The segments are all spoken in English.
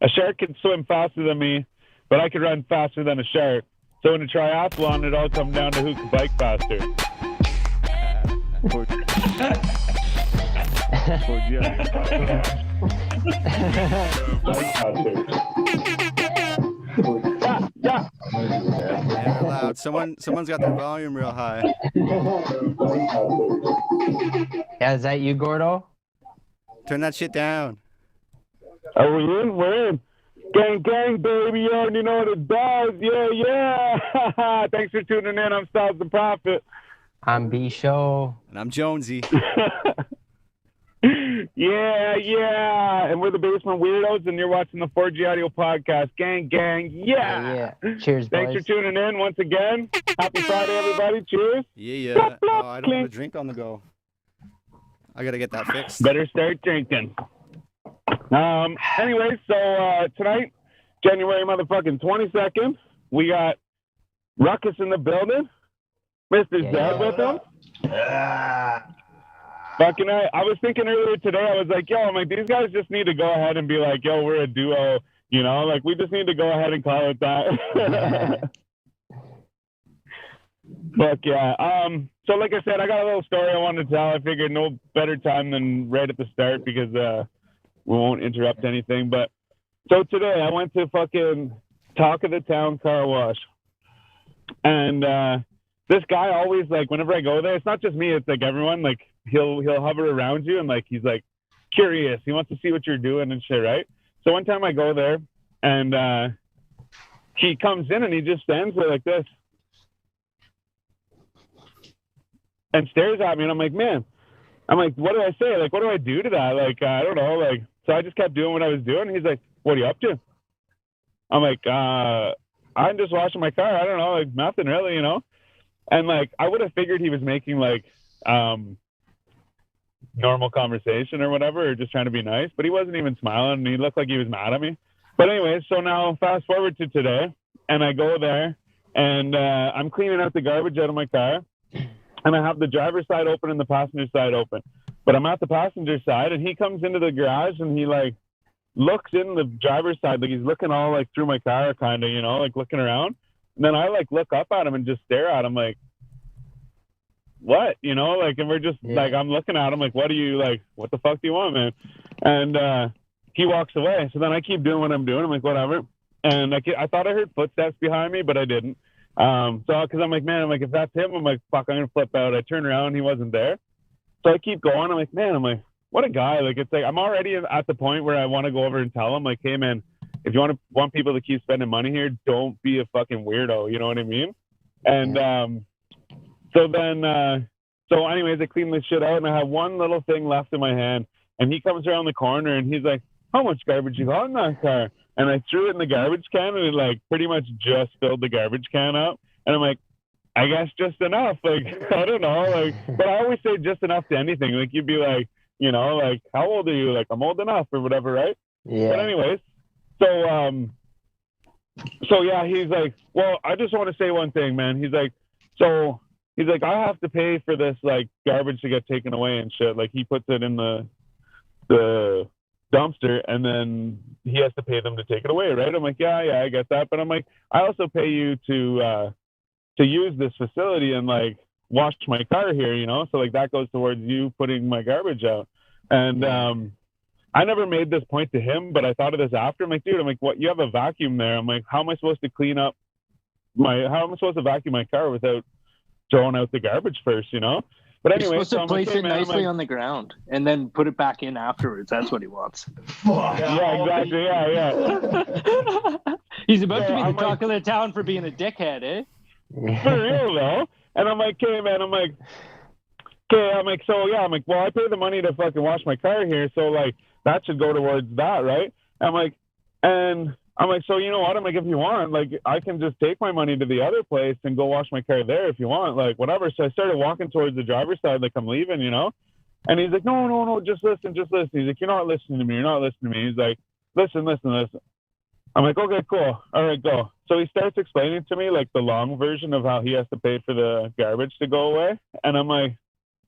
A shark can swim faster than me, but I could run faster than a shark. So in a triathlon, it all comes down to who can bike faster. Yeah. They're loud. Someone's got their volume real high. Yeah, is that you, Gordo? Turn that shit down. Are we in? We're in. Gang, gang, baby. You already know what it does. Yeah, yeah. Thanks for tuning in. I'm Styles the Prophet. I'm B Show. And I'm Jonesy. Yeah, yeah. And we're the Basement Weirdos, and you're watching the 4G Audio Podcast. Gang, gang. Yeah. Yeah. Cheers, Thanks boys. for tuning in once again. Happy Friday, everybody. Cheers. Yeah. Blop, blop, Oh, I don't have a drink on the go. I gotta get that fixed. Better start drinking. Anyway, so tonight, January motherfucking 22nd, we got Ruckus in the building. Mr. Zed with him. Fucking I was thinking earlier today, I was like, yo, I'm like, these guys just need to go ahead and be like, yo, we're a duo, you know? Like, we just need to go ahead and call it that. Fuck yeah. So like I said, I got a little story I wanted to tell. I figured no better time than right at the start because we won't interrupt anything. But so today I went to fucking Talk of the Town car wash. And this guy always, like, whenever I go there, it's not just me, it's like everyone, like, he'll hover around you and, like, he's like curious. He wants to see what you're doing and shit, right? So one time I go there and he comes in and he just stands there like this and stares at me, and I'm like, man, I'm like, what do I say? Like, what do I do to that? Like, I don't know. Like, so I just kept doing what I was doing. He's like, what are you up to? I'm like, I'm just washing my car. I don't know, like nothing really, you know? And like, I would have figured he was making like normal conversation or whatever, or just trying to be nice, but he wasn't even smiling, and he looked like he was mad at me. But anyway, so now fast forward to today, and I go there, and I'm cleaning out the garbage out of my car, and I have the driver's side open and the passenger side open. But I'm at the passenger side, and he comes into the garage, and he, like, looks in the driver's side, like he's looking all, like, through my car, kind of, you know, like, looking around. And then I, like, look up at him and just stare at him, like, what? You know, like, and we're just, like, I'm looking at him, like, what do you, like, what the fuck do you want, man? And he walks away. So then I keep doing what I'm doing. I'm like, whatever. And I thought I heard footsteps behind me, but I didn't. So, because I'm like, man, I'm like, if that's him, I'm like, fuck, I'm going to flip out. I turn around, he wasn't there. So I keep going. I'm like, man, I'm like, what a guy. Like, it's like, I'm already at the point where I want to go over and tell him, like, hey, man, if you want people to keep spending money here, don't be a fucking weirdo. You know what I mean? And so then, so anyways, I clean this shit out, and I have one little thing left in my hand. And he comes around the corner, and he's like, how much garbage you got in that car? And I threw it in the garbage can, and it, like, pretty much just filled the garbage can up. And I'm like, I guess just enough. Like, I don't know. Like, but I always say just enough to anything. Like, you'd be like, you know, like, how old are you? Like, I'm old enough or whatever, right? Yeah. But anyways, so yeah, he's like, well, I just want to say one thing, man. He's like, I have to pay for this, like, garbage to get taken away and shit. Like, he puts it in the dumpster, and then he has to pay them to take it away, right? I'm like, yeah, I get that. But I'm like, I also pay you to use this facility and, like, wash my car here, you know? So, like, that goes towards you putting my garbage out. And I never made this point to him, but I thought of this after. I'm like, dude, I'm like, what? You have a vacuum there. I'm like, how am I supposed to vacuum my car without throwing out the garbage first, you know? But anyway, you're supposed to place it nicely on the ground and then put it back in afterwards. That's what he wants. Yeah, exactly. Yeah. He's about to be the talk of the town for being a dickhead, eh? For real, though. And I'm like, hey, man, I'm like, so, yeah, I'm like, well, I pay the money to fucking wash my car here, so, like, that should go towards that, right? I'm like, so, you know what? I'm like, if you want, like, I can just take my money to the other place and go wash my car there if you want, like, whatever. So I started walking towards the driver's side, like I'm leaving, you know? And he's like, no, just listen. He's like, you're not listening to me. He's like, listen. I'm like, okay, cool. All right, go. So he starts explaining to me, like, the long version of how he has to pay for the garbage to go away. And I'm like,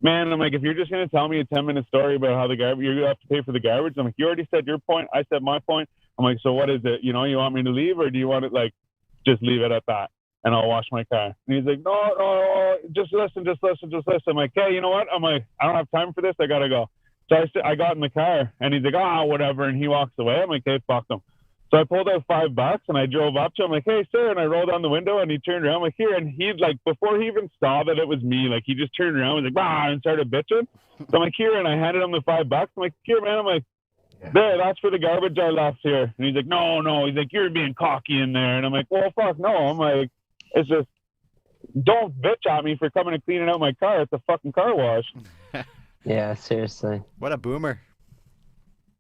man, if you're just going to tell me a 10-minute story about how you have to pay for the garbage, I'm like, you already said your point. I said my point. I'm like, so what is it? You want me to leave, or do you want it like just leave it at that and I'll wash my car? And he's like, no, just listen. I'm like, hey, you know what? I'm like, I don't have time for this. I gotta go. So I got in the car, and he's like, whatever, and he walks away. I'm like, hey, fuck him. So I pulled out $5 and I drove up to him, like, hey, sir, and I rolled down the window, and he turned around, like, here, and he'd like, before he even saw that it was me, like, he just turned around, was like, and started bitching. So I'm like, here, and I handed him the $5. I'm like, here, man. I'm like, there, that's for the garbage I left here. And he's like, no. He's like, you're being cocky in there. And I'm like, well, fuck no. I'm like, it's just, don't bitch at me for coming and cleaning out my car at the fucking car wash. Yeah, seriously. What a boomer.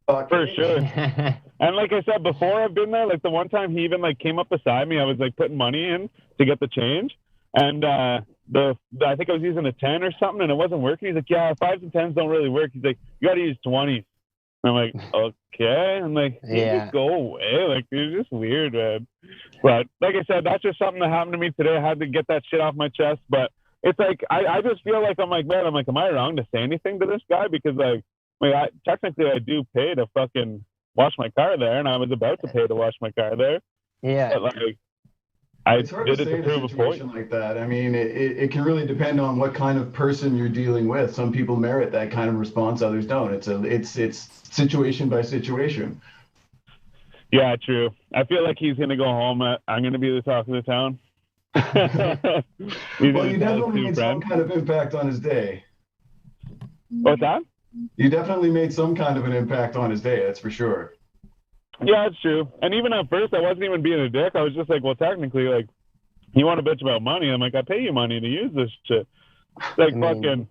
For sure. And like I said before, I've been there. Like the one time he even like came up beside me, I was like putting money in to get the change, and I think I was using a 10 or something, and it wasn't working. He's like, yeah, 5s and 10s don't really work. He's like, you got to use 20s. And I'm like, okay. I'm like, just go away. Like, it's just weird, man. But like I said, that's just something that happened to me today. I had to get that shit off my chest. But it's like I just feel like I'm like, man, I'm like, am I wrong to say anything to this guy? Because like technically I do pay to fucking wash my car there, and I was about to pay to wash my car there. Yeah. But like, it's hard to say in a situation like that. I mean, it can really depend on what kind of person you're dealing with. Some people merit that kind of response, others don't. It's situation by situation. Yeah, true. I feel like he's gonna go home. I'm gonna be the talk of the town. Well, you definitely made some kind of impact on his day. What's that? You definitely made some kind of an impact on his day, that's for sure. Yeah, it's true. And even at first, I wasn't even being a dick. I was just like, well, technically, like, you want to bitch about money? I'm like, I pay you money to use this shit. Like, fucking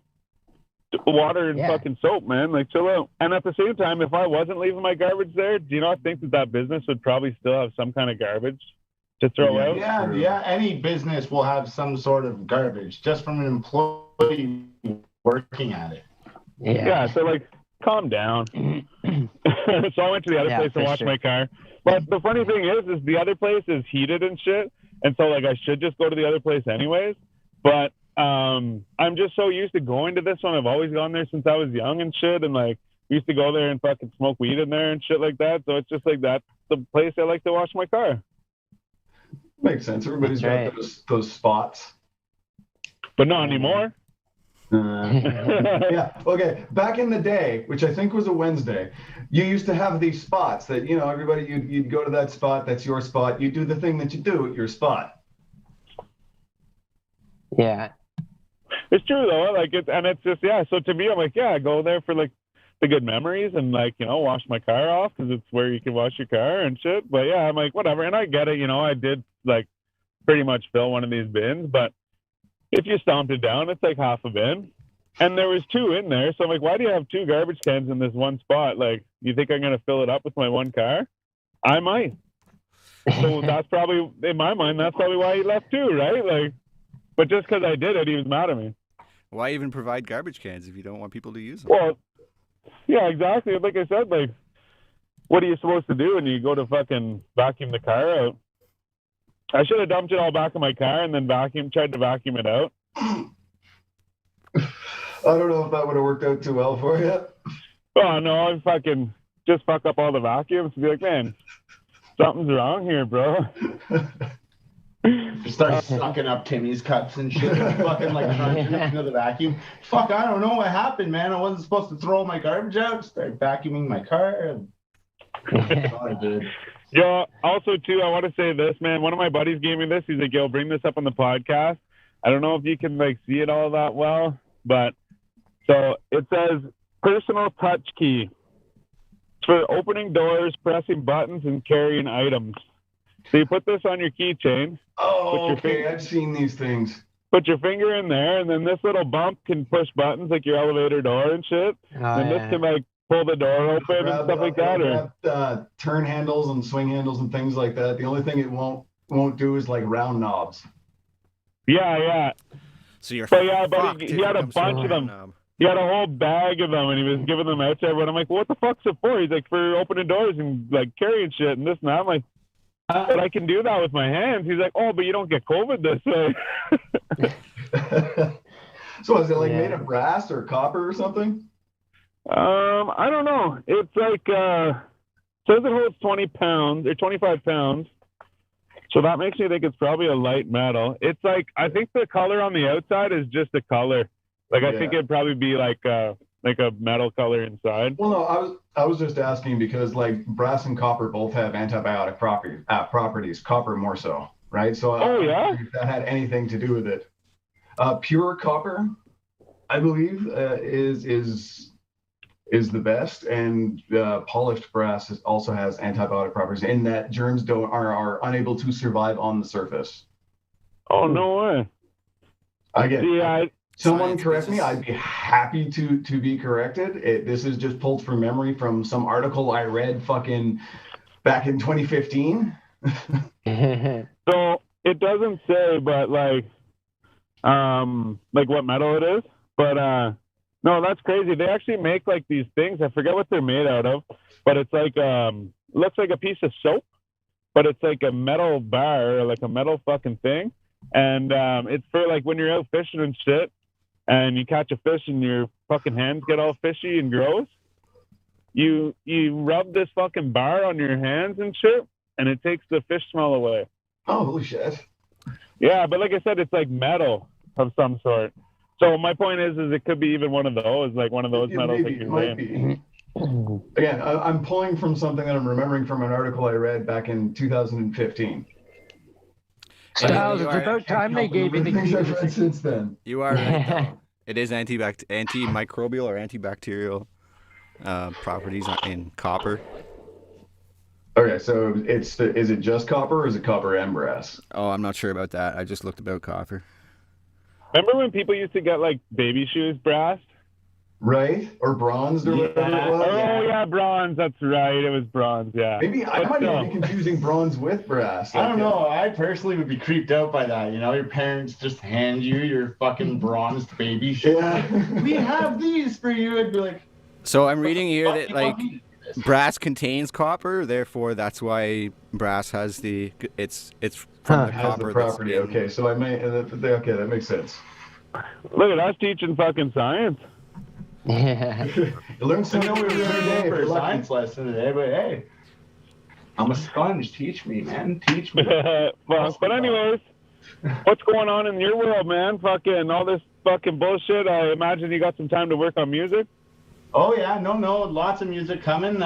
water and fucking soap, man. Like, chill out. And at the same time, if I wasn't leaving my garbage there, do you not think that business would probably still have some kind of garbage to throw out? Yeah. Any business will have some sort of garbage just from an employee working at it. Yeah, so like, calm down. So I went to the other place and washed my car. But the funny thing is the other place is heated and shit. And so like I should just go to the other place anyways. But I'm just so used to going to this one. I've always gone there since I was young and shit. And like used to go there and fucking smoke weed in there and shit like that. So it's just like that's the place I like to wash my car. Makes sense. Everybody's got those spots. But not anymore. Yeah. Okay. Back in the day, which I think was a Wednesday, you used to have these spots that, everybody, you'd go to that spot. That's your spot. You do the thing that you do at your spot. Yeah. It's true though. Like it's just, so to me, I'm like, I go there for like the good memories and like, wash my car off because it's where you can wash your car and shit. But yeah, I'm like, whatever. And I get it. I did like pretty much fill one of these bins, but if you stomped it down, it's like half a bin. And there was 2 in there. So I'm like, why do you have 2 garbage cans in this one spot? Like, you think I'm going to fill it up with my one car? I might. So that's probably, in my mind, that's probably why he left too, right? Like, but just because I did it, he was mad at me. Why even provide garbage cans if you don't want people to use them? Well, yeah, exactly. Like I said, like, what are you supposed to do when you go to fucking vacuum the car out? I should have dumped it all back in my car and then tried to vacuum it out. I don't know if that would have worked out too well for you. Oh, no, I fucking just fuck up all the vacuums and be like, man, something's wrong here, bro. Start sucking up Timmy's cups and shit. Fucking like trying to into the vacuum. Fuck, I don't know what happened, man. I wasn't supposed to throw my garbage out. Start vacuuming my car. That's all I did. Yeah, also, too, I want to say this, man. One of my buddies gave me this. He's like, yo, bring this up on the podcast. I don't know if you can, like, see it all that well, but so it says personal touch key. It's for opening doors, pressing buttons, and carrying items. So you put this on your keychain. Oh, okay. I've seen these things. Put your finger in there, and then this little bump can push buttons like your elevator door and shit. And this can, like, pull the door open and stuff like that. Turn handles and swing handles and things like that. The only thing it won't do is like round knobs. Yeah. So you're but he had a bunch of them. He had a whole bag of them, and he was giving them out to everyone. I'm like, what the fuck's it for? He's like, for opening doors and like carrying shit and this and that. I'm like, but I can do that with my hands. He's like, oh, but you don't get COVID this way. So is it like made of brass or copper or something? I don't know. It's like says it holds 20 pounds or 25 pounds. So that makes me think it's probably a light metal. It's like, I think the color on the outside is just a color. Like, I think it'd probably be like a metal color inside. Well, no, I was just asking because like brass and copper both have antibiotic properties. Copper more so, right? So if that had anything to do with it. Pure copper, I believe, is the best, and polished brass also has antibiotic properties in that germs are unable to survive on the surface. Oh, no way. Again, someone correct me. I'd be happy to be corrected. This is just pulled from memory from some article I read fucking back in 2015. So it doesn't say, but like what metal it is, but no, that's crazy. They actually make like these things. I forget what they're made out of, but it's like looks like a piece of soap, but it's like a metal bar or like a metal fucking thing. And it's for like when you're out fishing and shit and you catch a fish and your fucking hands get all fishy and gross. You rub this fucking bar on your hands and shit and it takes the fish smell away. Oh, holy shit. Yeah, but like I said, it's like metal of some sort. So my point is it could be even one of those, like one of those metals that you might be. Again, I'm pulling from something that I'm remembering from an article I read back in 2015 Styles, it's about time they gave you the things I've read since then. You are right, though. It is antimicrobial or antibacterial properties in copper. Okay, so is it just copper or is it copper and brass? Oh, I'm not sure about that. I just looked about copper. Remember when people used to get like baby shoes brassed? Right? Or bronzed or whatever it was? Oh, yeah, bronze. That's right. It was bronze, yeah. Maybe I might even be confusing bronze with brass. I don't know. I personally would be creeped out by that. You know, your parents just hand you your fucking bronzed baby shoes. Yeah. We have these for you. I'd be like... So I'm reading here that like brass contains copper, therefore that's why brass has it's from the has copper the property. Okay, so I may okay, that makes sense. Look at us teaching fucking science. Yeah. You learn something I know we were every going day for a science lesson today, but hey, I'm a sponge. Teach me, man. Teach me. Well, but anyways, what's going on in your world, man? Fucking all this fucking bullshit. I imagine you got some time to work on music. Oh yeah, no, lots of music coming.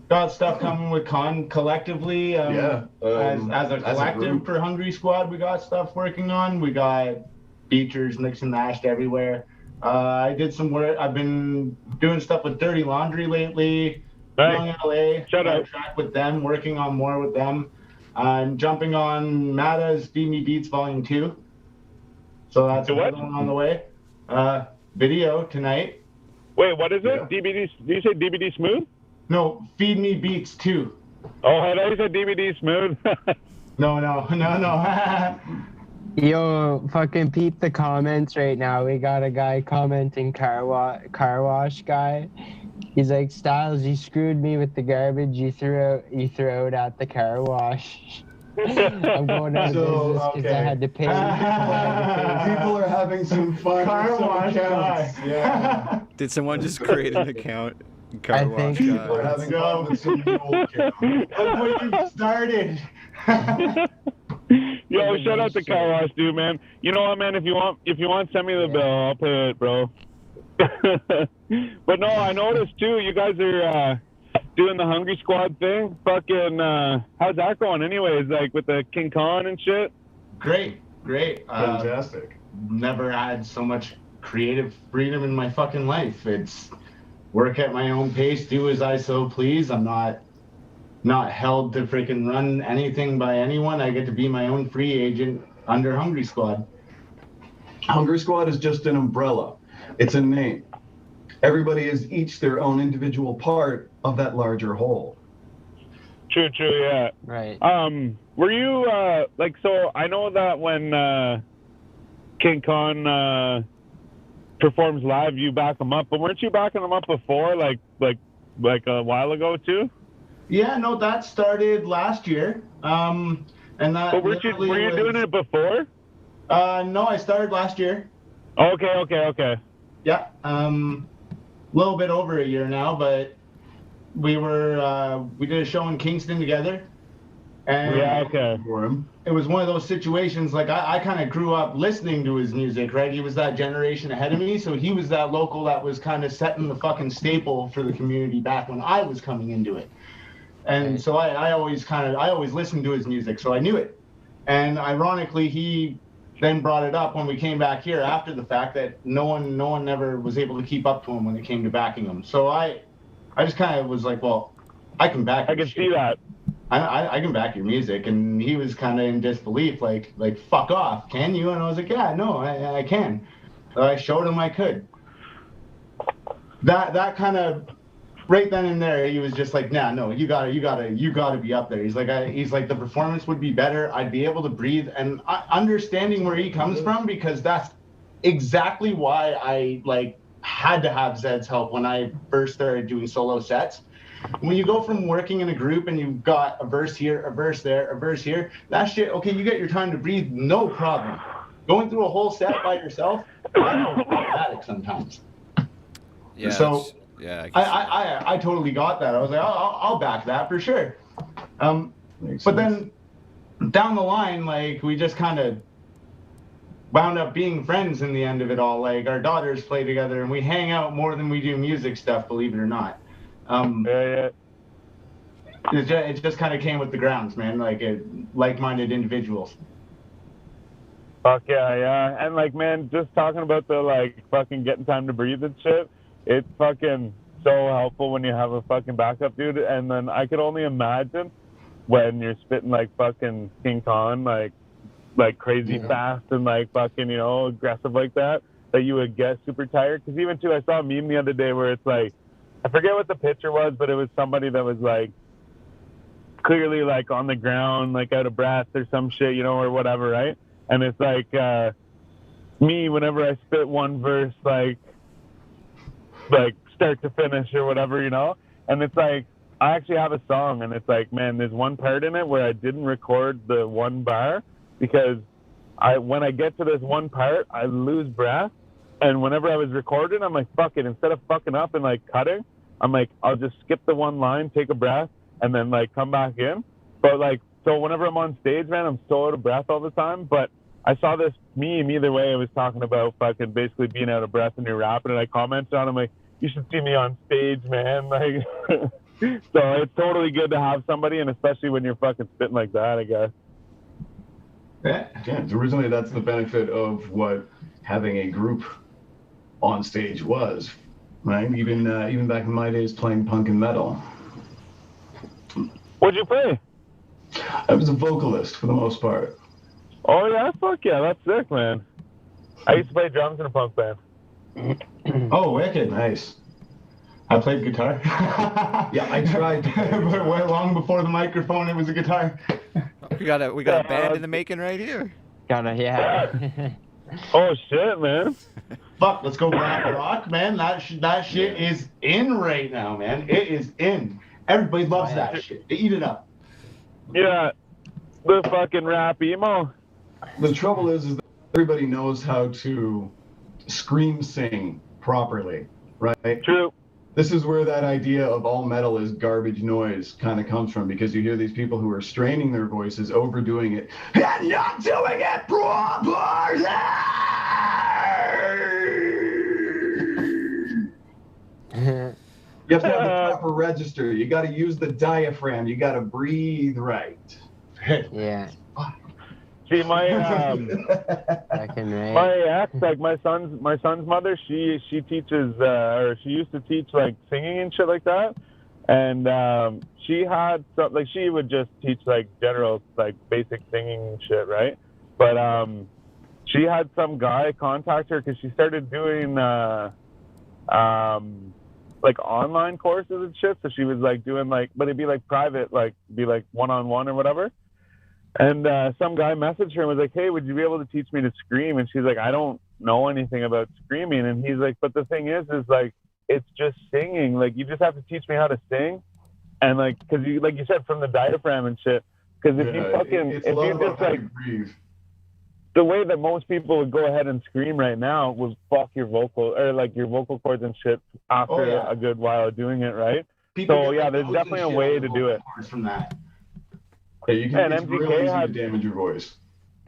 Got stuff coming with collectively. As a collective for Hungry Squad, we got stuff working on. We got features mixed and mashed everywhere. I did some work. I've been doing stuff with Dirty Laundry lately. Young LA. Shout out. Track with them, working on more with them. I'm jumping on Mata's Feed Me Beats Volume 2. So that's another one on the way. Video tonight. Wait, what is it? DVD? Did you say DVD Smooth? No, Feed Me Beats 2. Oh, I thought you said DVD Smooth. No. Yo, fucking peep the comments right now. We got a guy commenting car wash guy. He's like, Styles, you screwed me with the garbage you threw out at the car wash. I'm going out of business because I had to pay. People are having some fun. Car wash guy. Yeah. Did someone just create an account? I think People are having fun with some new old accounts. That's what you started. Yo, shout out to Car Wash, dude, man. You know what, man? If you want, send me the bill. I'll pay it, bro. But no, I noticed too. You guys are doing the Hungry Squad thing. Fucking, how's that going? Anyways, like with the King Kong and shit. Great. Fantastic. Never had so much creative freedom in my fucking life. It's work at my own pace, do as I so please. I'm not held to freaking run anything by anyone. I get to be my own free agent under Hungry Squad. Hungry Squad is just an umbrella. It's a name. Everybody is each their own individual part of that larger whole. True, yeah. Right. Were you so I know that when King Kong performs live, you back him up, but weren't you backing him up before, like a while ago too? Yeah, no, that started last year. And that. But were you doing it before? No, I started last year. Okay. Yeah, little bit over a year now, but we did a show in Kingston together. And Yeah, okay. For him. it was one of those situations, like I kind of grew up listening to his music, right? He was that generation ahead of me, so he was that local that was kind of setting the fucking staple for the community back when I was coming into it. And so I always listened to his music, so I knew it. And ironically, he then brought it up when we came back here after the fact that no one never was able to keep up to him when it came to backing him. So I just kind of was like, well, I can back. I can see that. I can back your music. And he was kind of in disbelief, like fuck off, can you? And I was like, yeah, no, I can. So I showed him I could. That kind of right then and there, he was just like, nah, no, you gotta be up there. He's like the performance would be better. I'd be able to breathe, and understanding where he comes from, because that's exactly why I like had to have Zed's help when I first started doing solo sets. When you go from working in a group and you've got a verse here, a verse there, a verse here, that shit, okay, you get your time to breathe, no problem. Going through a whole set by yourself, I'm problematic sometimes. Yeah. So yeah. I totally got that. I was like, I'll back that for sure. But then down the line, like, we just kind of wound up being friends in the end of it all. Like, our daughters play together and we hang out more than we do music stuff, believe it or not. Yeah. It just kind of came with the grounds, man. Like, like-minded individuals. Fuck yeah. And like, man, just talking about the like fucking getting time to breathe and shit, it's fucking so helpful when you have a fucking backup, dude. And then I could only imagine when you're spitting like fucking King Kong, like crazy fast and like fucking, you know, aggressive like that you would get super tired. Because even too, I saw a meme the other day where it's like, I forget what the picture was, but it was somebody that was like clearly like on the ground, like out of breath or some shit, you know, or whatever, right? And it's like me, whenever I spit one verse, like start to finish or whatever, you know? And it's like, I actually have a song, and it's like, man, there's one part in it where I didn't record the one bar because when I get to this one part, I lose breath. And whenever I was recording, I'm like, fuck it. Instead of fucking up and like cutting, I'm like, I'll just skip the one line, take a breath, and then like come back in. But like, so whenever I'm on stage, man, I'm so out of breath all the time. But I saw this meme either way. It was talking about fucking basically being out of breath and you're rapping, and I commented on it. I'm like, you should see me on stage, man. Like, so it's totally good to have somebody, and especially when you're fucking spitting like that, I guess. Yeah, originally that's the benefit of what having a group on stage was, right? Even back in my days playing punk and metal. What'd you play? I was a vocalist for the most part. Oh yeah, fuck yeah, that's sick, man. I used to play drums in a punk band. Oh, wicked. Nice. I played guitar. Yeah, I tried to play but way long before the microphone, it was a guitar. We got a band in the making right here. Yeah. Oh shit, man. Fuck, let's go black rock, man. That shit is in right now, man. It is in. Everybody loves that shit. They eat it up. Yeah, the fucking rap emo. The trouble is that everybody knows how to scream sing properly, right? True. This is where that idea of all metal is garbage noise kind of comes from, because you hear these people who are straining their voices, overdoing it, and not doing it properly. You have to have the proper register. You got to use the diaphragm. You got to breathe right. Yeah. See, my My ex, like my son's mother, she teaches or she used to teach like singing and shit like that, and she had some, like, she would just teach like general like basic singing and shit, right? But she had some guy contact her because she started doing like online courses and shit. So she was like doing like, but it'd be like private, like be like one-on-one or whatever. And some guy messaged her and was like, hey, would you be able to teach me to scream? And she's like, I don't know anything about screaming. And he's like, but the thing is like, it's just singing. Like, you just have to teach me how to sing. And like, cause you, like you said, from the diaphragm and shit. Cause if you fucking, if you just like, the way that most people would go ahead and scream right now would fuck your vocal, or like your vocal cords and shit after a good while of doing it, right? People So get, yeah, like, there's notes and definitely a shit way on to the do it. vocal cords from that. Yeah, you can. And It's MGK real easy had- to damage your voice.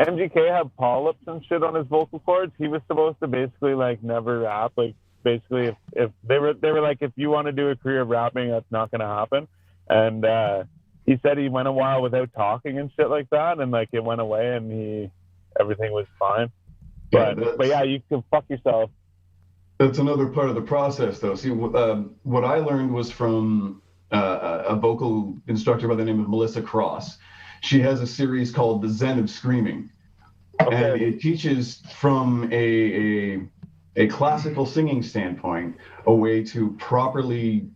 MGK had polyps and shit on his vocal cords. He was supposed to basically like never rap. Like basically, if they were like, if you want to do a career of rapping, that's not gonna happen. And he said he went a while without talking and shit like that, and like it went away, and everything was fine. But yeah, you can fuck yourself. That's another part of the process, though. See, what I learned was from a vocal instructor by the name of Melissa Cross. She has a series called The Zen of Screaming, and it teaches from a classical singing standpoint a way to properly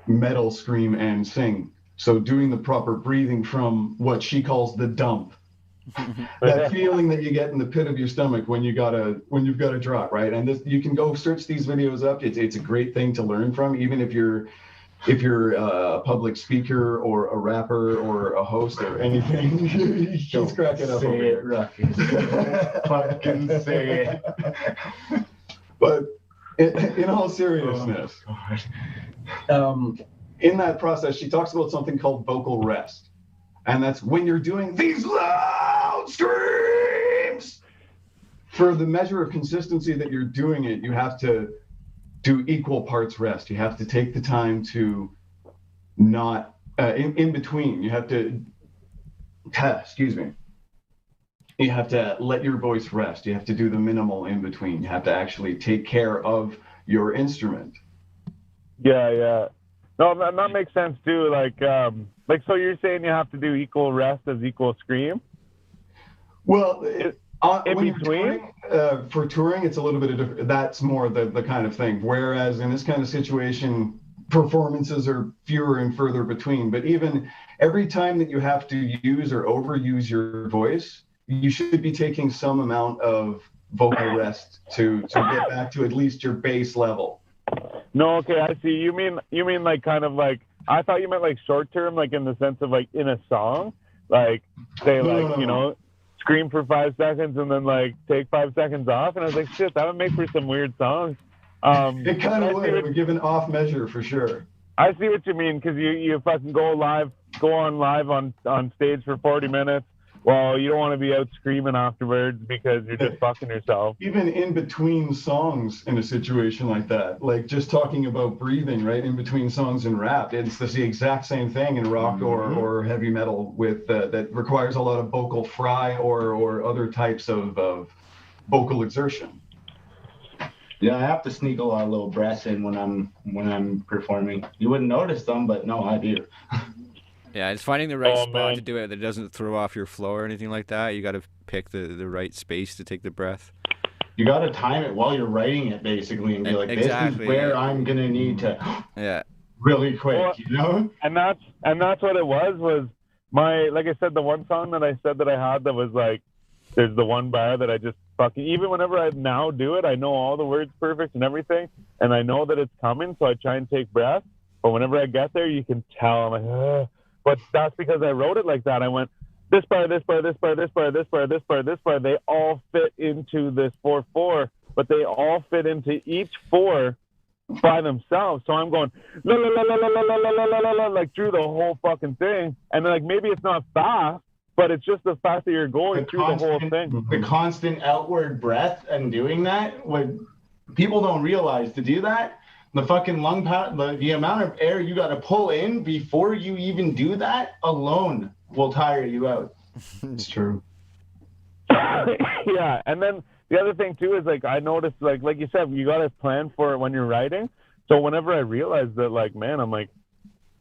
metal scream and sing. So doing the proper breathing from what she calls the dump. That feeling that you get in the pit of your stomach when you've got a drop, right? And this, you can go search these videos up. It's a great thing to learn from, even if you're a public speaker or a rapper or a host or anything. He's cracking up over here. Ruckus. Fucking say it. But in all seriousness, in that process, she talks about something called vocal rest. And that's when you're doing these loud screams. For the measure of consistency that you're doing it, you have to do equal parts rest. You have to take the time to not, in between, you have to, excuse me. You have to let your voice rest. You have to do the minimal in between. You have to actually take care of your instrument. Yeah. No, that makes sense too. Like, so you're saying you have to do equal rest as equal scream? Well, in when between? For touring, it's a little bit of different. That's more the kind of thing. Whereas in this kind of situation, performances are fewer and further between. But even every time that you have to use or overuse your voice, you should be taking some amount of vocal rest to get back to at least your base level. No, okay, I see. You mean like kind of like, I thought you meant like short term, like in the sense of like in a song, like say no. Scream for 5 seconds and then like take 5 seconds off, and I was like, shit, that would make for some weird songs. It kind of would. It would give an off measure for sure. I see what you mean, because you fucking go on live on stage for 40 minutes. Well, you don't want to be out screaming afterwards because you're just fucking yourself. Even in between songs in a situation like that, like just talking about breathing, right? In between songs and rap, it's the exact same thing in rock or heavy metal with that requires a lot of vocal fry or other types of vocal exertion. Yeah, I have to sneak a lot of little breaths in when I'm performing. You wouldn't notice them, but no, I do. Yeah, it's finding the right spot to do it that doesn't throw off your flow or anything like that. You got to pick the right space to take the breath. You got to time it while you're writing it, basically, and be like, exactly. This is where I'm gonna need to. Really quick, well, you know. And that's what it was my, like I said, the one song that I said that I had that was like, there's the one bar that I just fucking, even whenever I now do it, I know all the words perfect and everything, and I know that it's coming, so I try and take breath. But whenever I get there, you can tell I'm like, ugh. But that's because I wrote it like that. I went, this bar, this bar, this bar, this bar, this bar, this bar, this bar, they all fit into this 4/4, but they all fit into each 4 by themselves. So I'm going la la la la la la la la la la like through the whole fucking thing. And then like maybe it's not fast, but it's just the fact that you're going through the whole thing. The constant outward breath and doing that, what people don't realize, to do that, the fucking lung power, the amount of air you got to pull in before you even do that alone will tire you out. It's true. Yeah, and then the other thing too is like I noticed like you said, you got to plan for it when you're writing. So whenever I realized that, like, man, I'm like,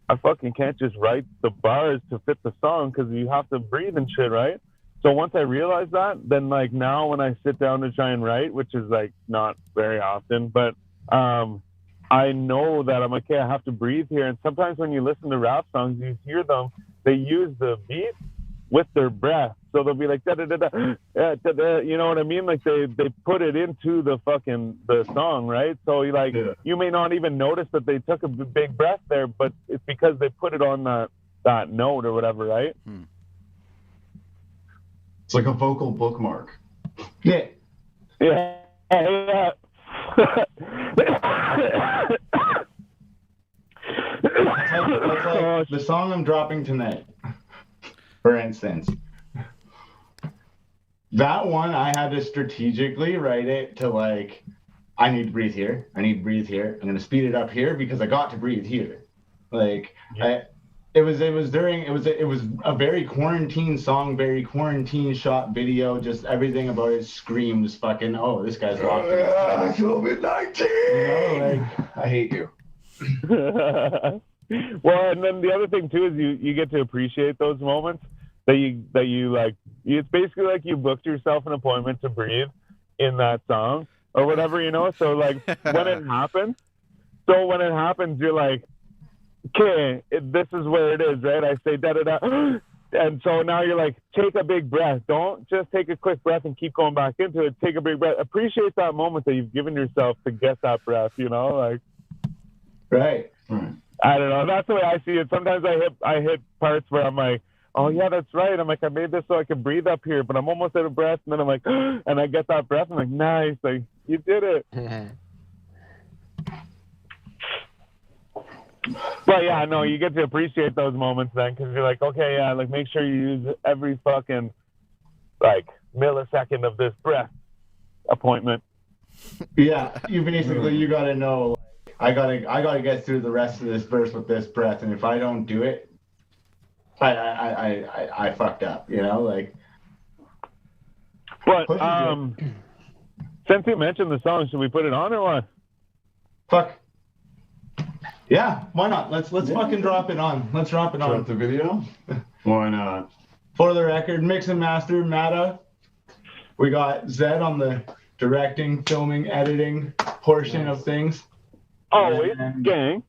I fucking can't just write the bars to fit the song because you have to breathe and shit, right? So once I realized that, then like now when I sit down to try and write, which is like not very often, but I know that I'm like, okay, I have to breathe here. And sometimes when you listen to rap songs, you hear them, they use the beat with their breath. So they'll be like, da da da da, da da, you know what I mean? Like they put it into the song, right? So you may not even notice that they took a big breath there, but it's because they put it on that note or whatever, right? It's like a vocal bookmark. Yeah. Yeah. That's how the song I'm dropping tonight, for instance, that one I had to strategically write it to like, I need to breathe here. I need to breathe here. I'm gonna speed it up here because I got to breathe here. Like it was a very quarantine song, very quarantine shot video. Just everything about it screams fucking. Oh, this guy's locked. COVID-19. You know, like I hate you. Well, and then the other thing too is you get to appreciate those moments that you like. It's basically like you booked yourself an appointment to breathe in that song or whatever, you know. So like when it happens, you're like, okay, this is where it is, right? I say da da da, and so now you're like, take a big breath. Don't just take a quick breath and keep going back into it. Take a big breath. Appreciate that moment that you've given yourself to get that breath. You know, like. Right. I don't know. That's the way I see it. Sometimes I hit parts where I'm like, oh yeah, that's right. I'm like, I made this so I can breathe up here, but I'm almost out of breath. And then I'm like, and I get that breath. I'm like, nice. Like, you did it. But yeah, no, you get to appreciate those moments then, because you're like, okay, yeah, like make sure you use every fucking like millisecond of this breath appointment. Yeah, you gotta know. I gotta get through the rest of this verse with this breath, and if I don't do it, I fucked up, you know, like. But since you mentioned the song, should we put it on or what? Fuck. Yeah, why not? Let's fucking drop it on. Let's drop it on. Drop the video? Why not? For the record, mix and master, Mata. We got Zed on the directing, filming, editing portion of things. Always, gang.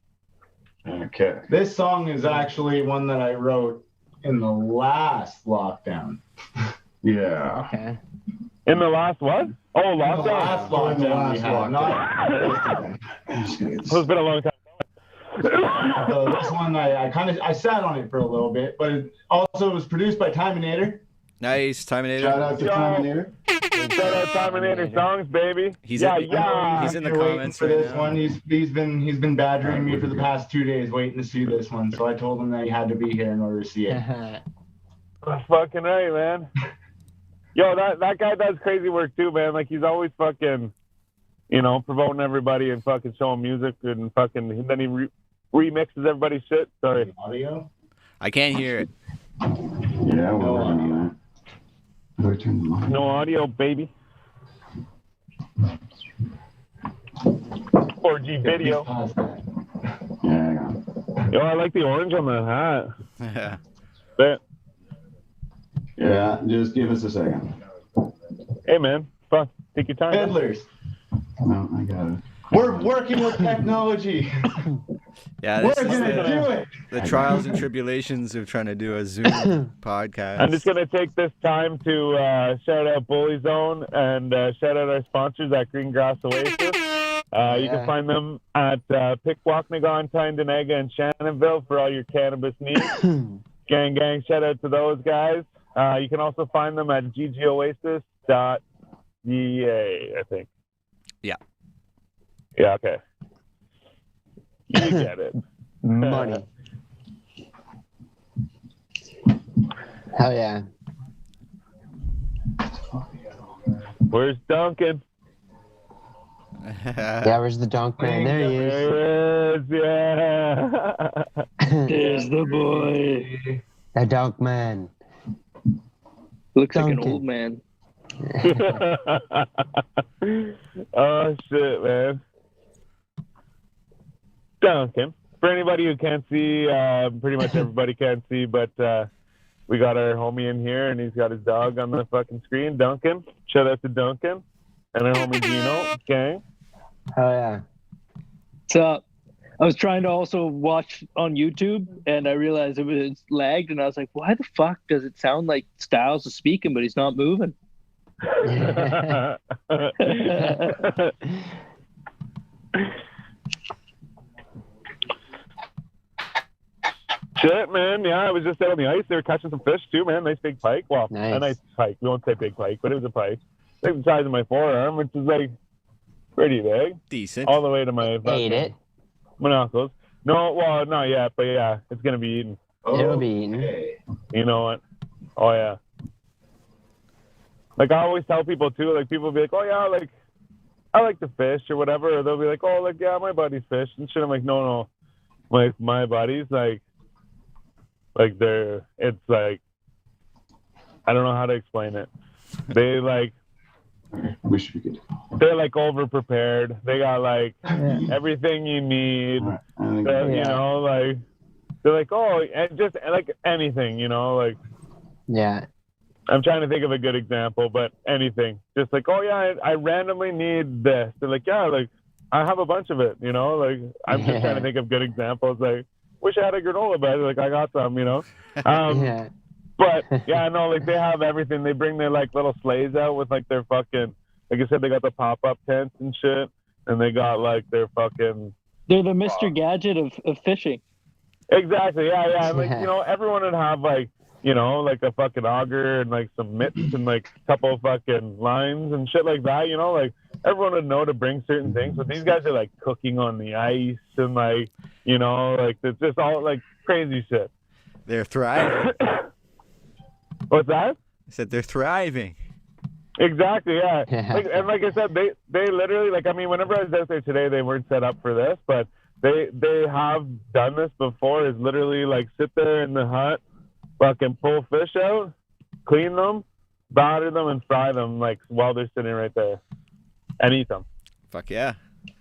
Okay. This song is actually one that I wrote in the last lockdown. Yeah. Okay. In the last what? Oh, lockdown. The last lockdown we had. Not It's been a long time. So this one, I sat on it for a little bit, but it also was produced by Timinator. Nice, Timinator. Shout out to Timinator. Shout out Timinator songs, baby. He's in the comments for right this now. one. He's been badgering me for the past 2 days, waiting to see this one. So I told him that he had to be here in order to see it. That's fucking right, man. Yo, that guy does crazy work too, man. Like he's always fucking, you know, promoting everybody and fucking showing music and fucking. And then he remixes everybody's shit. Sorry. Audio? I can't hear it. Yeah, we're working on that. How do I turn them on? No audio, baby. 4G video. Yeah, hang on. Yo, I like the orange on the hat. Yeah. Bet. Yeah, just give us a second. Hey, man. Fuck. Take your time. Peddlers. No, I got it. We're working with technology. Yeah, We're this is gonna do it. the trials and tribulations of trying to do a Zoom podcast. I'm just going to take this time to shout out Bully Zone and shout out our sponsors at Green Grass Oasis. You can find them at Pickwacknagon, Tyndonega, and Shannonville for all your cannabis needs. Gang, shout out to those guys. You can also find them at ggoasis.ca, I think. Yeah. Yeah, okay. You get it. Money. Hell yeah. Where's Duncan? Yeah, where's the dunk man? There he is. There is, yeah. There's the boy. The dunk man. Looks like Duncan. an old man. Oh, shit, man. Duncan. For anybody who can't see, pretty much everybody can't see, but we got our homie in here, and he's got his dog on the fucking screen, Duncan. Shout out to Duncan. And our homie Gino. Gang. Hell yeah. So I was trying to also watch on YouTube, and I realized it was lagged, and I was like, why the fuck does it sound like Styles is speaking, but he's not moving? Shit, man. Yeah, I was just out on the ice. They were catching some fish, too, man. Nice big pike. Well, Nice. a nice pike. We won't say big pike, but it was a pike. Like the size of my forearm, which is like pretty big. Decent. All the way to my Ate it. my knuckles. No, well, not yet, but yeah, it's gonna be eaten. It'll be eaten. Okay. You know what? Oh yeah. Like I always tell people too. Like people be like, "Oh yeah, like I like to fish or whatever," or they'll be like, "Oh, like yeah, my buddies fish and shit." I'm like, "No, like my buddies, like it's like I don't know how to explain it. They like We should be good. they're like over prepared. They got like everything you need. All right. I think You know, like they're like, oh, and just like anything, you know, like Yeah. I'm trying to think of a good example, but anything. Just like, oh yeah, I randomly need this. They're like, yeah, like I have a bunch of it, you know, like I'm just trying to think of good examples. Like, wish I had a granola bed. Like I got some, you know. Yeah. But yeah, no, like they have everything. They bring their like little sleighs out with like their fucking, like I said, they got the pop-up tents and shit, and they got like their fucking. They're the Mr. Gadget of fishing. Exactly. Yeah. And, like you know, everyone would have like, you know, like a fucking auger and like some mitts and like a couple of fucking lines and shit like that. You know, like everyone would know to bring certain things, but these guys are like cooking on the ice and like, you know, like it's just all like crazy shit. They're thriving. What's that? I said they're thriving. Exactly, yeah. And like I said, they literally, like, I mean, whenever I was out there today, they weren't set up for this, but they have done this before, is literally like sit there in the hut, fucking pull fish out, clean them, batter them, and fry them like while they're sitting right there, and eat them. Fuck yeah.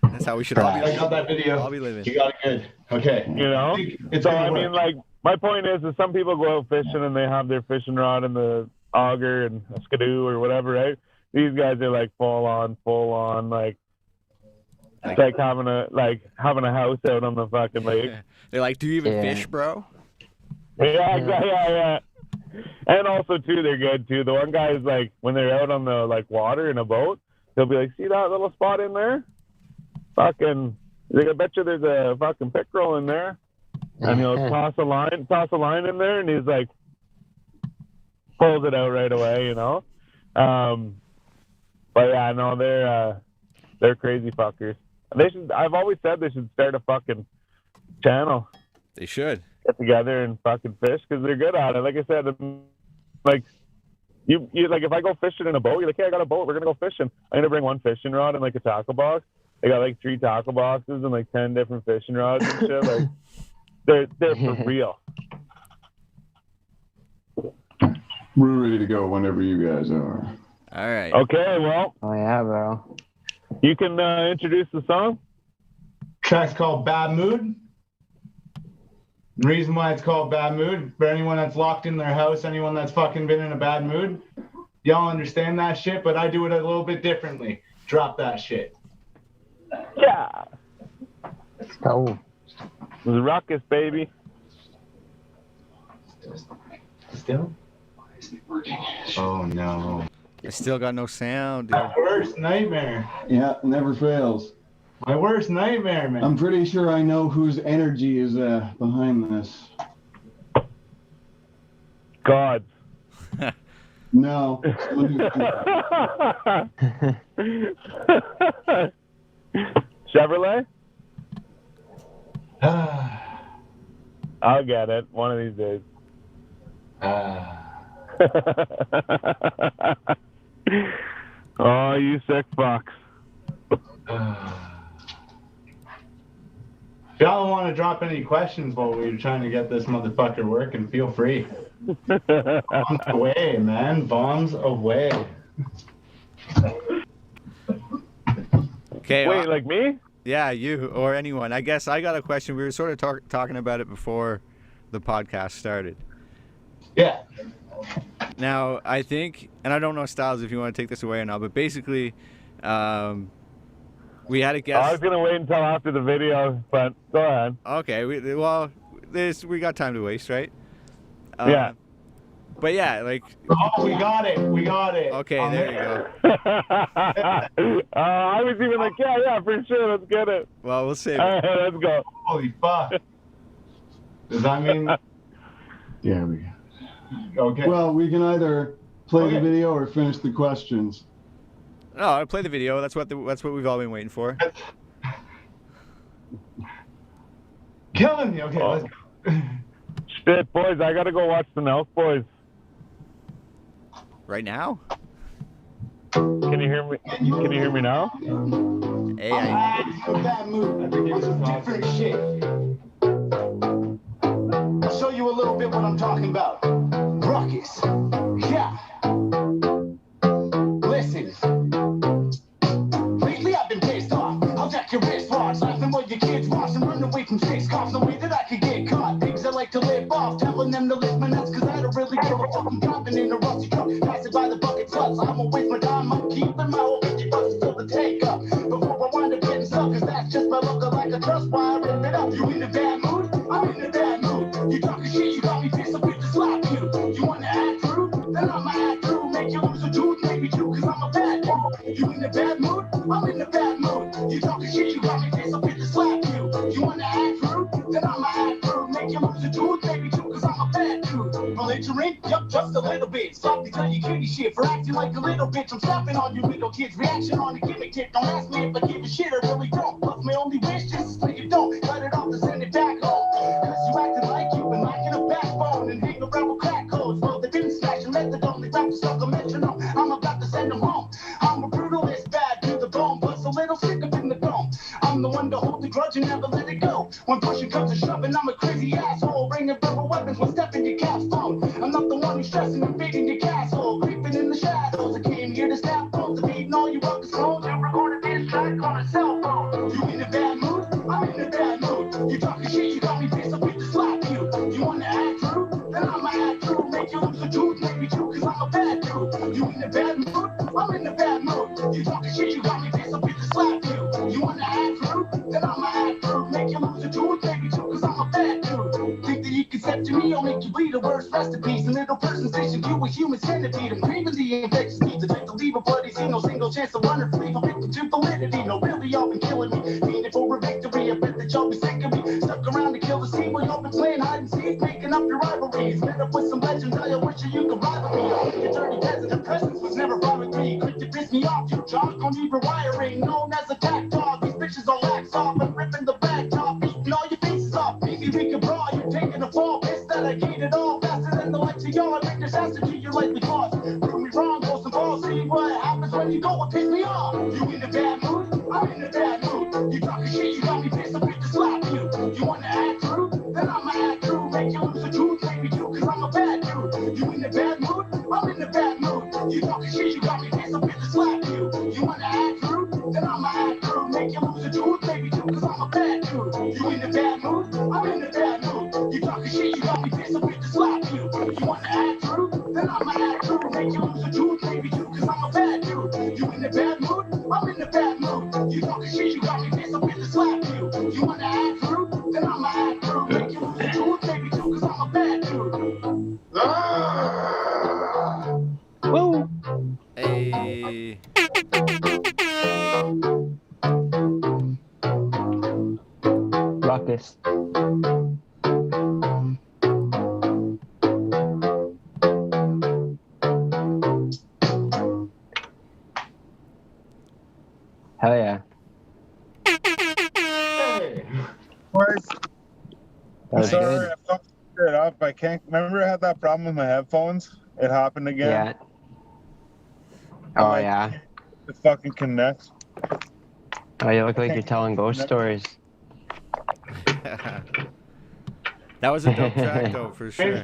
That's how we should all be. I got that video. I'll be living. You got it good. Okay. You know? It's So, gonna I work. mean, like, my point is some people go out fishing and they have their fishing rod and the auger and a skidoo or whatever, right? These guys are like full on, like it's like having a house out on the fucking lake. They're like, do you even fish, bro? Yeah, exactly. Yeah. And also too, they're good too. The one guy is like, when they're out on the like water in a boat, he'll be like, see that little spot in there? Fucking, like, I bet you there's a fucking pickerel in there. And he'll toss a line in there, and he's like, pulls it out right away, you know. But yeah, no, they're crazy fuckers. I've always said they should start a fucking channel. They should get together and fucking fish because they're good at it. Like I said, like you like if I go fishing in a boat, you're like, hey, I got a boat, we're gonna go fishing. I'm gonna bring one fishing rod and like a tackle box. They got like 3 tackle boxes and like 10 different fishing rods and shit. Like they're for real. We're ready to go whenever you guys are. All right. Okay, well. Oh yeah, bro. You can introduce the song. Track's called Bad Mood. The reason why it's called Bad Mood, for anyone that's locked in their house, anyone that's fucking been in a bad mood, y'all understand that shit, but I do it a little bit differently. Drop that shit. Yeah. Let's go. It was Ruckus, baby. Still? Why isn't it working? Oh no. I still got no sound, dude. My worst nightmare. Yeah, never fails. My worst nightmare, man. I'm pretty sure I know whose energy is behind this. God. No. Chevrolet? I'll get it one of these days. Oh, you sick fucks. If y'all don't want to drop any questions while we're trying to get this motherfucker working, feel free. Bombs away, man. Bombs away. Okay. Wait, like me? Yeah, you or anyone. I guess I got a question. We were sort of talking about it before the podcast started. Yeah. Now, I think, and I don't know, Styles, if you want to take this away or not, but basically, we had a guest. I was going to wait until after the video, but go ahead. Okay, we got time to waste, right? Yeah. But yeah, like. Oh, we got it. Okay, there you go. I was even like, yeah, for sure, let's get it. Well, we'll save it. All right, let's go. Holy fuck. Does that mean? Yeah, we got it. Okay. Well, we can either play the video or finish the questions. No, I'll play the video. That's what we've all been waiting for. killing me. Okay, let's go. Shit, boys, I gotta go watch the Elf Boys. Right now? Can you hear me? Can you hear me now? Hey, I, That move. On some different shit. I'll show you a little bit what I'm talking about. Ruckus. Yeah. Listen. Lately I've been pissed off. I'll jack your wristwatch, laughing while your kids watch and run away from 6 cops. No way that I could get caught. Things I like to live off, telling them to lift my nuts, cause I don't really give a fuck. I'm driving in a rusty truck, passing by the bucket trucks. I won't waste my time, I'm keeping my whole 50 bucks till the take up. Before I wind up getting stuck, cause that's just my luck. I like a trust why I rip it up. You in a bad mood? I'm in a bad mood. You talking shit, you got me pissed, I'm gonna slap you. You wanna act rude? Then I'ma act rude. Make you lose a tooth, maybe two, cause I'm a bad dude. You in a bad mood? I'm in a bad mood. You talking shit, you got me pissed, I'm gonna slap you. You wanna act rude? Then I'ma act rude. Make you lose a tooth, maybe two, cause I'm a bad dude. Belligerent? Yup, just a little bit. Stop to tell you cutie shit for acting like a little bitch. I'm stopping on you little kids. Reaction on the gimmick tip. Don't ask me if I give a shit, I really don't. Plus my only wish is so you don't cut it off to send it back home. Cause you acting like you been lacking a backbone and hang around with crack codes. Well, they didn't smash your methadone, they rapped stuck a metronome. I'm about to send them home. I'm a brutalist, bad to the bone, plus a little sick up in the dome. I'm the one to hold the grudge and never let it go. When pushing comes to shoving, I'm a crazy asshole. Bringing verbal weapons when stepping your cat's phone. I'm not the one who's stressing and beating your castle. Creeping in the shadows, I came here to snap phones. I'm beating all you ruckus hoes. You recorded this track on a cell phone. You in a bad mood? I'm in a bad mood. You talking shit, you got me pissed, I'm to slap you. You wanna act rude? Then I'ma act rude. Make you lose a tooth, maybe two, cause I'm a bad dude. You in a bad mood? I'm in a bad mood. You talking shit, you got me pissed, I'm to slap you. You wanna act rude? Then I'ma act rude. Make you lose a tooth, maybe two, cause I'm a bad dude. Think that you can step to me, I'll make you bleed a worse recipes. A little person station, you a human centipede. I'm craving the infectious needs. I take the leave of bloody scene, no single chance to run or flee. I'm victim to validity, no really y'all been killing me. Meaning for a victory, I bet that y'all be sick of me. Stuck around to kill the scene while y'all been playing hide and seek, making up your rivalries. Met up with some legends, I wish you could rival me. Your dirty peasant presence was never fine with me. Quick to piss me off, you jock on me rewiring. Known as a tack dog, these bitches are lax off. I'm ripping the back top, beating all your faces off. Maybe we could brawl, you're taking a fall. Pissed that I gained it all faster than the lights of y'all. I bring disaster to your likely cause. Prove me wrong, go some balls, see what happens when you go and piss me off. You in a bad mood? I'm in a bad mood. You talking shit, you got me pissed, I'm to slap you. You wanna act rude? Then I'ma act rude. Make you lose the truth, maybe two, cause I'm a bad dude. You in a bad mood? I'm in a bad mood. You talking shit, you got me pissed, I'm to slap you. You wanna act rude? Then I'ma act rude. Make you lose the truth, maybe two, cause I'm a bad dude. You in a bad mood? I'm in a bad mood. You talking shit, you got me pissed, I'm to slap you. You wanna act rude? Then I'ma act rude. Make you lose the truth, maybe two, cause I'm a bad dude. You in a bad mood? I'm in a bad mood. You talking shit, you got me pissed, I'm to slap you. You wanna act rude? Then I'ma act rude. Make you lose the truth, maybe two, cause I'm a bad dude. Woo! hey. Ruckus. Hell yeah. Hey. Boys, That was sorry, good. I fucked it up. I can't remember I had that problem with my headphones. It happened again. Yeah. Oh Like, yeah. It fucking connects. Oh, you look like you're telling ghost stories. That was a dope track, though, for sure.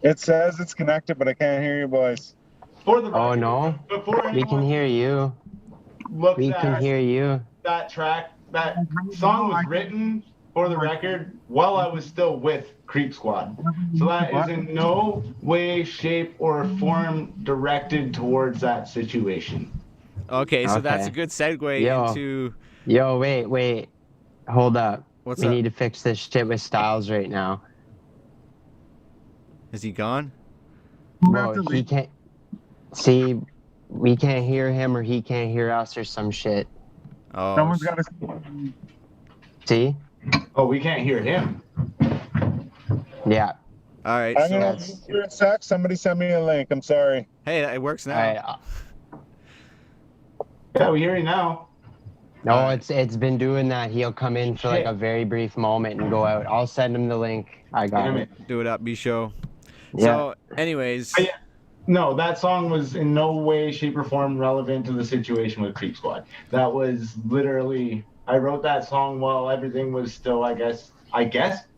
It says it's connected, but I can't hear you boys. For the Oh record, no. before We can anyone hear you. looks We at can hear you. that track, that song was written, for the record, while I was still with Creep Squad. So that is in no way, shape, or form directed towards that situation. Okay, so that's a Okay. good segue Yo. into... Yo, wait. Hold up. What's we up? need to fix this shit with Styles right now. Is he gone? Well, he can't. See, we can't hear him or he can't hear us or some shit. Oh, Someone's got to. See? Oh, we can't hear him. Yeah. all right. I'm So, gonna hear a sec. Somebody send me a link. I'm sorry. hey, it works now. All right. Yeah, we hear you now. No, it's been doing that. He'll come in for like a very brief moment and go out. I'll send him the link. I got Damn it. Do it up, B show. Yeah. So, anyways, But yeah, no, that song was in no way, shape, or form relevant to the situation with Creep Squad. That was literally, I wrote that song while everything was still, I guess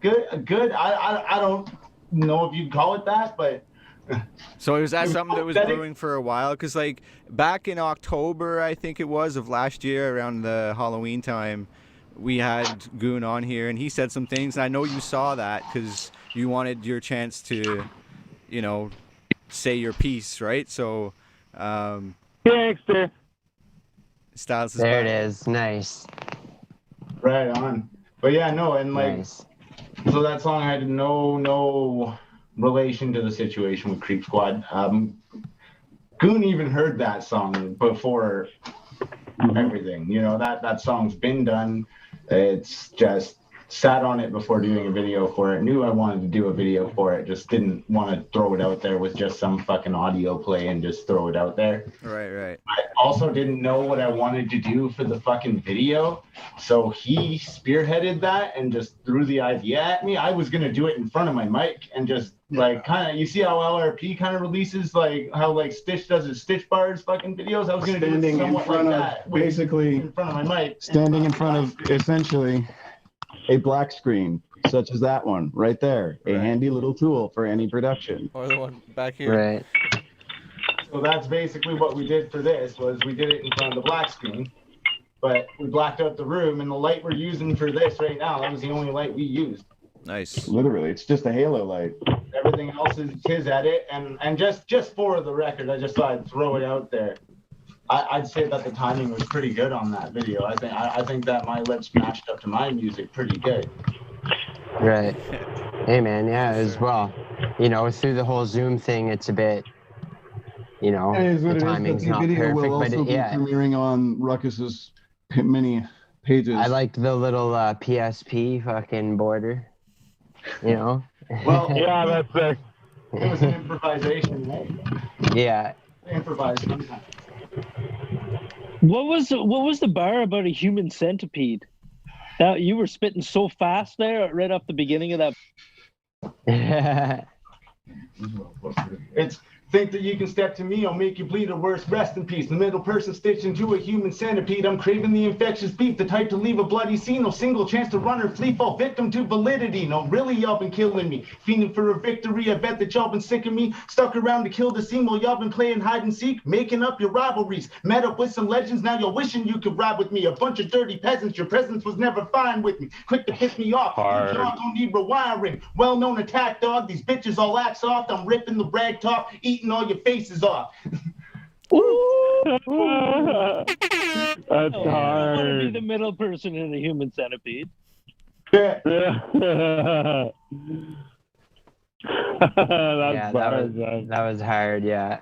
good. I don't know if you'd call it that, but. so was that something that was brewing for a while? Because like back in October, I think it was, of last year, around the Halloween time, we had Goon on here, and he said some things. And I know you saw that because you wanted your chance to, you know, say your piece, right? So, Gangster. Styles is There back. it is. Nice. Right on. But yeah, no, and like, Nice. so that song had no relation to the situation with Creep Squad. Goon even heard that song before everything. You know, that song's been done. It's just sat on it before doing a video for it. Knew I wanted to do a video for it. Just didn't want to throw it out there with just some fucking audio play and just throw it out there. Right. I also didn't know what I wanted to do for the fucking video. So he spearheaded that and just threw the idea at me. I was going to do it in front of my mic and just like kind of, you see how LRP kind of releases like how like Stitch does his Stitch Bars fucking videos? I was going to do it somewhat like that. Basically, in front of my mic. standing in front of essentially a black screen, such as that one right there. A handy little tool for any production. Or the one back here. Right. So that's basically what we did for this, was we did it in front of the black screen, but we blacked out the room, and the light we're using for this right now, that was the only light we used. Nice. Literally, it's just a halo light. Everything else is his edit, and just for the record, I just thought I'd throw it out there. I'd say that the timing was pretty good on that video. I think that my lips matched up to my music pretty good. Right. Hey man, yeah, as well. You know, through the whole Zoom thing, it's a bit, you know, It is what the it is, but timing's the not video perfect, will but also be yeah. premiering on Ruckus's mini pages. I liked the little PSP fucking border. You know. Well, Yeah, that's sick. it was an improvisation, right? Yeah. Improvised sometimes. What was the bar about a human centipede? That you were spitting so fast there right off the beginning of that. It's think that you can step to me, I'll make you bleed or worse, rest in peace. The middle person stitched into a human centipede. I'm craving the infectious beef, the type to leave a bloody scene. No single chance to run or flee, fall victim to validity. No, really, y'all been killing me. Fiending for a victory, I bet that y'all been sick of me. Stuck around to kill the scene while y'all been playing hide and seek, making up your rivalries. Met up with some legends, now you're wishing you could ride with me. A bunch of dirty peasants, your presence was never fine with me. Quick to piss me off, Hard. y'all don't need rewiring. Well-known attack dog, these bitches all act soft. I'm ripping the rag top, eating all your faces off. That's I want to be hard. the middle person in a human centipede. Yeah. That's Yeah, bars, that was hard, yeah.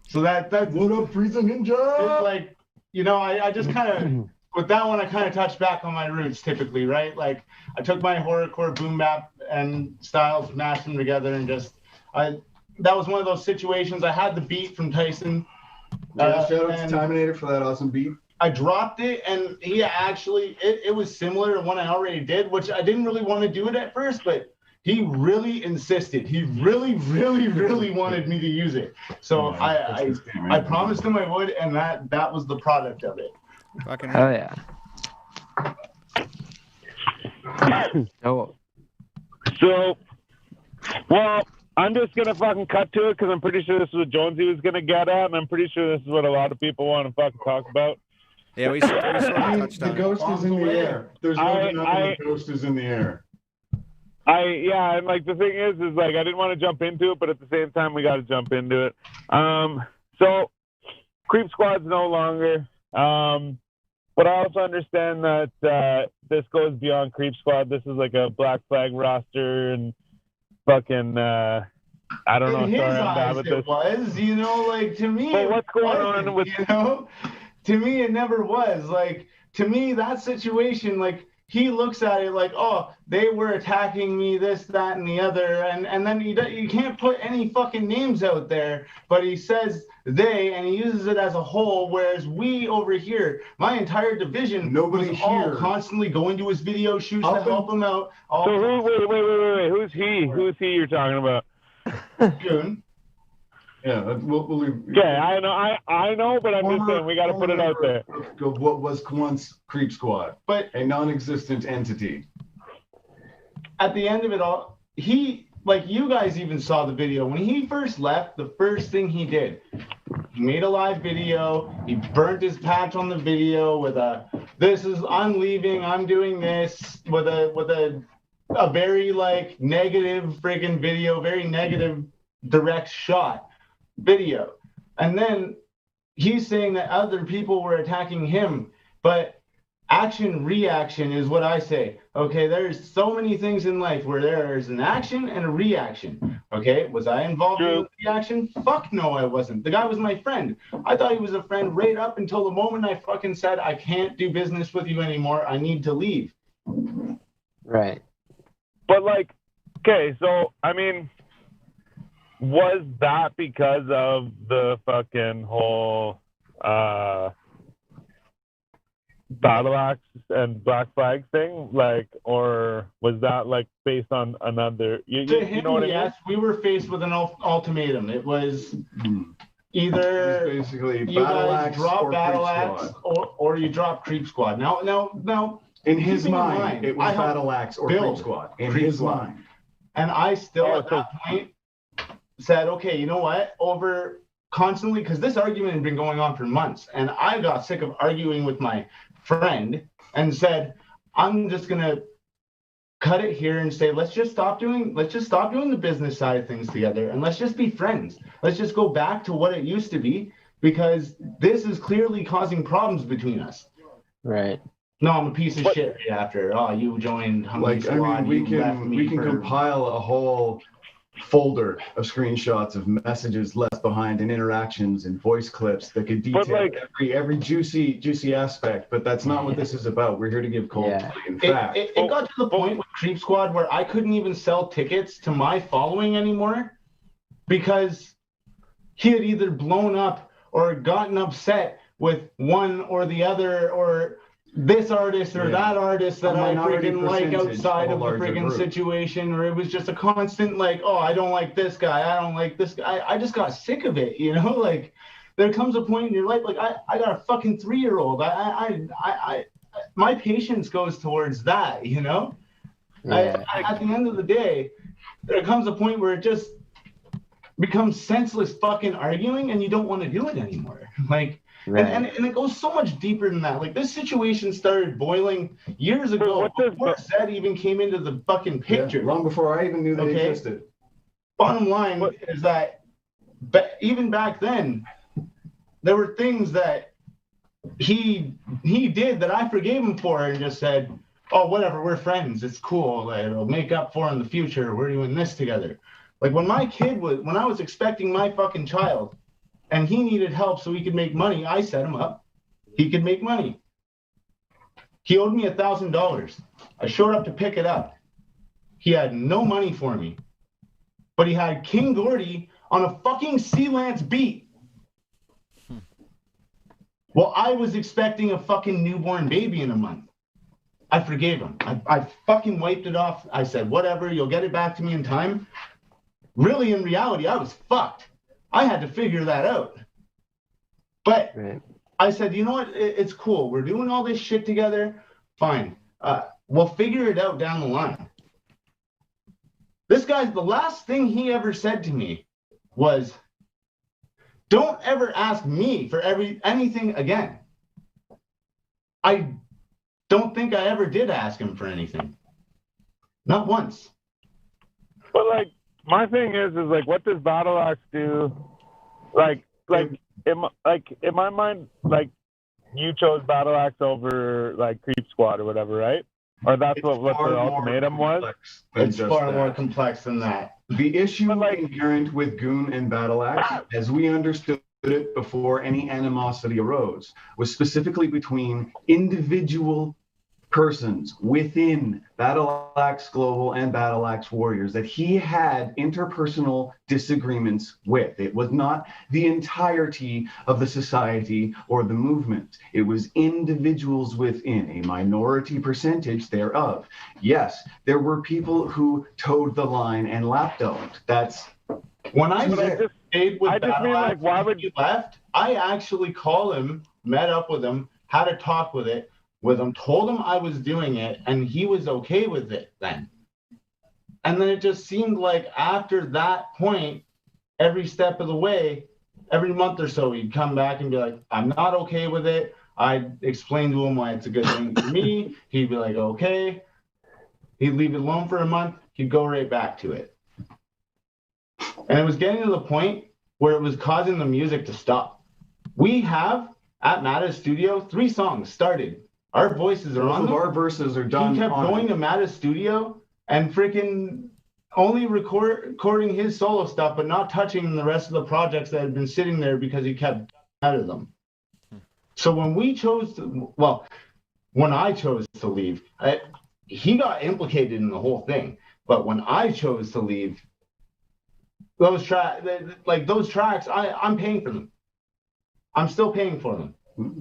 So that's What up, Frieza Ninja? it's like, you know, I just kind of, with that one, I kind of touched back on my roots typically, right? Like, I took my horrorcore boom bap and styles, mashed them together, and just, that was one of those situations. I had the beat from Tyson. Shout out and to Timinator for that awesome beat. I dropped it, and he actually, it was similar to one I already did, which I didn't really want to do it at first, but he really insisted. He really, really, really wanted me to use it. So I promised him I would, and that was the product of it. Fucking Oh yeah. Oh. So, well, I'm just gonna fucking cut to it because I'm pretty sure this is what Jonesy was gonna get at, and I'm pretty sure this is what a lot of people want to fucking talk about. Yeah, we sort of touched The on it. ghost is in the air. There's no denying the ghost is in the air. Yeah, and like the thing is like I didn't want to jump into it, but at the same time we got to jump into it. So Creep Squad's no longer. But I also understand that this goes beyond Creep Squad. This is like a Black Flag roster and fucking I don't know. In his Sorry, I'm bad eyes, with it this. was, you know, like to me. But what's going wasn't, on with? You know, to me it never was. Like to me that situation, like he looks at it like, oh, they were attacking me, this, that, and the other, and then you can't put any fucking names out there, but he says they, and he uses it as a whole, whereas we over here, my entire division, Nobody was all here. constantly going to his video shoots to help him out. So wait, who's he? Who's he you're talking about? June. Yeah, we'll Okay, I know, but I'm just saying we got to put it out there. Of what was once Creep Squad, but a non-existent entity. At the end of it all, he, like, you guys even saw the video. When he first left, the first thing he did, he made a live video. He burnt his patch on the video with I'm leaving, I'm doing this, with a very, like, negative friggin' video, very negative direct shot video. And then he's saying that other people were attacking him, but action reaction is what I say. Okay, there's so many things in life where there's an action and a reaction. Okay, was I involved in the reaction? Fuck no, I wasn't. The guy was my friend. I thought he was a friend right up until the moment I fucking said, I can't do business with you anymore, I need to leave. Right. But, like, okay, so I mean, was that because of the fucking whole battle axe and black flag thing, like, or was that like based on another? You know what I mean? Yes, we were faced with an ultimatum. It was either basically you guys drop battle axe or you drop creep squad. Now. In his mind, it was battle axe or creep squad. In his mind, and I still at that point said, okay, you know what? Over constantly, because this argument had been going on for months, and I got sick of arguing with my friend and said, I'm just gonna cut it here and say, let's just stop doing the business side of things together, and let's just be friends. Let's just go back to what it used to be, because this is clearly causing problems between us. Right. No, I'm a piece of shit right after. Oh, you joined Hungry Squad. We can compile a whole folder of screenshots of messages left behind and interactions and voice clips that could detail every juicy aspect, but that's not what this is about. We're here to give cold play. In fact, it got to the point with Creep Squad where I couldn't even sell tickets to my following anymore because he had either blown up or gotten upset with one or the other or this artist or that artist that I freaking like outside of the freaking situation, or it was just a constant like, oh, I don't like this guy, I don't like this guy. I just got sick of it, you know. Like there comes a point in your life, like I got a fucking 3-year-old. My patience goes towards that, you know. Yeah. At the end of the day, there comes a point where it just becomes senseless fucking arguing, and you don't want to do it anymore. Like. Right. And it goes so much deeper than that. Like this situation started boiling years ago before Zed even came into the fucking picture. Long before I even knew they existed. Bottom line is that even back then, there were things that he did that I forgave him for and just said, oh, whatever, we're friends. It's cool. It'll make up for in the future. We're doing this together. Like when I was expecting my fucking child, and he needed help so he could make money, I set him up. He could make money. He owed me $1,000. I showed up to pick it up. He had no money for me. But he had King Gordy on a fucking Sea-Lance beat. Well, I was expecting a fucking newborn baby in a month. I forgave him. I fucking wiped it off. I said, whatever, you'll get it back to me in time. Really, in reality, I was fucked. I had to figure that out. But I said, you know what? It's cool. We're doing all this shit together. Fine. We'll figure it out down the line. This guy, the last thing he ever said to me was, don't ever ask me for anything again. I don't think I ever did ask him for anything. Not once. But like, my thing is like, what does battle axe do? Like in my mind, like you chose battle axe over like creep squad or whatever, right? Or that's what the ultimatum was. It's far more complex than that. The issue inherent with Goon and battle axe, as we understood it before any animosity arose, was specifically between individual persons within Battle Axe Global and Battle Axe Warriors that he had interpersonal disagreements with. It was not the entirety of the society or the movement. It was individuals within, a minority percentage thereof. Yes, there were people who towed the line and lapdoged. That's when I stayed with I just mean, like, why would he left? I actually called him, met up with him, had a talk with him, told him I was doing it, and he was okay with it then. And then it just seemed like after that point, every step of the way, every month or so, he'd come back and be like, I'm not okay with it. I'd explain to him why it's a good thing for me. He'd be like, okay. He'd leave it alone for a month. He'd go right back to it. And it was getting to the point where it was causing the music to stop. We have, at Mata's studio, 3 songs started. Our voices are on them. Our verses are done. He kept going to Mata's studio and freaking only recording his solo stuff, but not touching the rest of the projects that had been sitting there because he kept out of them. So when we chose to, when I chose to leave, he got implicated in the whole thing. But when I chose to leave, those tracks, I'm paying for them. I'm still paying for them.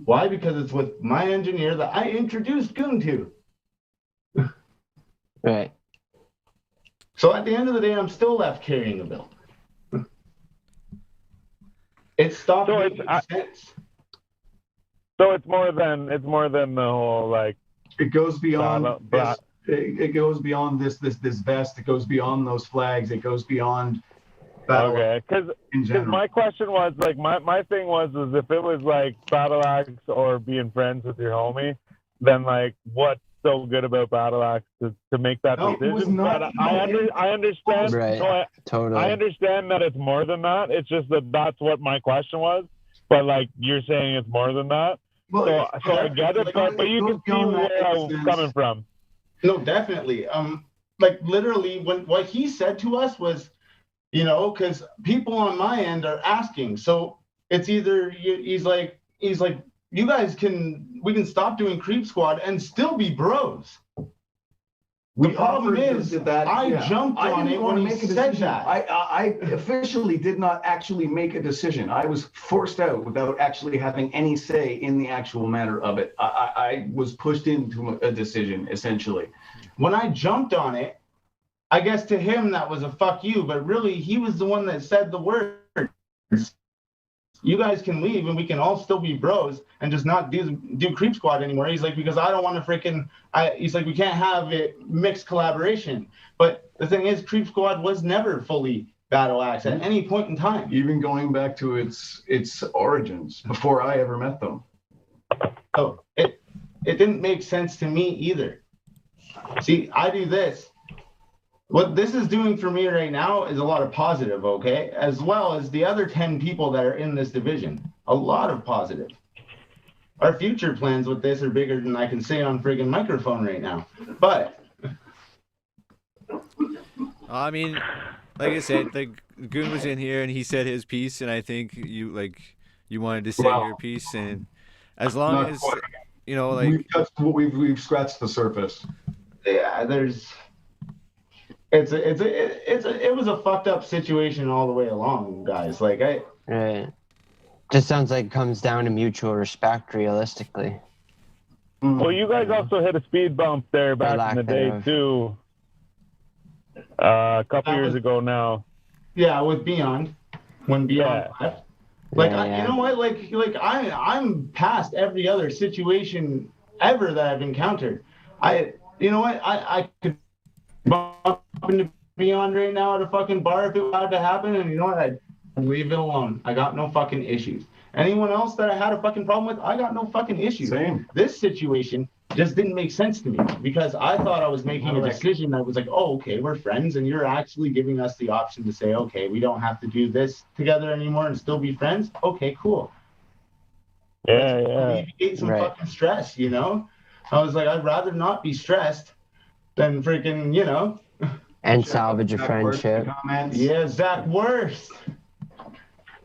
Why? Because it's with my engineer that I introduced Goon to. Right. So at the end of the day, I'm still left carrying the bill. It stopped making sense. So it's more than the whole, like. It goes beyond this. It goes beyond this vest. It goes beyond those flags. It goes beyond. Okay, because my question was, like, my thing was if it was like Battle Axe or being friends with your homie, then, like, what's so good about Battle Axe to make that decision? I understand. Right. Totally. I understand that it's more than that. It's just that's what my question was. But, like, you're saying it's more than that. Well, so I get it, but you can see where I was coming from. No, definitely. Like, literally, what he said to us was, you know, because people on my end are asking. So it's either he's like, you guys we can stop doing Creep Squad and still be bros. The problem is that I jumped on it when he said that. I officially did not actually make a decision. I was forced out without actually having any say in the actual matter of it. I was pushed into a decision, essentially. When I jumped on it, I guess to him that was a fuck you, but really he was the one that said the words. You guys can leave and we can all still be bros and just not do Creep Squad anymore. He's like, because I don't want to he's like, we can't have it mixed collaboration. But the thing is, Creep Squad was never fully Battle Axe at any point in time. Even going back to its origins before I ever met them. Oh, it didn't make sense to me either. See, I do this. What this is doing for me right now is a lot of positive, okay? As well as the other 10 people that are in this division. A lot of positive. Our future plans with this are bigger than I can say on friggin' microphone right now. But I mean, like I said, like, Goon was in here and he said his piece, and I think you wanted to say your piece, and as long as you know, like, we've scratched the surface. Yeah, it was a fucked up situation all the way along, guys. Like, right. Just sounds like it comes down to mutual respect, realistically. Well, you guys also hit a speed bump there back in the day too. A couple years ago now. Yeah, with Beyond, when Beyond left. Like, you know what? Like I'm past every other situation ever that I've encountered. You know what? I could bump into Beyond right now at a fucking bar if it had to happen, and you know what? I'd leave it alone. I got no fucking issues. Anyone else that I had a fucking problem with, I got no fucking issues. Same. This situation just didn't make sense to me because I thought I was making a decision that was like, oh, okay, we're friends, and you're actually giving us the option to say, okay, we don't have to do this together anymore and still be friends. Okay, cool. Yeah. Alleviate some fucking stress, you know? I was like, I'd rather not be stressed than freaking, you know. And salvage a friendship. Yeah, Zach worst.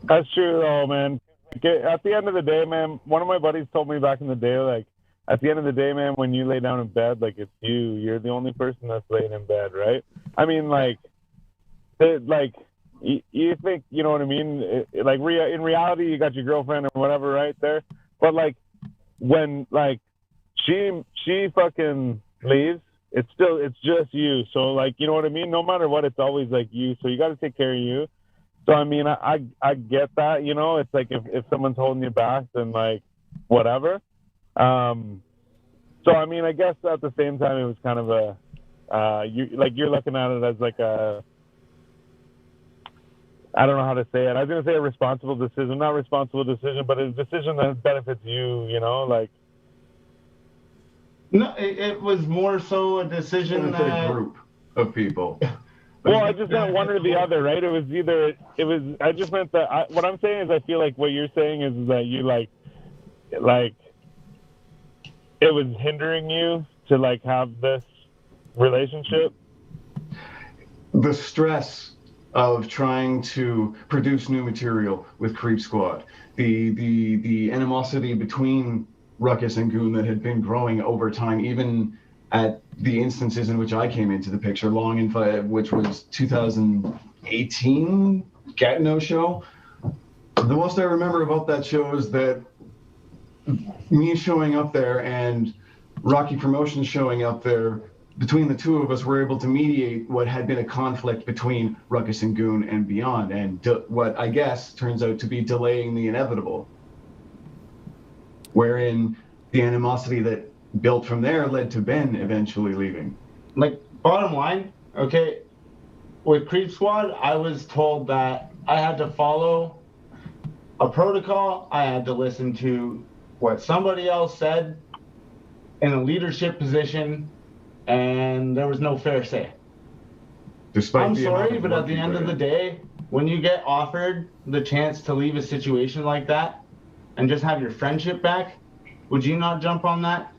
That's true, though, man. At the end of the day, man, one of my buddies told me back in the day, like, at the end of the day, man, when you lay down in bed, like, it's you. You're the only person that's laying in bed, right? I mean, like, you think, you know what I mean? In reality, you got your girlfriend or whatever right there. But, like, when, like, she fucking leaves, it's just you. So, like, you know what I mean? No matter what, it's always, like, you. So you got to take care of you. So, I mean, I get that, you know? It's like if someone's holding you back, then, like, whatever. So, I mean, I guess at the same time, it was kind of you're looking at it as like I don't know how to say it. I was going to say a responsible decision, not responsible decision, but a decision that benefits you, you know, like. No, it was more so a decision that a group of people. Well, I just meant one or the other, right? I just meant that, what I'm saying is I feel like what you're saying is that you, like, it was hindering you to, like, have this relationship? The stress of trying to produce new material with Creep Squad, the animosity between Ruckus and Goon that had been growing over time, even at the instances in which I came into the picture, which was 2018 Gatineau show. The most I remember about that show is that me showing up there and Rocky Promotions showing up there, between the two of us, were able to mediate what had been a conflict between Ruckus and Goon and beyond, and what I guess turns out to be delaying the inevitable, wherein the animosity that built from there led to Ben eventually leaving. Like, bottom line, okay, with Creep Squad, I was told that I had to follow a protocol. I had to listen to what somebody else said in a leadership position, and there was no fair say. I'm sorry, but at the end of the day, when you get offered the chance to leave a situation like that and just have your friendship back, would you not jump on that?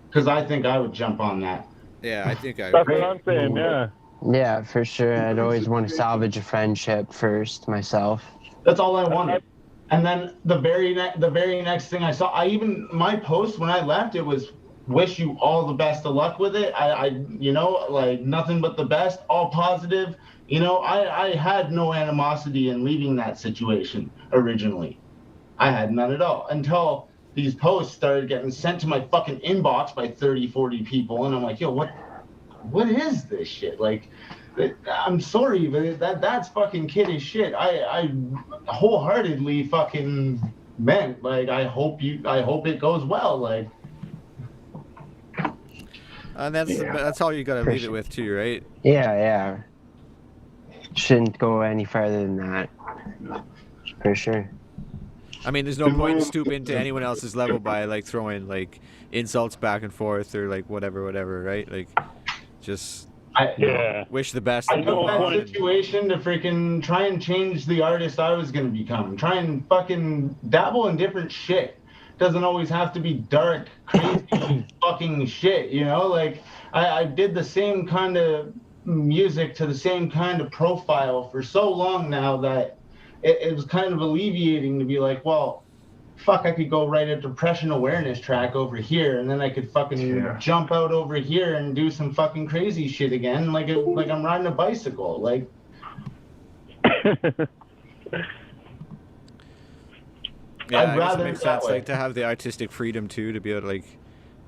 Because I think I would jump on that. Yeah, I think I would. That's what I'm saying, yeah. Yeah, for sure. I'd always want to salvage a friendship first myself. That's all I wanted. And then the very next thing I saw, my post when I left, it was, wish you all the best of luck with it. I like, nothing but the best, all positive. You know, I had no animosity in leaving that situation originally. I had none at all until these posts started getting sent to my fucking inbox by 30, 40 people. And I'm like, yo, what is this shit? Like, I'm sorry, but that's fucking kiddish shit. I wholeheartedly fucking meant, like, I hope it goes well. Like, and that's all you gotta leave it with too, right? Yeah. Shouldn't go any further than that. For sure. I mean, there's no point in stooping to anyone else's level by, like, throwing, like, insults back and forth or, like, whatever, right? Like, just wish the best. I took that situation to freaking try and change the artist I was going to become. Try and fucking dabble in different shit. Doesn't always have to be dark, crazy fucking shit, you know? Like, I did the same kind of music to the same kind of profile for so long now that it was kind of alleviating to be like, well, fuck, I could go write a depression awareness track over here, and then I could fucking jump out over here and do some fucking crazy shit again, like I'm riding a bicycle. Like, yeah, I guess it makes sense, like, to have the artistic freedom too, to be able to, like,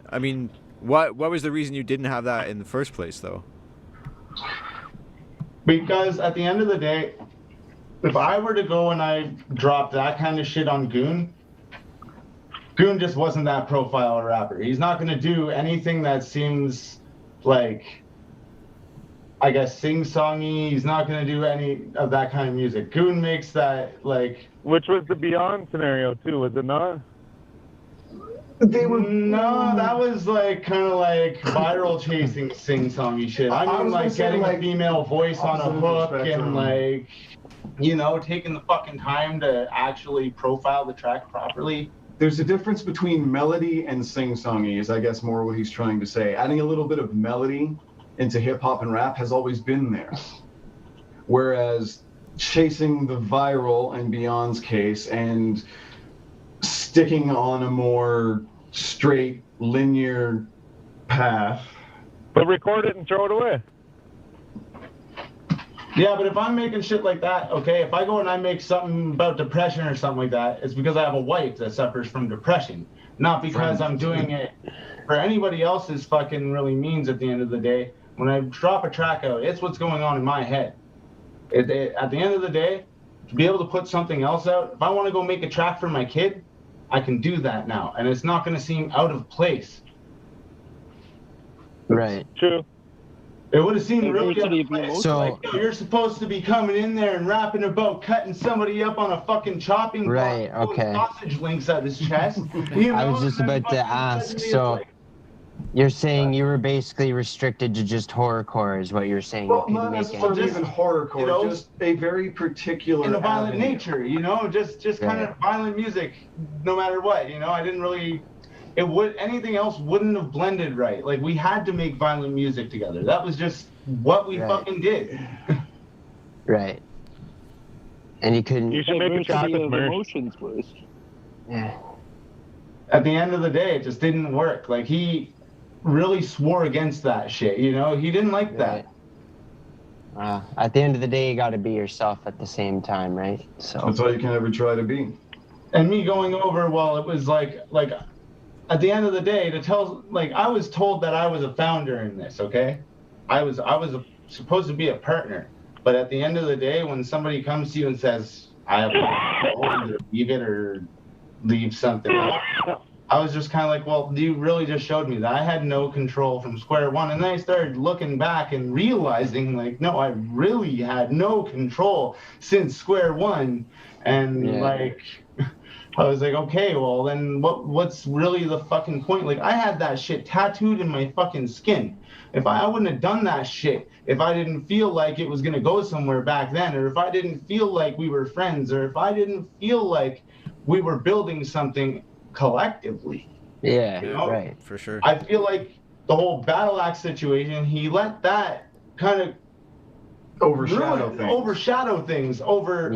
I mean, what was the reason you didn't have that in the first place, though? Because at the end of the day, if I were to go and I dropped that kind of shit on Goon just wasn't that profile rapper. He's not going to do anything that seems like, I guess, sing-songy. He's not going to do any of that kind of music. Goon makes that, like... Which was the Beyond scenario, too, was it not? No, that was, like, kind of like viral chasing sing-songy shit. I mean, like, getting a female voice on a hook and, like... You know, taking the fucking time to actually profile the track properly. There's a difference between melody and sing-songy, is I guess more what he's trying to say. Adding a little bit of melody into hip-hop and rap has always been there. Whereas chasing the viral in Beyond's case and sticking on a more straight linear path. But record it and throw it away. Yeah, but if I'm making shit like that, okay, if I go and I make something about depression or something like that, it's because I have a wife that suffers from depression, not because I'm doing it for anybody else's fucking really means at the end of the day. When I drop a track out, it's what's going on in my head. At the end of the day, to be able to put something else out, if I want to go make a track for my kid, I can do that now, and it's not going to seem out of place. Right. True. It would have seemed really out of place. So Like, you're supposed to be coming in there and rapping about cutting somebody up on a fucking chopping block, Right, okay. sausage links out his chest. You know? I was just about to ask, so you're saying you were basically restricted to just horrorcore is what you're saying? Well, you not couldn't make necessarily any- even horrorcore, you know, just a very particular in a violent avenue. nature, you know, just kind Right. of violent music, no matter what, you know. I didn't really, anything else wouldn't have blended right. Like, we had to make violent music together. That was just what we Right. fucking did. Right. And you couldn't. You should make a track with Mersh. emotions was. Yeah. At the end of the day, it just didn't work. Like, he really swore against that shit, you know. He didn't like that. At the end of the day, you got to be yourself at the same time, right? So. That's all you can ever try to be. And me going over, well, it was like at the end of the day, to tell, like, I was told that I was a founder in this, okay? I was supposed to be a partner, but at the end of the day, when somebody comes to you and says, I have to leave it or leave something else, I was just kind of like, well, you really just showed me that I had no control from square one. And then I started looking back and realizing, like, no, I really had no control since square one. And like, I was like, okay, well, then what's really the fucking point? Like, I had that shit tattooed in my fucking skin. If I wouldn't have done that shit, if I didn't feel like it was going to go somewhere back then, or if I didn't feel like we were friends, or if I didn't feel like we were building something collectively. Yeah, you know? right. For sure. I feel like the whole Battle Axe situation, he let that kind of overshadow things over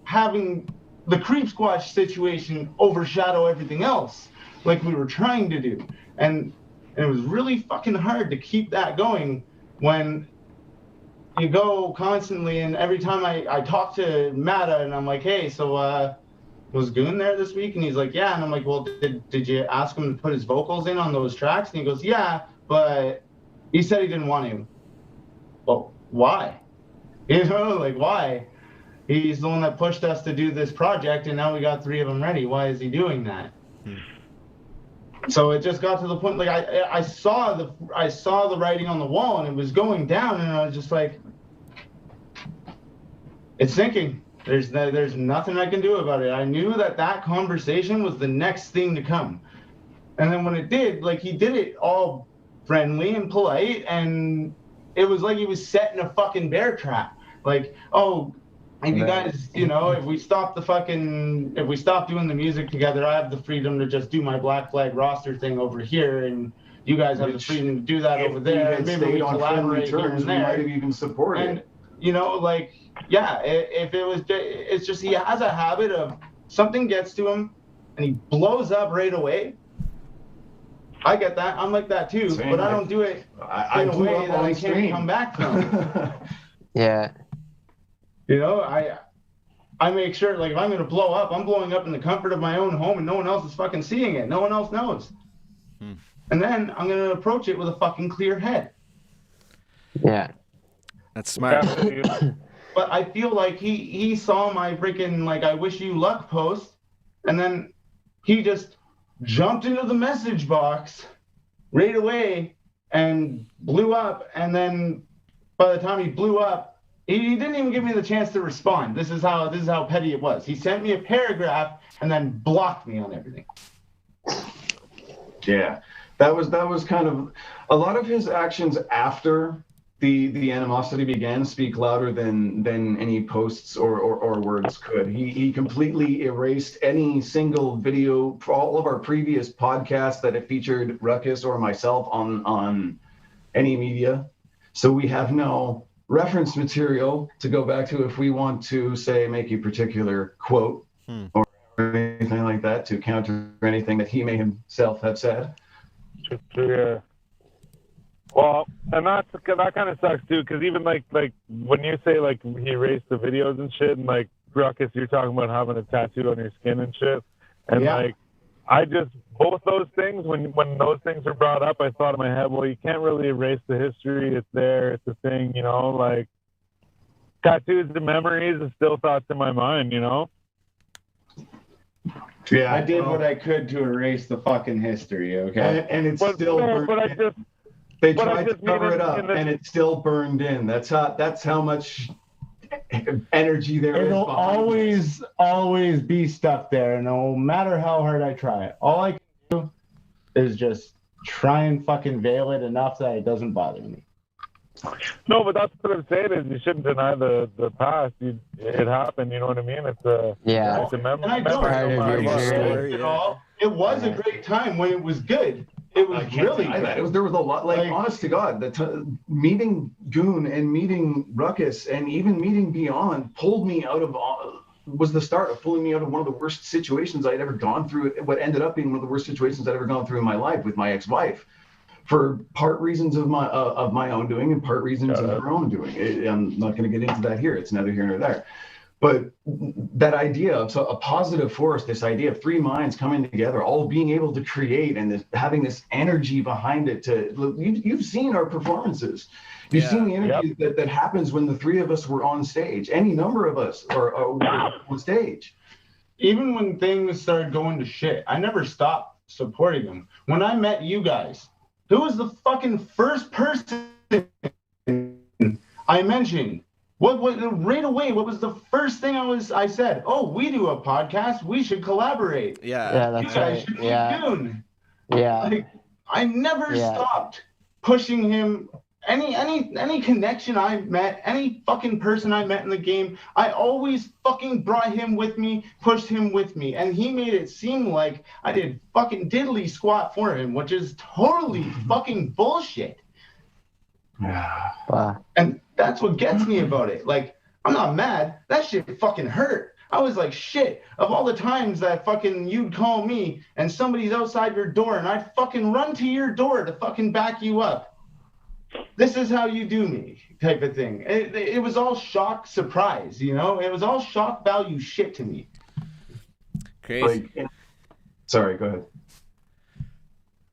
having the Creep Squatch situation overshadow everything else, like we were trying to do. And it was really fucking hard to keep that going when you go constantly, and every time I talk to Matta and I'm like, hey, so was Goon there this week? And he's like, yeah. And I'm like, well, did you ask him to put his vocals in on those tracks? And he goes, yeah, but he said he didn't want to. Well, why? You know, like, why? He's the one that pushed us to do this project, and now we got 3 of them ready. Why is he doing that? So it just got to the point, like, I saw the writing on the wall, and it was going down, and I was just like, it's sinking. There's nothing I can do about it. I knew that conversation was the next thing to come. And then when it did, like, he did it all friendly and polite, and it was like he was setting a fucking bear trap. Like, oh, and you guys, you know, if we stop doing the music together, I have the freedom to just do my Black Flag roster thing over here, and you guys have the freedom to do that over there. And maybe we collaborate here and there. We might have even supported. And, you know, like, yeah, if it was, it's just he has a habit of something gets to him, and he blows up right away. I get that. I'm like that too, but I don't do it in a way that I can't come back from. Yeah. You know, I make sure, like, if I'm going to blow up, I'm blowing up in the comfort of my own home, and no one else is fucking seeing it. No one else knows. And then I'm going to approach it with a fucking clear head. Yeah. That's smart. But I feel like he saw my freaking, like, I wish you luck post, and then he just jumped into the message box right away and blew up. And then by the time he blew up, he didn't even give me the chance to respond. This is how petty it was. He sent me a paragraph and then blocked me on everything. Yeah, that was kind of a lot of his actions after the animosity began speak louder than any posts or words could. He completely erased any single video for all of our previous podcasts that have featured Ruckus or myself on any media. So we have no reference material to go back to if we want to, say, make a particular quote or anything anything like that to counter anything that he may himself have said. Yeah. Well, and that kind of sucks too, because even like when you say like he erased the videos and shit, and like Ruckus, you're talking about having a tattoo on your skin and shit, and like I just both those things when those things are brought up, I thought in my head, well, you can't really erase the history. It's there. It's a thing, you know. Like tattoos and memories are still thoughts in my mind, you know. Yeah, I did what I could to erase the fucking history. Okay, and it's still burned. They tried to cover it up, and it still burned in. That's how much energy there is. It'll always be stuck there, no matter how hard I try. All I can do is just try and fucking veil it enough that it doesn't bother me. No, but that's what I'm saying is you shouldn't deny the past. It happened, you know what I mean? It's a memory. And I don't. It was a great time when it was good. It was really good. There was a lot, like honest to God, meeting Goon and meeting Ruckus and even meeting Beyond pulled me out of, was the start of pulling me out of one of the worst situations I'd ever gone through, what ended up being one of the worst situations I'd ever gone through in my life with my ex-wife, for part reasons of my own doing and part reasons of her own doing. I'm not going to get into that here. It's neither here nor there. But that idea of a positive force, this idea of three minds coming together, all being able to create and having this energy behind it. You've seen our performances. You've seen the energy that happens when the three of us were on stage. Any number of us are on stage. Even when things started going to shit, I never stopped supporting them. When I met you guys, who was the fucking first person I mentioned? What right away? What was the first thing I said? Oh, we do a podcast. We should collaborate. Yeah, that's right. Yeah. Like, I never stopped pushing him. Any connection I met, any fucking person I met in the game, I always fucking brought him with me, pushed him with me, and he made it seem like I did fucking diddly squat for him, which is totally fucking bullshit. Yeah. Wow. And that's what gets me about it. Like, I'm not mad. That shit fucking hurt. I was like, shit, of all the times that fucking you'd call me and somebody's outside your door and I'd fucking run to your door to fucking back you up. This is how you do me type of thing. It was all shock surprise, you know? It was all shock value shit to me. Crazy. Sorry, go ahead.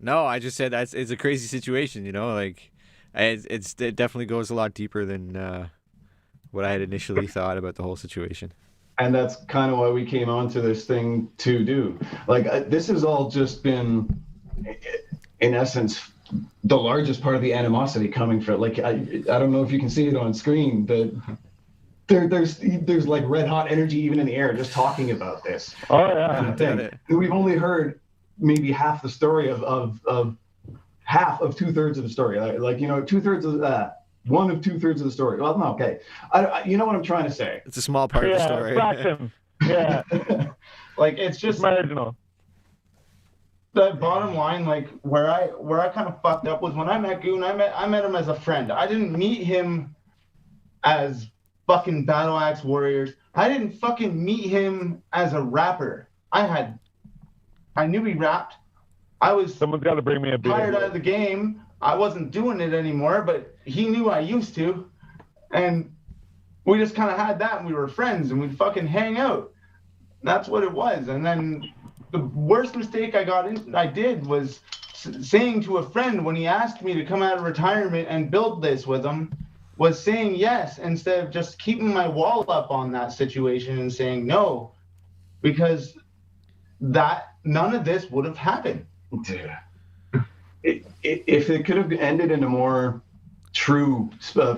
No, I just said it's a crazy situation, you know? Like, it definitely goes a lot deeper than what I had initially thought about the whole situation. And that's kind of why we came onto this thing to do. Like, this has all just been, in essence, the largest part of the animosity coming from. Like, I don't know if you can see it on screen, but there's like red hot energy even in the air just talking about this. Oh yeah. Kind of thing. We've only heard maybe half the story of half of 2/3 of the story. Like, you know, 2/3 of that. 1 of 2/3 of the story. Well, no, okay. You know what I'm trying to say. It's a small part of the story. Fraction. Yeah. Like, it's just marginal. The bottom line, like, where I kind of fucked up was when I met Goon. I met him as a friend. I didn't meet him as fucking Battle Axe Warriors. I didn't fucking meet him as a rapper. I knew he rapped. Someone's got to bring me a beer. Tired out of the game. I wasn't doing it anymore, but he knew I used to. And we just kind of had that, and we were friends, and we'd fucking hang out. That's what it was. And then the worst mistake I did was saying to a friend when he asked me to come out of retirement and build this with him, was saying yes instead of just keeping my wall up on that situation and saying no, because none of this would have happened. Yeah. If it could have ended in a more true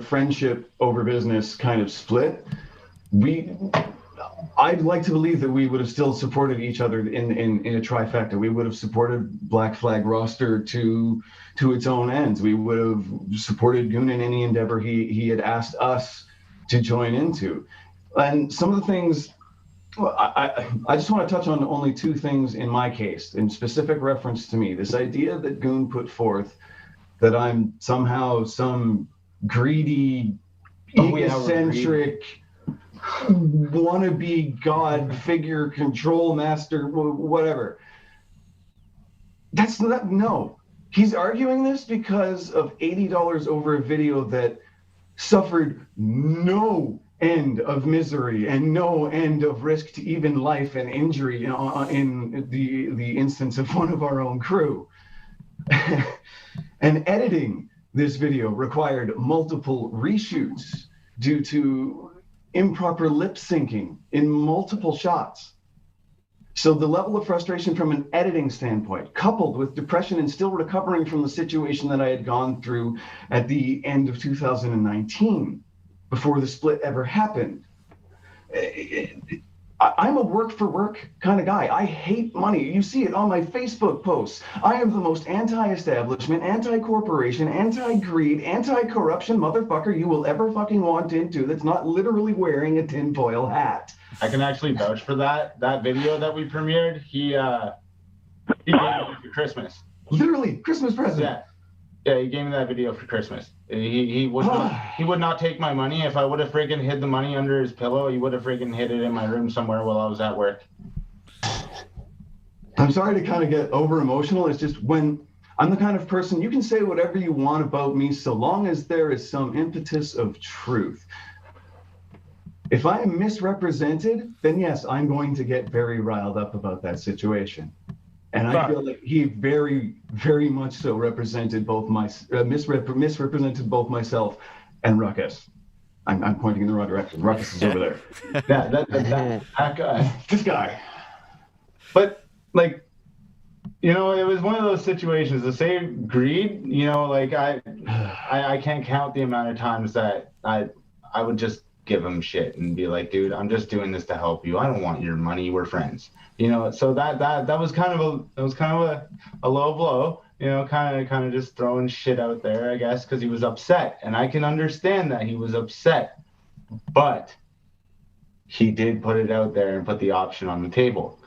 friendship over business kind of split, I'd like to believe that we would have still supported each other in a trifecta. We would have supported Black Flag roster to its own ends. We would have supported Goon in any endeavor he had asked us to join into. And some of the things, I just want to touch on only 2 things in my case, in specific reference to me. This idea that Goon put forth that I'm somehow some greedy, egocentric, wannabe god figure, control master, whatever. That's not, no. He's arguing this because of $80 over a video that suffered no end of misery and no end of risk to even life and injury in the instance of one of our own crew. And editing this video required multiple reshoots due to improper lip syncing in multiple shots. So the level of frustration from an editing standpoint, coupled with depression and still recovering from the situation that I had gone through at the end of 2019, before the split ever happened. I'm a work for work kind of guy. I hate money. You see it on my Facebook posts. I am the most anti-establishment, anti-corporation, anti-greed, anti-corruption motherfucker you will ever fucking want into that's not literally wearing a tinfoil hat. I can actually vouch for that. That video that we premiered, he gave me for Christmas. Literally, Christmas present. Yeah, he gave me that video for Christmas. He would not take my money. If I would have friggin' hid the money under his pillow, he would have friggin' hid it in my room somewhere while I was at work. I'm sorry to kind of get over emotional. It's just when I'm the kind of person, you can say whatever you want about me so long as there is some impetus of truth. If I am misrepresented, then yes, I'm going to get very riled up about that situation. And I feel like he very, very much so represented both misrepresented both myself and Ruckus. I'm pointing in the wrong direction. Ruckus is over there. That guy. This guy. But like, you know, it was one of those situations. To say greed, you know, like I can't count the amount of times that I would just give him shit and be like, dude, I'm just doing this to help you. I don't want your money. We're friends. You know, so that was kind of a low blow, you know, kind of just throwing shit out there, I guess, because he was upset. And I can understand that he was upset, but he did put it out there and put the option on the table.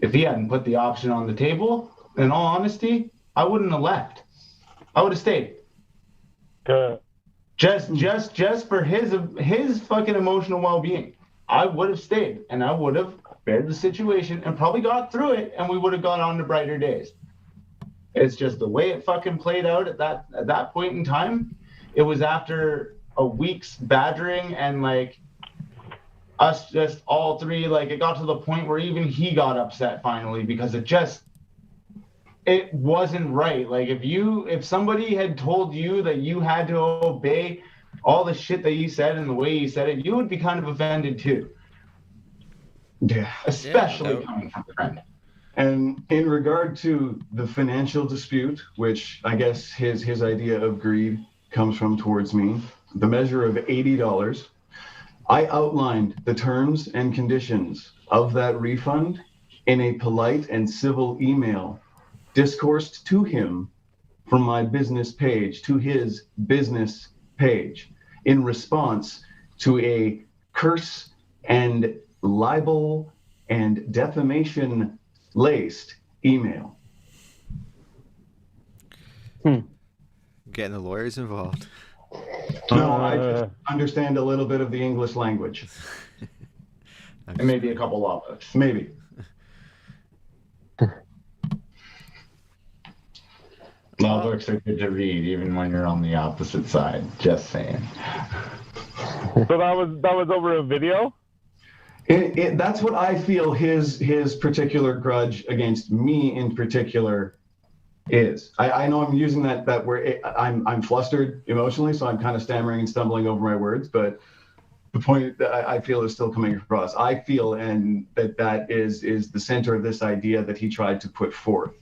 If he hadn't put the option on the table, in all honesty, I wouldn't have left. I would have stayed. Just for his fucking emotional well-being. I would have stayed, and I would have bared the situation and probably got through it, and we would have gone on to brighter days. It's just the way it fucking played out at that point in time. It was after a week's badgering and like us just all three, like it got to the point where even he got upset finally because it wasn't right. Like if somebody had told you that you had to obey all the shit that you said and the way you said it, you would be kind of offended too. Yeah. Especially coming from a friend. And in regard to the financial dispute, which I guess his idea of greed comes from towards me, the measure of $80, I outlined the terms and conditions of that refund in a polite and civil email discoursed to him from my business page to his business page in response to a curse and libel and defamation laced email. Getting the lawyers involved. No, I just understand a little bit of the English language. And maybe a couple law books. Maybe. Law books are good to read even when you're on the opposite side. Just saying. So that was over a video? That's what I feel his particular grudge against me in particular is. I know I'm using that word. I'm flustered emotionally, so I'm kind of stammering and stumbling over my words. But the point that I feel is still coming across. I feel and that is the center of this idea that he tried to put forth.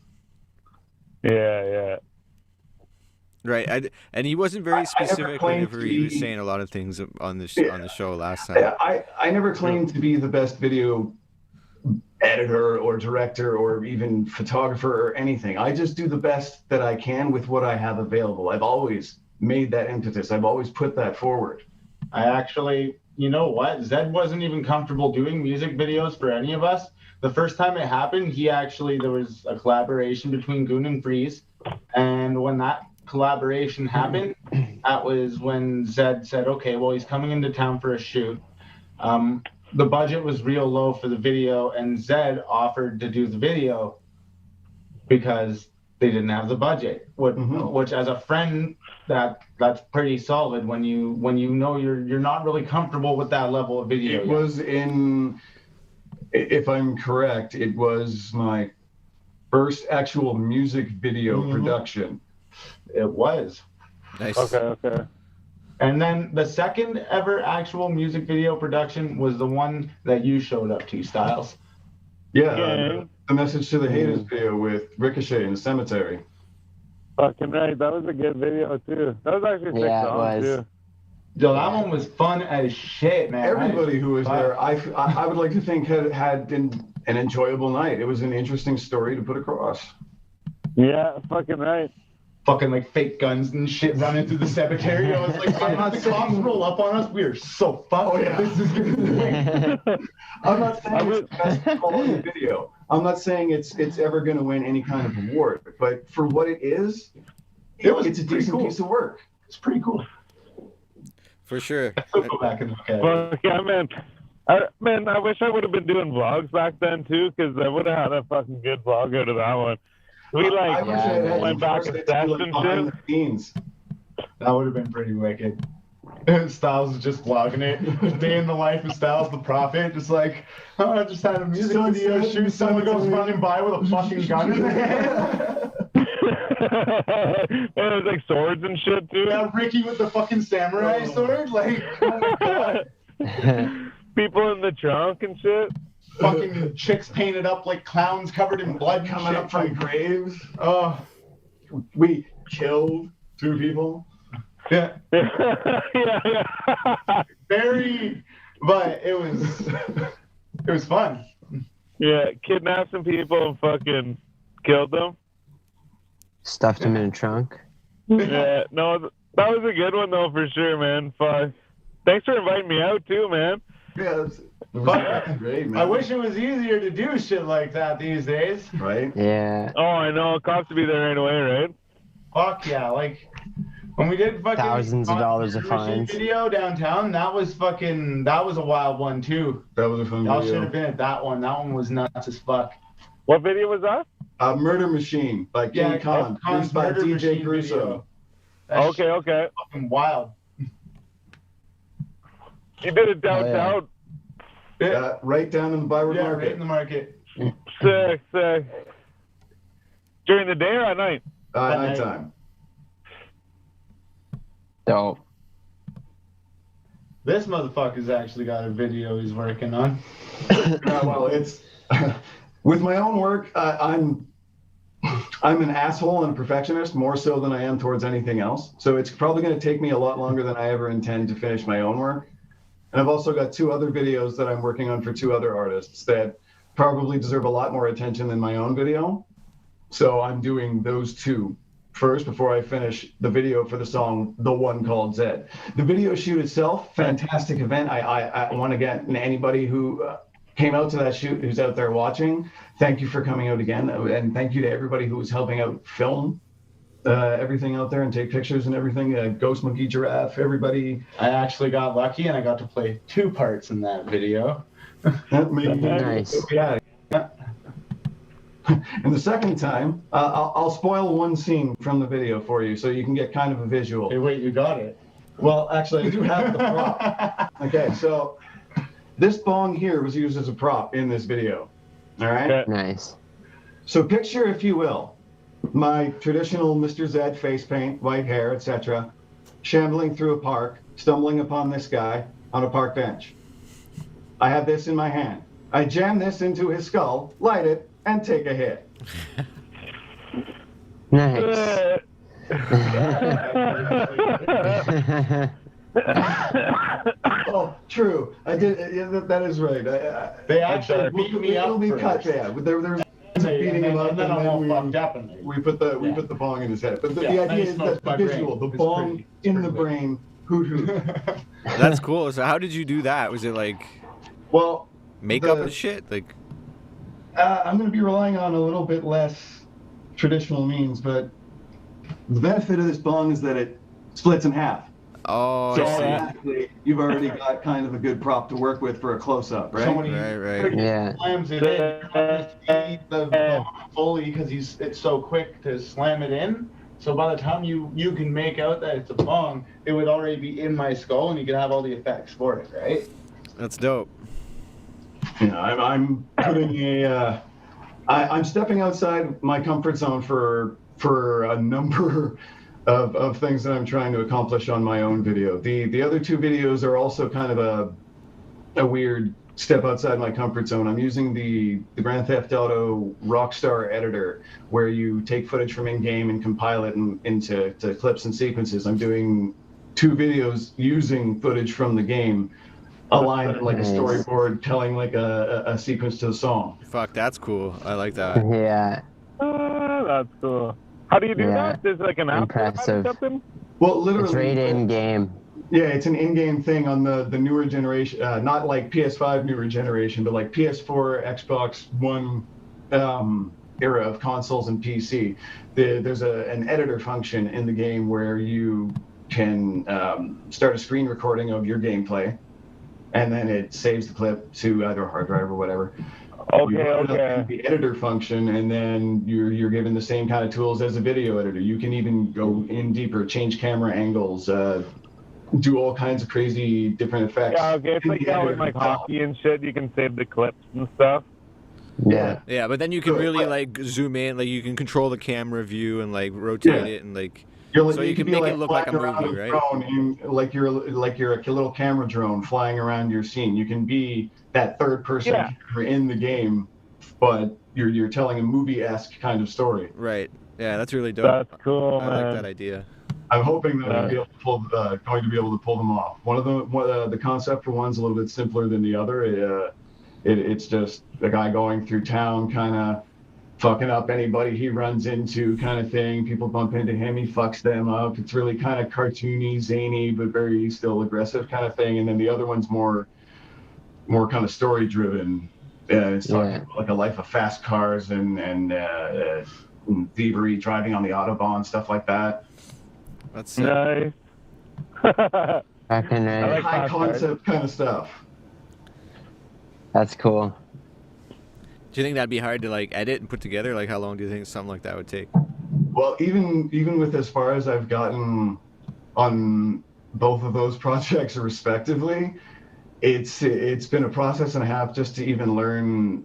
Yeah. Right, and he wasn't very specific whenever he was saying a lot of things on the show last time. I never claimed to be the best video editor or director or even photographer or anything. I just do the best that I can with what I have available. I've always made that impetus. I've always put that forward. I actually, you know what? Zed wasn't even comfortable doing music videos for any of us. The first time it happened, there was a collaboration between Goon and Freeze. And when that collaboration happened, that was when Zed said, okay, well, he's coming into town for a shoot. The budget was real low for the video, and Zed offered to do the video because they didn't have the budget. Which as a friend, that's pretty solid when you know you're not really comfortable with that level of video. It was if I'm correct, it was my first actual music video production. It was. Nice. Okay. And then the second ever actual music video production was the one that you showed up to, Styles. Yeah, the Message to the Haters video with Ricochet in the cemetery. Fucking right. That was a good video, too. That was actually a sick song, too. Yo, that one was fun as shit, man. Everybody who was there, I would like to think had an enjoyable night. It was an interesting story to put across. Yeah, fucking right. Fucking like fake guns and shit running through the cemetery. I was like, I'm not the cops roll up on us. We are so fucked. This is gonna be I'm not saying it's the best quality video. I'm not saying it's ever gonna win any kind of award, but for what it is, it's a decent piece of work. It's pretty cool. For sure. I'll go back and look at it. Well, yeah, man. I wish I would have been doing vlogs back then too, because I would have had a fucking good vlog out of that one. We went back and behind the scenes. That would have been pretty wicked. Styles is just vlogging it. Day in the life of Styles the Prophet. Just like, I just had a music video shoot. Someone goes running by with a fucking gun in their hand. And there's like swords and shit too. Yeah, Ricky with the fucking samurai sword. Like, oh my god. People in the trunk and shit. Fucking chicks painted up like clowns covered in blood coming up from graves. We killed 2 people. Yeah. Yeah. Very, but it was fun. Yeah, kidnapped some people and fucking killed them. Stuffed them in a trunk. Yeah, no, that was a good one though for sure, man. Fuck. Thanks for inviting me out too, man. Yeah, it was great, man. I wish it was easier to do shit like that these days. Right? Yeah. Oh, I know. Cops to be there right away, right? Fuck yeah, like when we did fucking thousands of dollars of fines video downtown, that was a wild one too. That was a fun Y'all video. should have been at that one. That one was nuts as fuck. What video was that? Murder Machine by King Khan, produced by DJ Crusoe. Okay. Fucking wild. You did it downtown. Right down in the Byward Market. Right in the market. Sick. During the day or at night? Nighttime. Dope. This motherfucker's actually got a video he's working on. Well, it's with my own work. I'm an asshole and a perfectionist more so than I am towards anything else. So it's probably going to take me a lot longer than I ever intend to finish my own work. And I've also got 2 other videos that I'm working on for 2 other artists that probably deserve a lot more attention than my own video. So I'm doing those 2 first before I finish the video for the song, the one called Zed. The video shoot itself, fantastic event. I want to get anybody who came out to that shoot who's out there watching, thank you for coming out again. And thank you to everybody who was helping out film everything out there and take pictures and everything. Ghost Monkey Giraffe, everybody. I actually got lucky and I got to play 2 parts in that video. Nice. Yeah. And the second time, I'll spoil one scene from the video for you so you can get kind of a visual. Hey, wait, you got it. Well, actually, I do have the prop. Okay, so this bong here was used as a prop in this video. All right? Okay. Nice. So picture, if you will, my traditional Mr. Zed face paint, white hair, etc., shambling through a park, stumbling upon this guy on a park bench. I have this in my hand. I jam this into his skull, light it, and take a hit. Nice. Oh, true. I did. Yeah, that is right. They actually beat me up. It'll be cut. Yeah, there was beating him up, and then we put the bong in his head. But the idea is that the visual, the bong in the brain, hoot hoot. That's cool. So how did you do that? Was it like makeup and shit? Like I'm going to be relying on a little bit less traditional means, but the benefit of this bong is that it splits in half. Oh, So I see. automatically, you've already got kind of a good prop to work with for a close-up, right? So when he Right. Yeah. slams it in, you're not going to see the bomb fully because it's so quick to slam it in. So by the time you can make out that it's a bong, it would already be in my skull, and you can have all the effects for it, right? That's dope. Yeah, I'm putting I'm stepping outside my comfort zone for a number of things that I'm trying to accomplish on my own video. The other two videos are also kind of a weird step outside my comfort zone. I'm using the Grand Theft Auto Rockstar editor, where you take footage from in-game and compile it into clips and sequences. I'm doing 2 videos using footage from the game, aligned in like a storyboard, telling like a sequence to the song. Fuck, that's cool. I like that. Yeah. That's cool. How do you do Yeah. that? There's like an app for that or Impressive. something? Well, literally, It's right in game. Yeah, it's an in-game thing on the newer generation, not like PS5 newer generation, but like PS4, Xbox One era of consoles and PC. There's an editor function in the game where you can start a screen recording of your gameplay, and then it saves the clip to either a hard drive or whatever. Okay. The editor function, and then you're given the same kind of tools as a video editor. You can even go in deeper, change camera angles, do all kinds of crazy different effects. Yeah, okay. It's like how in like hockey and shit, you can save the clips and stuff. Yeah. Yeah, but then you can really like zoom in, like you can control the camera view and like rotate it and like. So you can make it look like a movie, right? Like you're a little camera drone flying around your scene. You can be that third person camera in the game, but you're telling a movie-esque kind of story. Right. Yeah, that's really dope. That's cool, I like that idea. I'm hoping that I'll be able to pull them off. One of the concept for one's a little bit simpler than the other. It's just a guy going through town, kind of fucking up anybody he runs into, kind of thing. People bump into him, he fucks them up. It's really kind of cartoony, zany, but very still aggressive kind of thing. And then the other one's more kind of story driven. It's talking about like a life of fast cars and thievery, driving on the Autobahn, stuff like that. That's nice. Fucking right. like high concept kind of stuff. That's cool. Do you think that'd be hard to like edit and put together? Like, how long do you think something like that would take? Well, even with as far as I've gotten on both of those projects respectively, it's been a process and a half just to even learn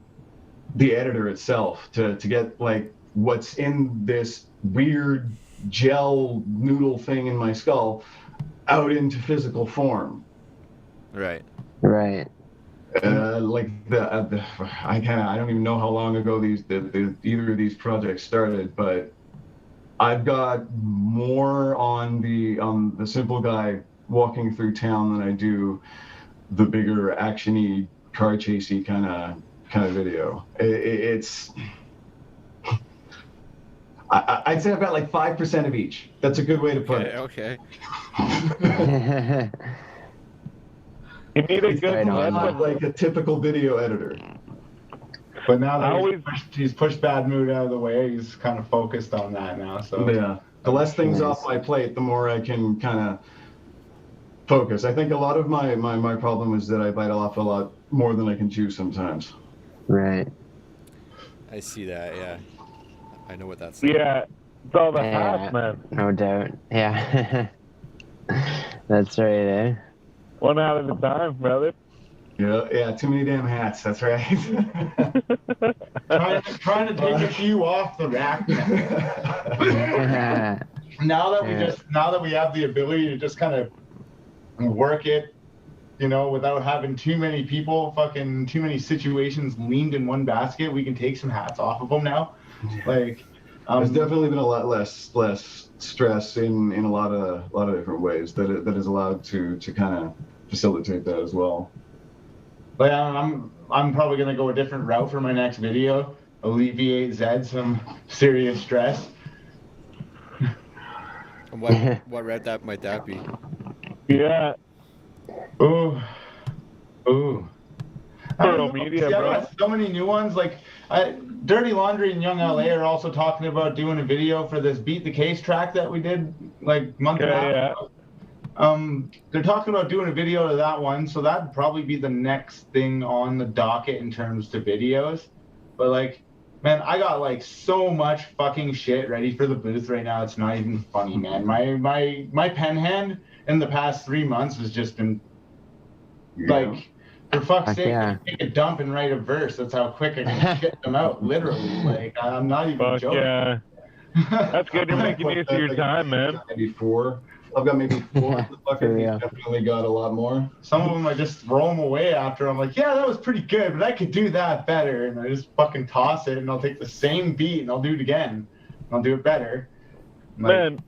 the editor itself, to get like what's in this weird gel noodle thing in my skull out into physical form. Right. Like I don't even know how long ago either of these projects started, but I've got more on the simple guy walking through town than I do the bigger actiony car chasey kind of video. It's I'd say I've got like 5% of each. That's a good way to put it. Okay. You need a good not like a typical video editor. But now that he's pushed bad mood out of the way, he's kind of focused on that now. So yeah, the less things off my plate, the more I can kind of focus. I think a lot of my problem is that I bite off a lot more than I can chew sometimes. Right. I see that. Yeah. I know what that's. Yeah, it's all the hats, man. No doubt. Yeah. That's right, eh? One hat at a time, brother. Yeah, too many damn hats. That's right. trying to take a few off the rack. Now that we have the ability to just kind of work it, without having too many people, too many situations leaned in one basket, we can take some hats off of them now. Like, there's definitely been a lot less stress in a lot of different ways that is allowed to kind of facilitate that as well. Like, I'm probably gonna go a different route for my next video, alleviate Zed some serious stress. What route that might that be? Yeah. Ooh. Media, I bro. got so many new ones. Like, Dirty Laundry and Young LA are also talking about doing a video for this Beat the Case track that we did like a month and a half ago. They're talking about doing a video to that one, so that'd probably be the next thing on the docket in terms to videos. But like, man, I got like so much fucking shit ready for the booth right now. It's not even funny, man. My pen hand in the past 3 months has just been like, for fuck's sake, take a dump and write a verse. That's how quick I can shit them out, literally. Like, I'm not even joking. Yeah. That's good. You're making use of your time, man. Maybe 4. I've got maybe 4. The fucker, he's definitely got a lot more. Some of them I just throw them away after. I'm like, yeah, that was pretty good, but I could do that better. And I just fucking toss it, and I'll take the same beat, and I'll do it again. And I'll do it better. Man,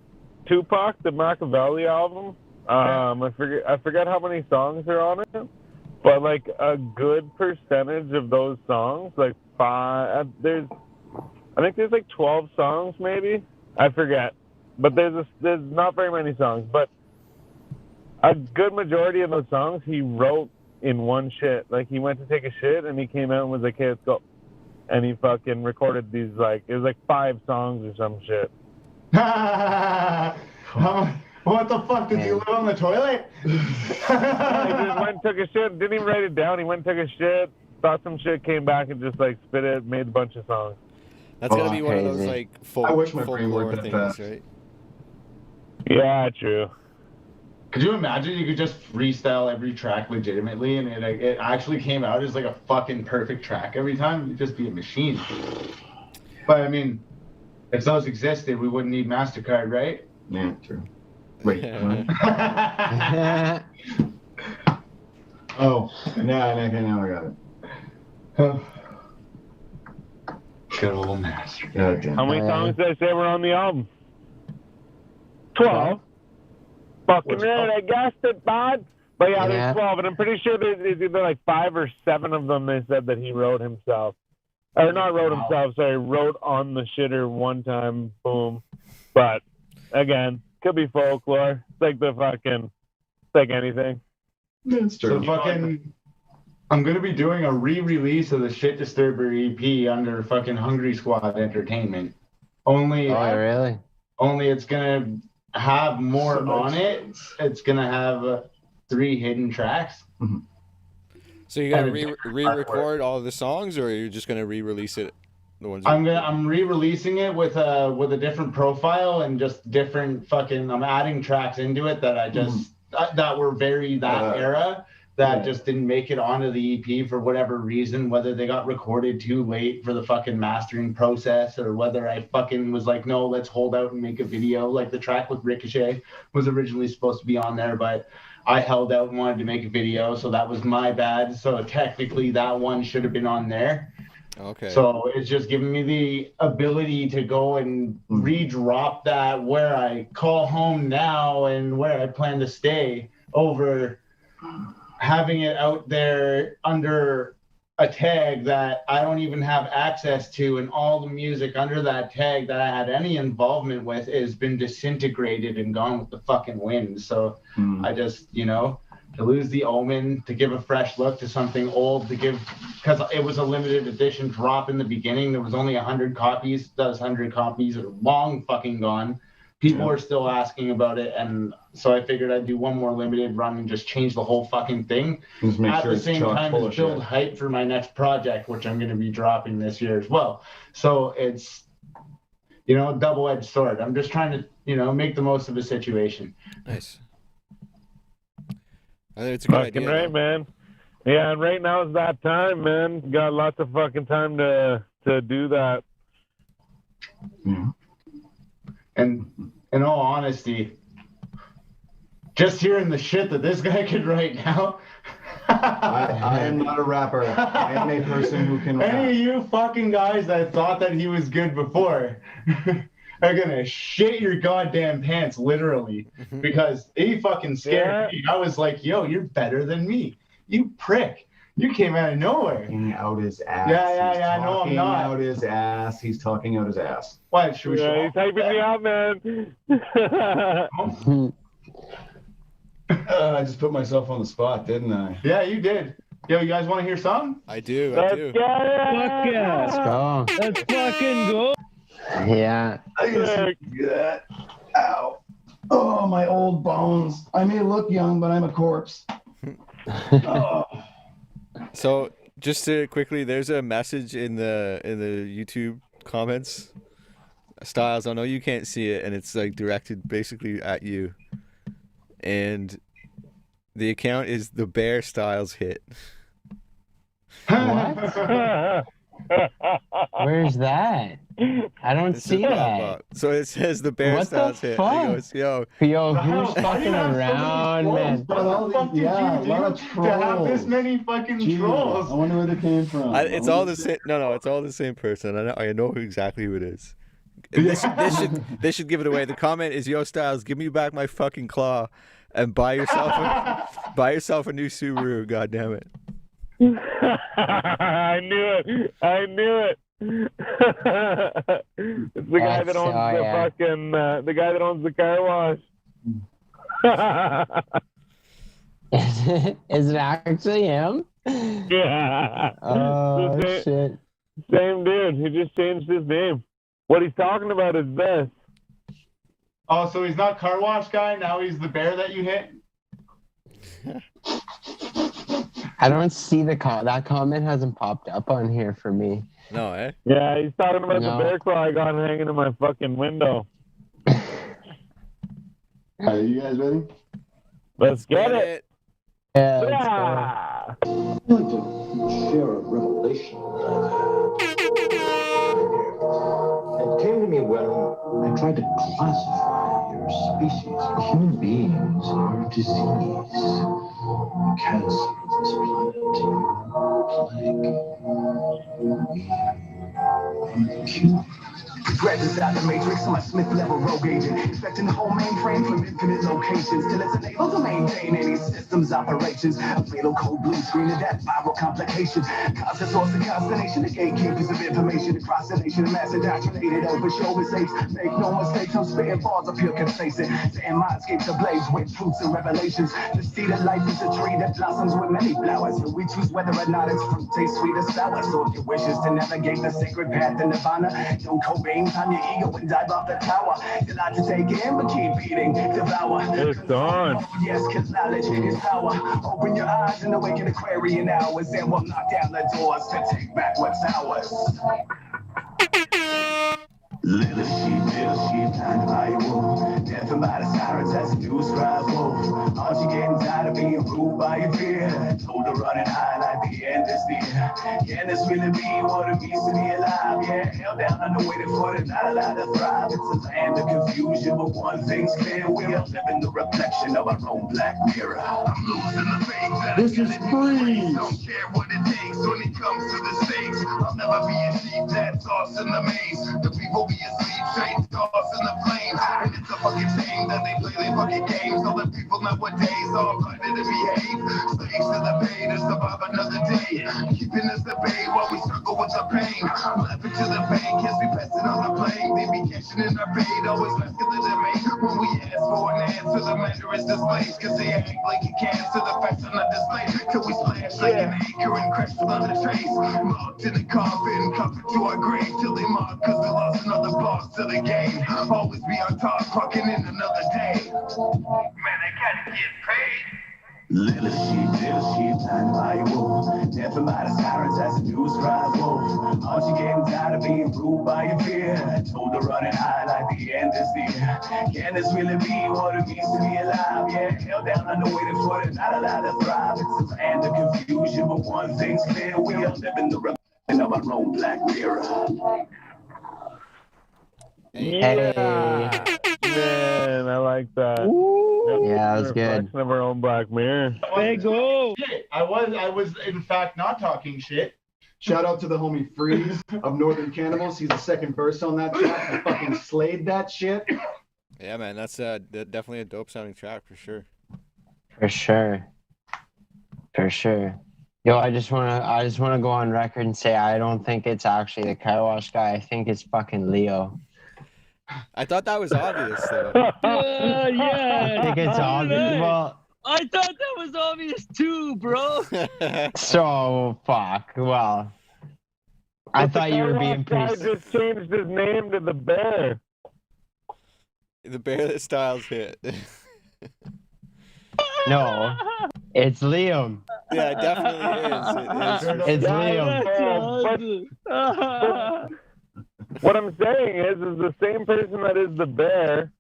Tupac, the Machiavelli album, I forget how many songs are on it, but like a good percentage of those songs, like I think there's like 12 songs maybe. I forget. But there's not very many songs, but a good majority of those songs he wrote in one shit. Like, he went to take a shit, and he came out and was like, hey, let's go. And he fucking recorded these, like, it was like 5 songs or some shit. What the fuck, did you live on the toilet? He just went and took a shit, didn't even write it down. He went and took a shit, thought some shit, came back and just, like, spit it, made a bunch of songs. That's gotta be one of those, like, folklore things, right? Yeah, true. Could you imagine you could just freestyle every track legitimately, and it actually came out as like a fucking perfect track every time? It'd just be a machine. But I mean, if those existed, we wouldn't need MasterCard, right? Yeah, true. Wait. Oh, now I got it. Good old master. How many songs did I say were on the album? 12. Fucking right, I guessed it, bud. But yeah, there's 12, and I'm pretty sure there's either like 5 or 7 of them they said that he wrote himself. Or not wrote himself, sorry, wrote on the shitter one time, boom. But, again, could be folklore. It's like it's like anything. That's true. So fucking, I'm going to be doing a re-release of the Shit Disturber EP under fucking Hungry Squad Entertainment. Only it's going to have more on it. It's going to have 3 hidden tracks. Mm-hmm. So you're going to re-record all of the songs, or are you just going to re-release it? I'm re-releasing it with a different profile and just different fucking. I'm adding tracks into it that I just that were very era that just didn't make it onto the EP for whatever reason. Whether they got recorded too late for the fucking mastering process, or whether I fucking was like, no, let's hold out and make a video. Like the track with Ricochet was originally supposed to be on there, but I held out and wanted to make a video, so that was my bad. So technically that one should have been on there. Okay. So it's just giving me the ability to go and re-drop that where I call home now and where I plan to stay, over having it out there under a tag that I don't even have access to, and all the music under that tag that I had any involvement with has been disintegrated and gone with the fucking wind. So I just, to lose the Omen, to give a fresh look to something old, because it was a limited edition drop in the beginning. There was only 100 copies. Those 100 copies are long fucking gone. People are still asking about it, and so I figured I'd do one more limited run and just change the whole fucking thing. At the same time as build hype for my next project, which I'm going to be dropping this year as well. So it's, a double-edged sword. I'm just trying to, make the most of the situation. Nice. I think it's a good idea. Right, man. Yeah, and right now is that time, man. Got lots of fucking time to do that. Yeah. And in all honesty, just hearing the shit that this guy could write now. I am not a rapper. I am a person who can rap. Any of you fucking guys that thought that he was good before are gonna shit your goddamn pants, literally, because he fucking scared me. I was like, yo, you're better than me. You prick. You came out of nowhere. Talking out his ass. Yeah, no, I'm not. Out his ass. He's talking out his ass. What? Should we show he's hyping me out, man. I just put myself on the spot, didn't I? Yeah, you did. Yo, you guys want to hear something? I do. Fuck yeah. Let's go. Let's fucking go. Yeah. I just that. Ow. Oh, my old bones. I may look young, but I'm a corpse. Oh. So just to quickly, there's a message in the YouTube comments. Styles, I know you can't see it, and it's like directed basically at you. And the account is the Bear Styles hit. What? Where's that? I don't It's see just pop that. up. So it says the Bear What the Styles hit. fuck? And it goes, yo, Yo, Wow, who's why do you fucking have so many around, trolls? man? What the fuck did Yeah, a you lot do of to have this trolls. many fucking Jeez, I trolls? wonder where they came from. it's all the same. No, it's all the same person. I know exactly who it is. And this should give it away. The comment is, "Yo, Styles, give me back my fucking claw, and buy yourself a new Subaru." God damn it! I knew it. I knew it. It's the guy that owns the fucking the guy that owns the car wash. Is it actually him? Yeah. Oh, same, shit. Same dude. He just changed his name. What he's talking about is this. Oh, so he's not car wash guy. Now he's the bear that you hit. I don't see the that comment hasn't popped up on here for me. No, eh? Yeah, he's talking about No. the bear claw I got hanging in my fucking window. Are you guys ready? Let's get it. Yeah, let's go. Yeah. I'd like to share a revelation it came to me when I tried to classify your species. Human beings are a disease, a cancer of this planet, plague. We are the cure. Dread inside the matrix, my Smith level rogue agent. Expecting the whole mainframe from infinite locations till it's unable to maintain any systems operations. A fatal cold blue screen of that viral complication. Constant source of consternation, the gatekeepers of information across the nation. Mass indoctrinated over show mistakes. Make no mistakes, I'm spitting bars of pure complacent. Saying mindscapes ablaze with truths and revelations. The seed of life is a tree that blossoms with many flowers. So we choose whether or not its fruit tastes sweet or sour. So if your wish is to navigate the sacred path to nirvana, don't Cobain on your ego and dive off the tower. You're not to take in, but keep eating, devour. It's on. Yes, cause knowledge is power. Open your eyes and awaken Aquarian hours, and we'll knock down the doors to take back what's ours. Little sheep, time by your wolf. Death and by the sirens, that's a new scribe wolf. Aren't you getting tired of being ruled by your fear? Told to run and hide like the end is near. Can this really be what it means to be alive? Yeah, held down under waiting for the not allowed to thrive. It's a land of confusion, but one thing's clear. We are living the reflection of our own black mirror. I'm losing the faith that This is free. don't care what it takes when it comes to the stakes. I'll never be a sheep that's lost in the maze. The people be asleep, straight tossed in the flames. And it's a fucking shame that they play their fucking games. All the people nowadays are blinded to behave. Slaves to the pain to survive another day. Keeping us at bay while we struggle with the pain. Laughing to the pain, kids be passing on the plane. They be cashing in our paid, always masking the debate. When we ask for an answer, the matter is displaced. Cause they act like you can't, so the facts are not displayed. Till we splash like an anchor and crash without a trace. Locked in a coffin, covered to our grave. Till they mock, cause we lost another boss to the game. Always be on top, clocking in another day. Man, I gotta get paid. Little sheep, time by your wolf. Death and by the sirens, that's a new scribe wolf. Aren't you getting tired of being ruled by your fear? Told to run and hide like the end is near. Can this really be what it means to be alive? Yeah, held down under waiting for the not allowed to thrive. It's a land of confusion, but one thing's clear. We are living the reflection of our own black mirror. Yeah. Man, I like that. Yeah, that was good. Reflection of our own black mirror. Hey, go. Shit. I was in fact not talking shit. Shout out to the homie Freeze of Northern Cannibals. He's the second verse on that track. I fucking slayed that shit. Yeah, man, that's definitely a dope sounding track for sure. For sure. For sure. Yo, I just wanna go on record and say I don't think it's actually the car wash guy. I think it's fucking Leo. I thought that was obvious though. Yeah. I think it's obvious. Well, I thought that was obvious too, bro. so fuck. Well, I thought you were being guy pretty. just changed his name to the bear. The bear that Styles hit. No, it's Liam. Yeah, it definitely is. It is. It's Liam. What I'm saying is the same person that is the bear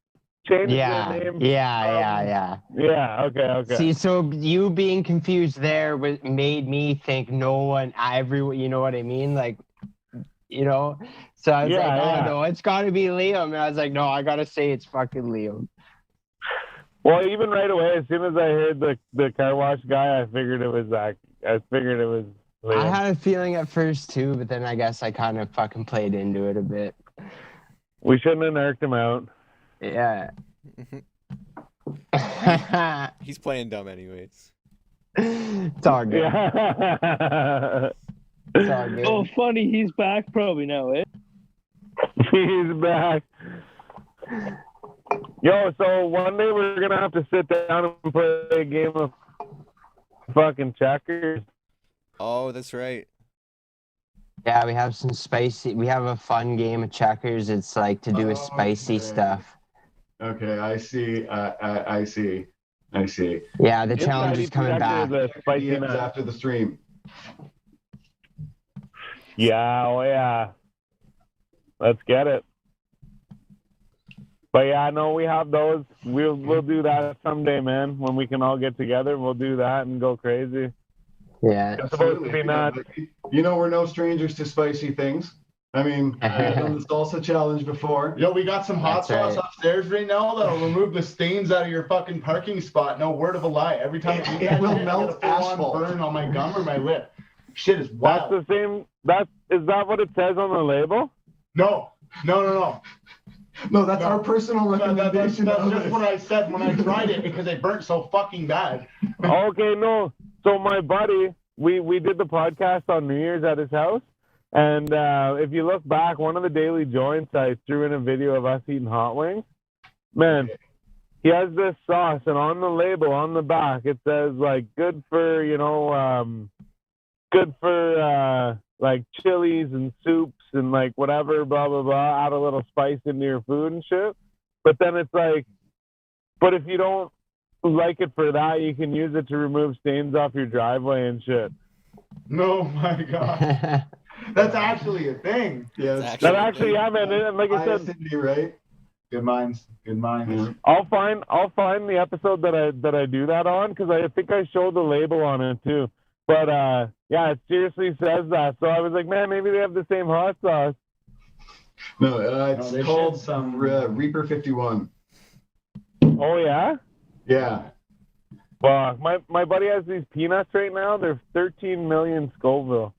changed Yeah, their name. yeah. Yeah. Okay. See, so you being confused there made me think no one, everyone. You know what I mean? Like, you know. So I was like, oh no, it's got to be Liam. And I was like, no, I gotta say it's fucking Liam. Well, even right away, as soon as I heard the car wash guy, I figured it was Zach. I figured it was Liam. I had a feeling at first too, but then I guess I kind of fucking played into it a bit. We shouldn't have nerked him out. Yeah. He's playing dumb anyways. It's all good. Yeah. It's all good. Oh, funny, he's back probably now, eh? He's back. Yo, so one day we're gonna have to sit down and play a game of fucking checkers. Oh, that's right. Yeah, we have some spicy. We have a fun game of checkers. It's like to do with spicy stuff. Okay, I see. I see. Yeah, the challenge is coming back. After the stream. Yeah, oh yeah. Let's get it. But yeah, no, we have those. We'll do that someday, man. When we can all get together, we'll do that and go crazy. Yeah. It's supposed to be nuts. You know, we're no strangers to spicy things. I mean, we've done the salsa challenge before. Yo, we got some hot sauce upstairs right now that'll remove the stains out of your fucking parking spot. No word of a lie. Every time it will melt asphalt. Burn on my gum or my lip. Shit is wild. That's the same. Is that what it says on the label? No. No, that's our personal recommendation. That's just what I said when I tried it because it burnt so fucking bad. Okay, no. So my buddy, we did the podcast on New Year's at his house, and if you look back, one of the daily joints, I threw in a video of us eating hot wings. Man, he has this sauce, and on the label, on the back, it says like good for like chilies and soups and like whatever, blah blah blah. Add a little spice into your food and shit. But then it's like, but if you don't like it for that, you can use it to remove stains off your driveway and shit. No, my God. That's actually a thing. Yeah, that actually, yeah, man. And like I said, Cindy, right? Good minds. Yeah. I'll find the episode that I do that on, because I think I showed the label on it too. But yeah, it seriously says that. So I was like, man, maybe they have the same hot sauce. No, it's called Reaper 51. Oh yeah. Yeah. Well, my buddy has these peanuts right now. They're 13 million Scoville.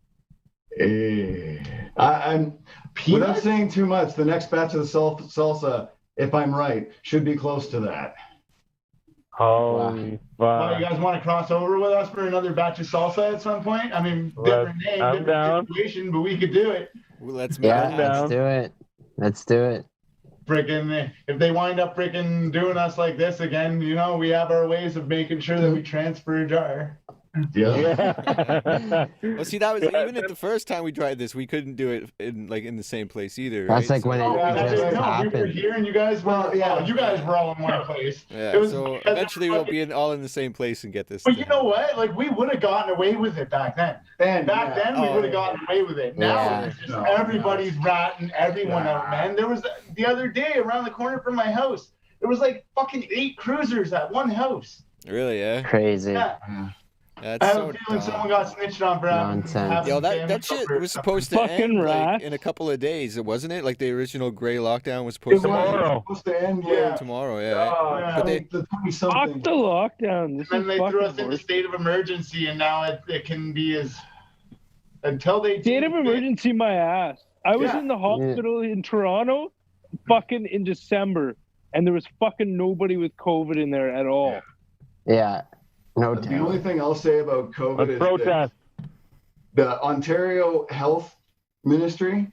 I'm without saying too much, the next batch of the salsa, if I'm right, should be close to that. Holy fuck. Well, you guys want to cross over with us for another batch of salsa at some point? I mean, different name, I'm different down. situation, but we could do it. Well, let's do it. Let's do it. Freaking, if they wind up freaking doing us like this again, you know, we have our ways of making sure that we transfer a jar. Yeah. Well, see, that was even at the first time we tried this, we couldn't do it in the same place either. That's right? like when it just happened. We were here and you guys were, you guys were all in one place. Yeah. So eventually we'll be all in the same place and get this. But you know what? Like, we would have gotten away with it back then. Back then we would have gotten away with it. Now it's just everybody's ratting everyone out, man. There was the other day around the corner from my house, there was like fucking 8 cruisers at one house. Really? Yeah. Crazy. Yeah. That's I have so a feeling dumb. someone got snitched on for Nonsense. Yo, that shit was supposed to end like, in a couple of days, wasn't it? Like the original gray lockdown was supposed to end. Yeah. Tomorrow, yeah. But the 20-something. Fuck the lockdown. This and is they threw us into worse. state of emergency, and now it can be as until they state of emergency. My ass. I was in the hospital in Toronto, fucking in December, and there was fucking nobody with COVID in there at all. Yeah. No. The only thing I'll say about COVID is protest. The Ontario Health Ministry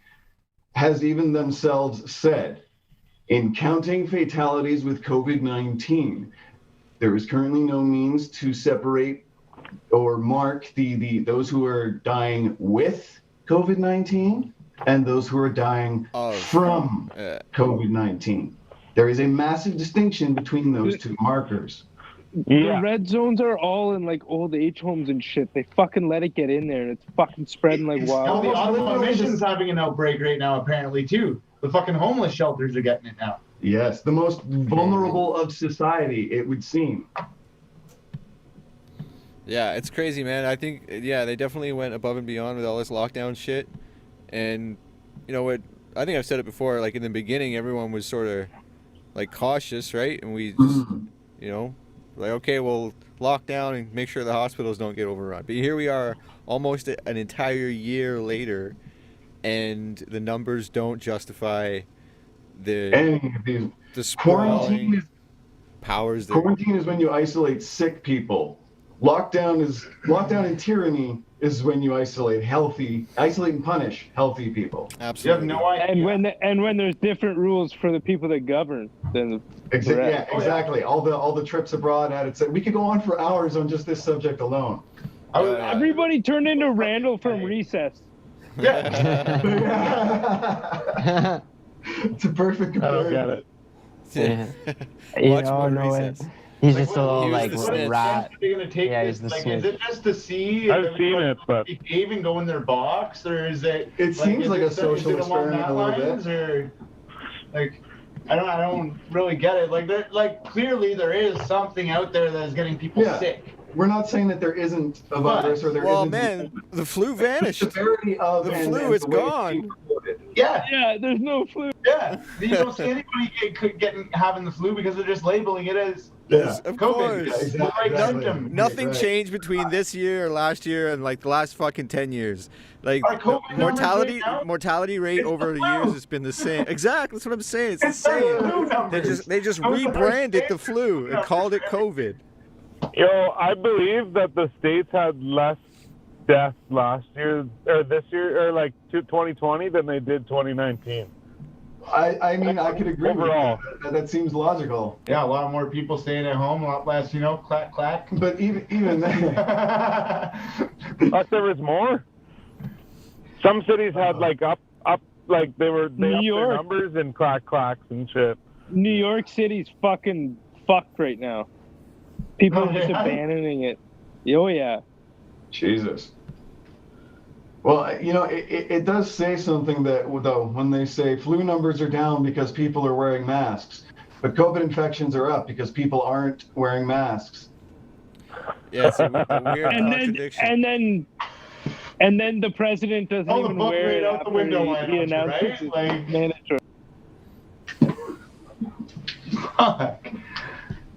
has even themselves said, in counting fatalities with COVID-19, there is currently no means to separate or mark those who are dying with COVID-19 and those who are dying from COVID-19. There is a massive distinction between those two markers. The red zones are all in like old age homes and shit. They fucking let it get in there, and it's fucking spreading like Well, wild. the Ottawa Mission's having an outbreak right now, apparently too. The fucking homeless shelters are getting it now. Yes, the most vulnerable of society, it would seem. Yeah, it's crazy, man. I think, they definitely went above and beyond with all this lockdown shit. And, you know what, I think I've said it before, like in the beginning, everyone was sort of like cautious, right? And we just, you know, like, okay, we'll lock down and make sure the hospitals don't get overrun. But here we are almost an entire year later, and the numbers don't justify the sprawling powers. Quarantine is when you isolate sick people. Lockdown and tyranny is when you isolate and punish healthy people. Absolutely. You have no idea. And when there's different rules for the people that govern, then exactly. All the trips abroad added. We could go on for hours on just this subject alone. Everybody turned into Randall from Recess. Yeah. It's a perfect comparison. I don't get it. You don't know it. He's just a little like rat. Yeah, he's the snitch. Is it just to see? I've seen it, but behave and go in their box, or is it? It seems like a social experiment a little bit. Or like, I don't really get it. Like clearly there is something out there that is getting people sick. We're not saying that there isn't a virus or there isn't. Well, man, the flu vanished. The severity of the flu is gone. Yeah, there's no flu. Yeah, you don't see anybody having the flu because they're just labeling it as of COVID. course. Exactly. Nothing changed between this year or last year and like the last fucking 10 years. Like mortality rate over the years has been the same. Exactly, that's what I'm saying. It's the same. They just rebranded the flu and called it COVID. Yo, I believe that the States had less deaths last year or this year or like 2020 than they did 2019. I mean, I could agree overall. With that. That seems logical. Yeah, a lot more people staying at home, a lot less, clack clack. But even then, but there was more. Some cities had like up like they upped their numbers and clacks and shit. New York City's fucking fucked right now. People are just abandoning it. Oh, yeah. Jesus. Well, it does say something that, though, when they say flu numbers are down because people are wearing masks, but COVID infections are up because people aren't wearing masks. Yeah, it's a weird contradiction. And then the president doesn't even wear it out the window. He announces it mandatory.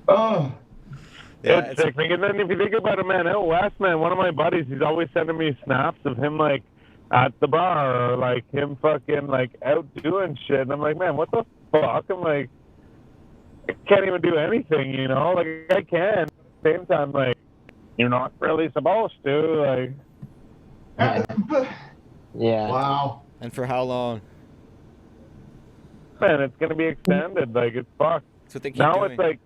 Oh. Yeah, it's sickening. And then if you think about it, man, out west, man, one of my buddies, he's always sending me snaps of him like at the bar or like him fucking like out doing shit. And I'm like, man, what the fuck? I'm like, I can't even do anything, Like I can. At the same time, like, you're not really supposed to, like. Yeah. Wow. And for how long? Man, it's gonna be extended. Like it's fucked. That's what they keep now doing. It's like.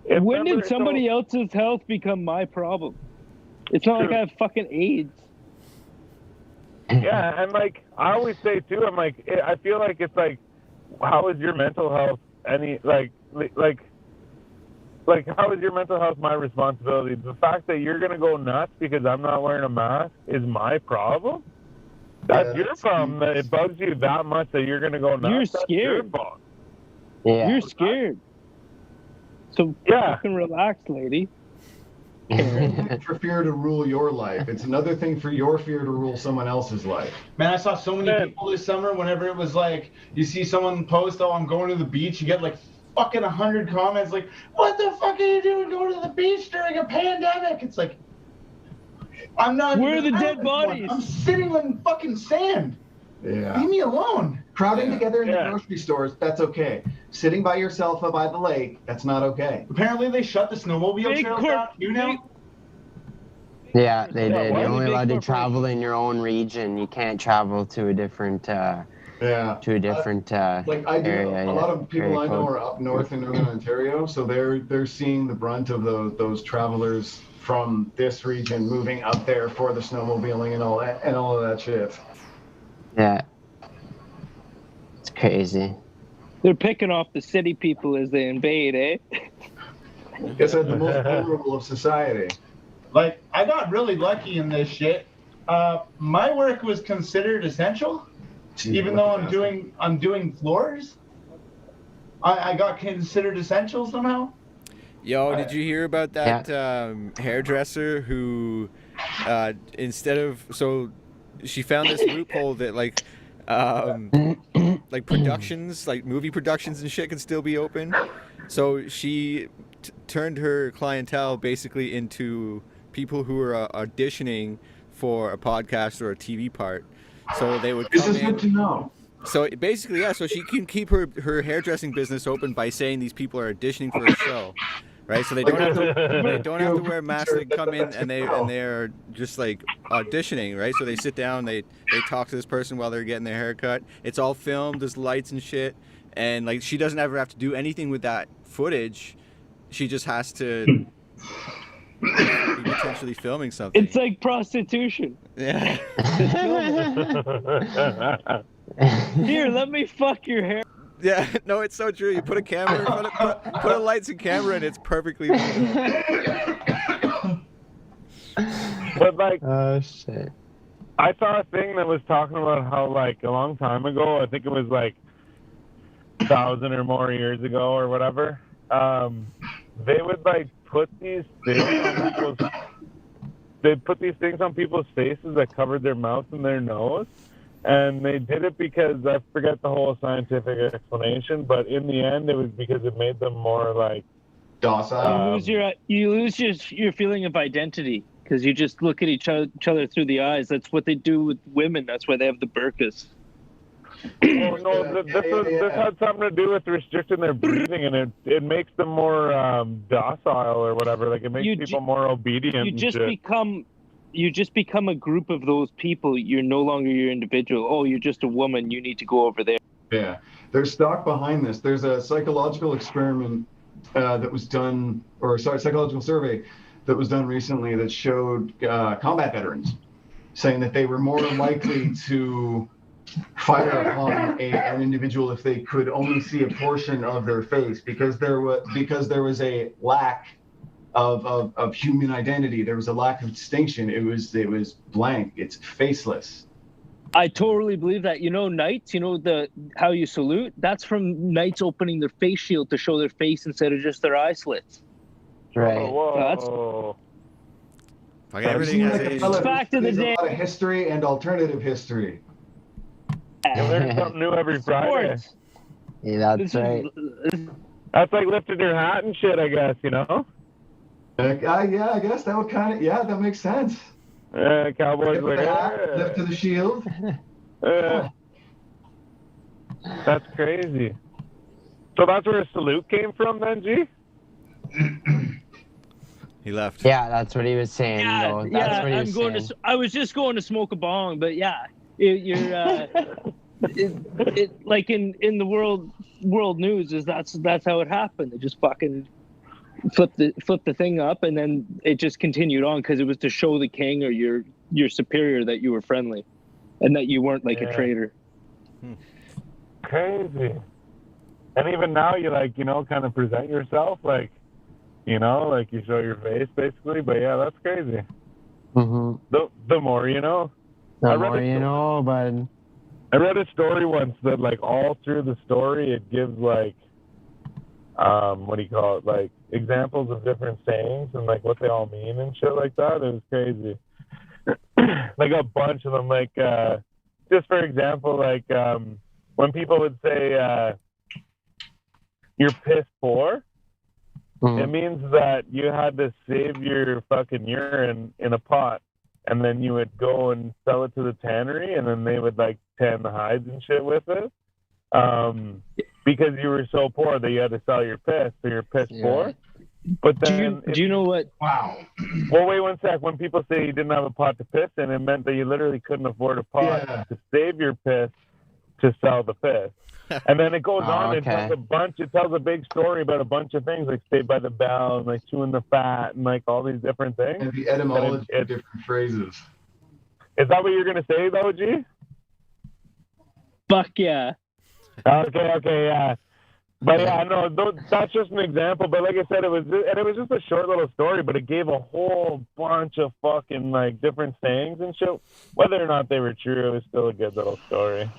When did somebody else's health become my problem? It's not like I have fucking AIDS. Yeah, and like I always say too, I'm like, I feel like it's like, how is your mental health any like how is your mental health my responsibility? The fact that you're gonna go nuts because I'm not wearing a mask is my problem. That's your problem. That it bugs you that much that you're gonna go nuts. You're That's scared. Your fault. Yeah. You're scared. So fucking relax, lady. For fear to rule your life. It's another thing for your fear to rule someone else's life. Man, I saw so many people this summer whenever it was like, you see someone post, oh, I'm going to the beach, you get like fucking 100 comments like, what the fuck are you doing going to the beach during a pandemic? It's like, I'm not. Where are the dead bodies? I'm sitting in fucking sand. Yeah. Leave me alone. Crowding together in the grocery stores, that's okay. Sitting by yourself by the lake, that's not okay. Apparently they shut the snowmobile trails down too now. Yeah, they did. You're only allowed to travel in your own region. You can't travel to a different like I do. area. A lot of people I know are up north in northern Ontario, so they're seeing the brunt of those travelers from this region moving up there for the snowmobiling and all of that shit. Yeah. It's crazy. They're picking off the city people as they invade, eh? Guess they're the most vulnerable of society. Like, I got really lucky in this shit. My work was considered essential, even though I'm doing floors. I got considered essential somehow. Yo, did you hear about that hairdresser who, instead of she found this loophole that like productions, like movie productions and shit, can still be open. So she turned her clientele basically into people who are auditioning for a podcast or a TV part. So they would come This is in. good to know. So basically, yeah. So she can keep her hairdressing business open by saying these people are auditioning for a show, right? So they don't have to wear masks. They come in and they're just like auditioning, right? So they sit down, they talk to this person while they're getting their hair cut. It's all filmed. There's lights and shit, and like she doesn't ever have to do anything with that footage. She just has to be potentially filming something. It's like prostitution. Yeah. Here, let me fuck your hair. Yeah, no, it's so true. You put a camera in front of put a lights and camera and it's perfectly But like, Oh shit. I saw a thing that was talking about how like a long time ago, I think it was like 1,000 or more years ago or whatever, they would like put these things on people's faces that covered their mouth and their nose. And they did it because, I forget the whole scientific explanation, but in the end, it was because it made them more like docile. You lose your feeling of identity because you just look at each other through the eyes. That's what they do with women. That's why they have the burqas. Oh, no, this had something to do with restricting their breathing, and it makes them more docile or whatever. Like it makes people more obedient. You just become a group of those people. You're no longer your individual. Oh, you're just a woman. You need to go over there. Yeah, there's stock behind this. There's a psychological experiment that was done, psychological survey that was done recently that showed combat veterans saying that they were more likely to fire upon an individual if they could only see a portion of their face because there was a lack of human identity. There was a lack of distinction. It was blank. It's faceless. I totally believe that. You know, knights, how you salute? That's from knights opening their face shield to show their face instead of just their eye slits. Right. Whoa. Everything has age. Fact of the day. A lot of history and alternative history. You learn something new every Friday. Yeah, that's right. That's like lifting your hat and shit, I guess, Yeah, I guess that would that makes sense. Cowboys lift the hat, lift to the shield. That's crazy. So that's where a salute came from then, G? He left. Yeah, that's what he was saying. Yeah, though. That's what he was saying. I was just going to smoke a bong, but yeah, you're like in the world news is that's how it happened. They just fucking flipped the thing up, and then it just continued on because it was to show the king or your superior that you were friendly, and that you weren't like a traitor. Crazy. And even now, you kind of present yourself like you show your face basically. But yeah, that's crazy. Mm-hmm. The more you know. The more you know, bud. I read a story once that like all through the story it gives like what do you call it, like examples of different sayings and like what they all mean and shit like that. It was crazy. Like a bunch of them, like just for example, like when people would say you're piss poor, it means that you had to save your fucking urine in a pot, and then you would go and sell it to the tannery, and then they would like tan the hides and shit with it. Because you were so poor that you had to sell your piss, so you're piss poor. But then, do you know what? Wow. Well, wait one sec. When people say you didn't have a pot to piss in, it meant that you literally couldn't afford a pot to save your piss to sell the piss. And then it goes on. Okay. It tells a big story about a bunch of things, like Saved by the Bell and like chewing the fat and like all these different things. And the etymology of different phrases. Is that what you're gonna say though, G? Fuck yeah. Okay, yeah. But yeah, no, that's just an example. But like I said, it was just a short little story, but it gave a whole bunch of fucking like different sayings and shit. Whether or not they were true, it was still a good little story.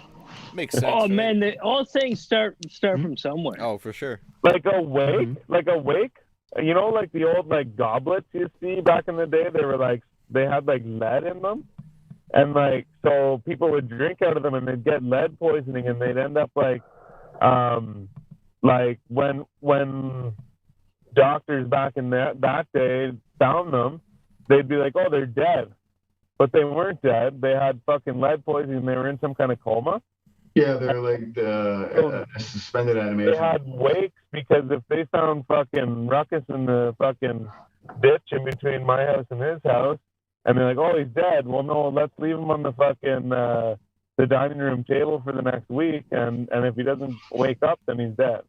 Makes sense. Oh right? man, all sayings start from somewhere. Oh, for sure. Like a wake, you know, like the old like goblets you see back in the day. They had like lead in them, and like so people would drink out of them and they'd get lead poisoning, and they'd end up like when doctors back in that day found them, they'd be like, oh, they're dead, but they weren't dead. They had fucking lead poisoning. They were in some kind of coma. Yeah, they're like suspended animation. They had wakes because if they found fucking Ruckus in the fucking ditch in between my house and his house, and they're like, oh, he's dead. Well, no, let's leave him on the fucking the dining room table for the next week, and if he doesn't wake up, then he's dead.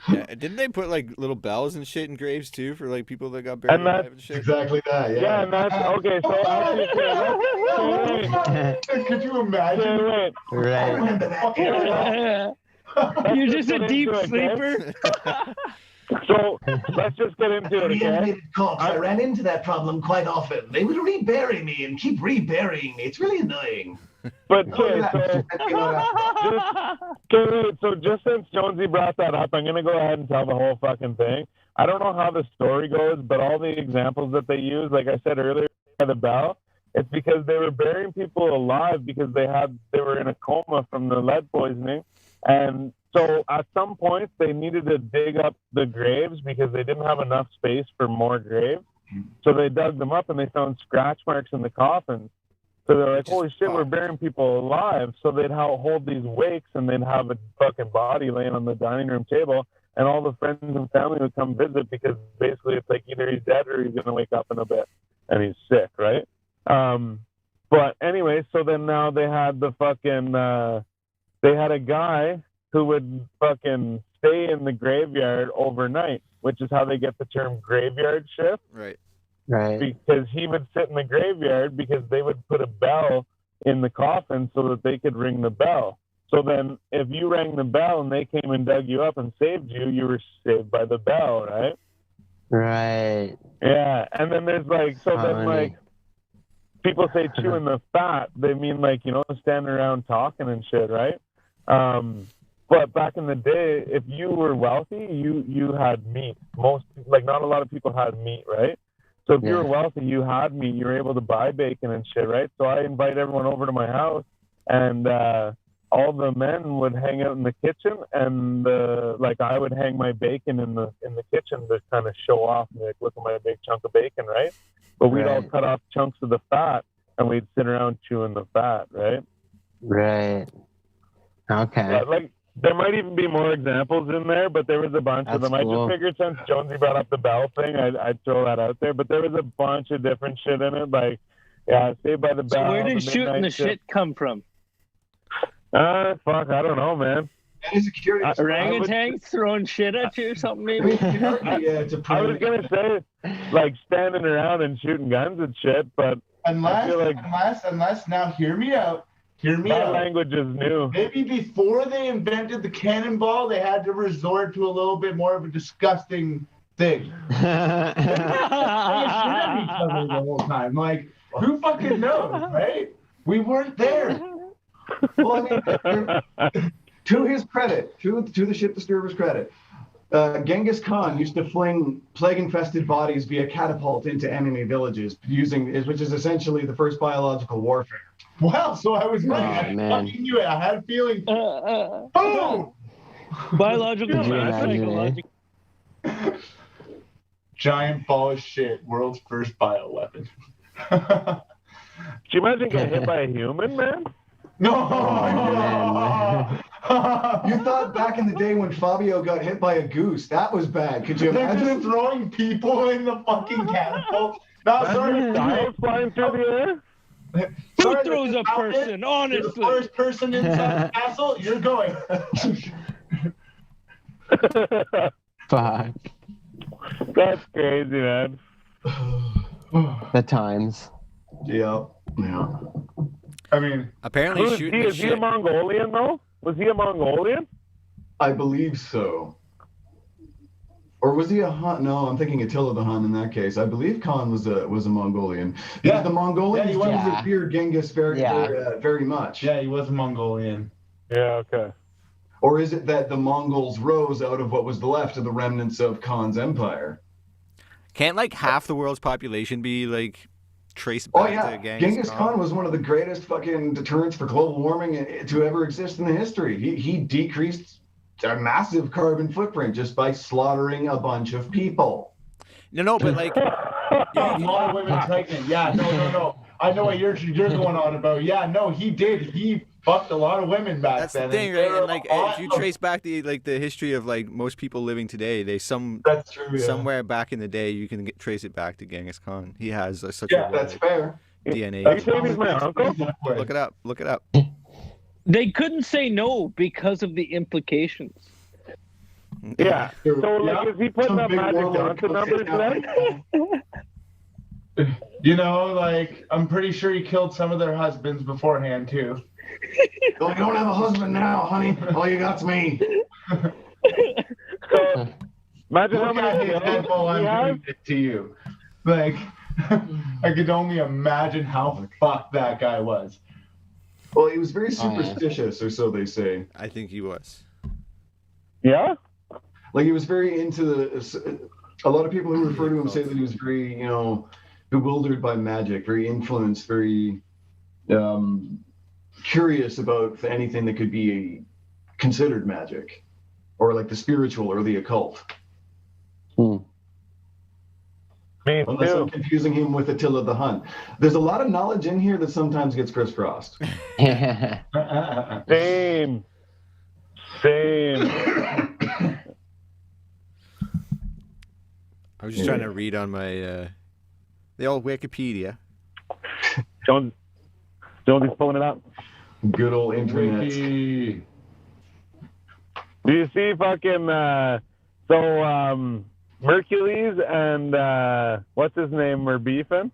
Yeah, didn't they put like little bells and shit in graves too for like people that got buried alive and shit? Exactly that. Yeah. Yeah, and that's okay. So actually, could you imagine? Right. You're just a deep sleeper. So let's just get into it, okay? Reanimated corpse. I ran into that problem quite often. They would rebury me and keep reburying me. It's really annoying. But so just since Jonesy brought that up, I'm gonna go ahead and tell the whole fucking thing. I don't know how the story goes, but all the examples that they use, like I said earlier, the bell, it's because they were burying people alive because they were in a coma from the lead poisoning, and so at some point they needed to dig up the graves because they didn't have enough space for more graves. So they dug them up and they found scratch marks in the coffins. So they're like, holy shit, we're burying people alive. So they'd hold these wakes and they'd have a fucking body laying on the dining room table, and all the friends and family would come visit because basically it's like either he's dead or he's going to wake up in a bit and he's sick, right? But anyway, so then now they had the fucking, they had a guy who would fucking stay in the graveyard overnight, which is how they get the term graveyard shift. Right. Right. Because he would sit in the graveyard because they would put a bell in the coffin so that they could ring the bell. So then if you rang the bell and they came and dug you up and saved you, you were saved by the bell, right? Right. Yeah. And then there's like, so then like people say chewing the fat, they mean like, you know, standing around talking and shit, right? But back in the day, if you were wealthy, you had meat. Not a lot of people had meat, right? So if you were wealthy, you had meat. You were able to buy bacon and shit, right? So I invite everyone over to my house, and all the men would hang out in the kitchen, and I would hang my bacon in the kitchen to kind of show off and like, look at my big chunk of bacon, right? But we'd all cut off chunks of the fat, and we'd sit around chewing the fat, right? Right. Okay. Yeah, there might even be more examples in there, but there was a bunch of them. Cool. I just figured since Jonesy brought up the bell thing, I'd throw that out there. But there was a bunch of different shit in it, like, Saved by the Bell. So where did shooting the shit come from? Fuck, I don't know, man. That is a curious. Orangutans throwing shit at you or something, maybe? It's a I was gonna say, like, standing around and shooting guns and shit, but unless now hear me out. That language is new. Maybe before they invented the cannonball, they had to resort to a little bit more of a disgusting thing. The whole time. Like, who fucking knows, right? We weren't there. Well, I mean, to his credit, to the ship disturber's credit, Genghis Khan used to fling plague-infested bodies via catapult into enemy villages, which is essentially the first biological warfare. Well, so I was right. I fucking knew it. I had a feeling. Boom! Biological, psychological. Giant ball of shit. World's first bioweapon. Could you imagine getting hit by a human, man? No! You thought back in the day when Fabio got hit by a goose, that was bad. Could you imagine? They're just throwing people in the fucking catapult. No, sorry. Dials flying through the air? Who throws a person, honestly? You're the first person inside the castle, you're going. Fuck. That's crazy, man. The times. Yeah. I mean, apparently is he a Mongolian though? Was he a Mongolian? I believe so. Or was he a Hun? No, I'm thinking Attila the Hun in that case. I believe Khan was a Mongolian. Yeah, the Mongolians revered Genghis very much. Yeah, he was a Mongolian. Yeah, okay. Or is it that the Mongols rose out of what was left of the remnants of Khan's empire? Can't like half the world's population be like traced back to Genghis Khan was one of the greatest fucking deterrents for global warming to ever exist in the history. He decreased a massive carbon footprint just by slaughtering a bunch of people. No, but like a lot of women pregnant. Yeah, no. I know what you're going on about. Yeah, no, he did. He fucked a lot of women back then. That's the thing, right? And like, if you trace back the history of like most people living today, that's true. Yeah. Somewhere back in the day, you can trace it back to Genghis Khan. He has such that's fair. DNA. Are you saying he's my uncle? Look it up. Look it up. They couldn't say no because of the implications. Yeah. So, like, is he putting up Magic Johnson numbers then? You know, like, I'm pretty sure he killed some of their husbands beforehand, too. Oh, you don't have a husband now, honey. All you got's me. So, imagine how many I'm doing it to you. Like, I could only imagine how fucked that guy was. Well, he was very superstitious, or so they say. I think he was. Yeah? Like, he was very into a lot of people who refer to him say that he was very, bewildered by magic, very influenced, very curious about anything that could be considered magic, or like the spiritual or the occult. Unless I'm confusing him with Attila the Hun. There's a lot of knowledge in here that sometimes gets crisscrossed. Same. I was just trying to read on my the old Wikipedia. Jonesy's pulling it up. Good old internet. Do you see fucking Mercules and what's his name were beefing?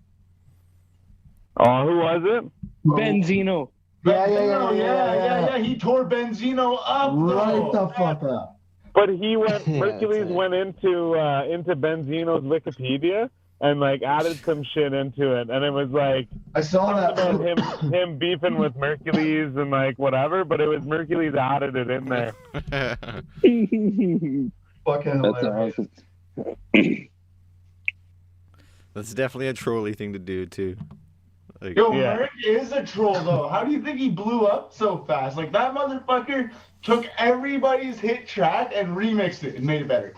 Oh, who was it? Benzino. Yeah. He tore Benzino up. Right the fuck up. But Mercules went into Benzino's Wikipedia and like added some shit into it, and it was like I saw that about him beefing with Mercules and like whatever, but it was Mercules added it in there. Fucking hilarious. That's definitely a trolly thing to do too. Like, Merc is a troll though. How do you think he blew up so fast? Like that motherfucker took everybody's hit track and remixed it and made it better.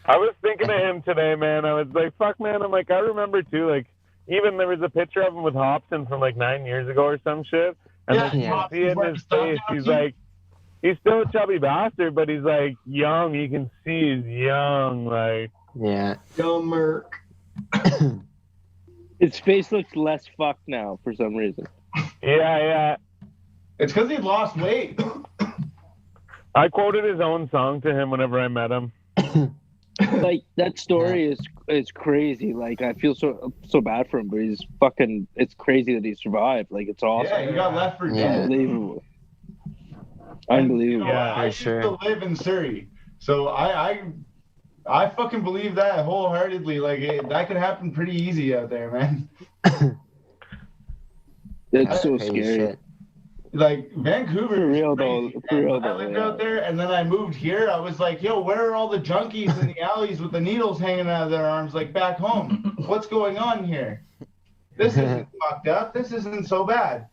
I was thinking of him today, man. I was like, fuck, man. I'm like, I remember too, like, even there was a picture of him with Hobson from like 9 years ago or some shit. And you see it in his face. He's like, he's still a chubby bastard, but he's like young. You can see he's young. Like, young Merc. His face looks less fucked now for some reason. Yeah. It's because he lost weight. I quoted his own song to him whenever I met him. Like that story is crazy. Like I feel so bad for him, but he's fucking. It's crazy that he survived. Like it's awesome. Yeah, he got left for dead. Unbelievable. I used to live in Surrey, so I fucking believe that wholeheartedly. Like that could happen pretty easy out there, man. It's so scary. Shit. Like Vancouver, for real though. I lived out there, and then I moved here. I was like, "Yo, where are all the junkies in the alleys with the needles hanging out of their arms, like back home? What's going on here? This isn't fucked up. This isn't so bad."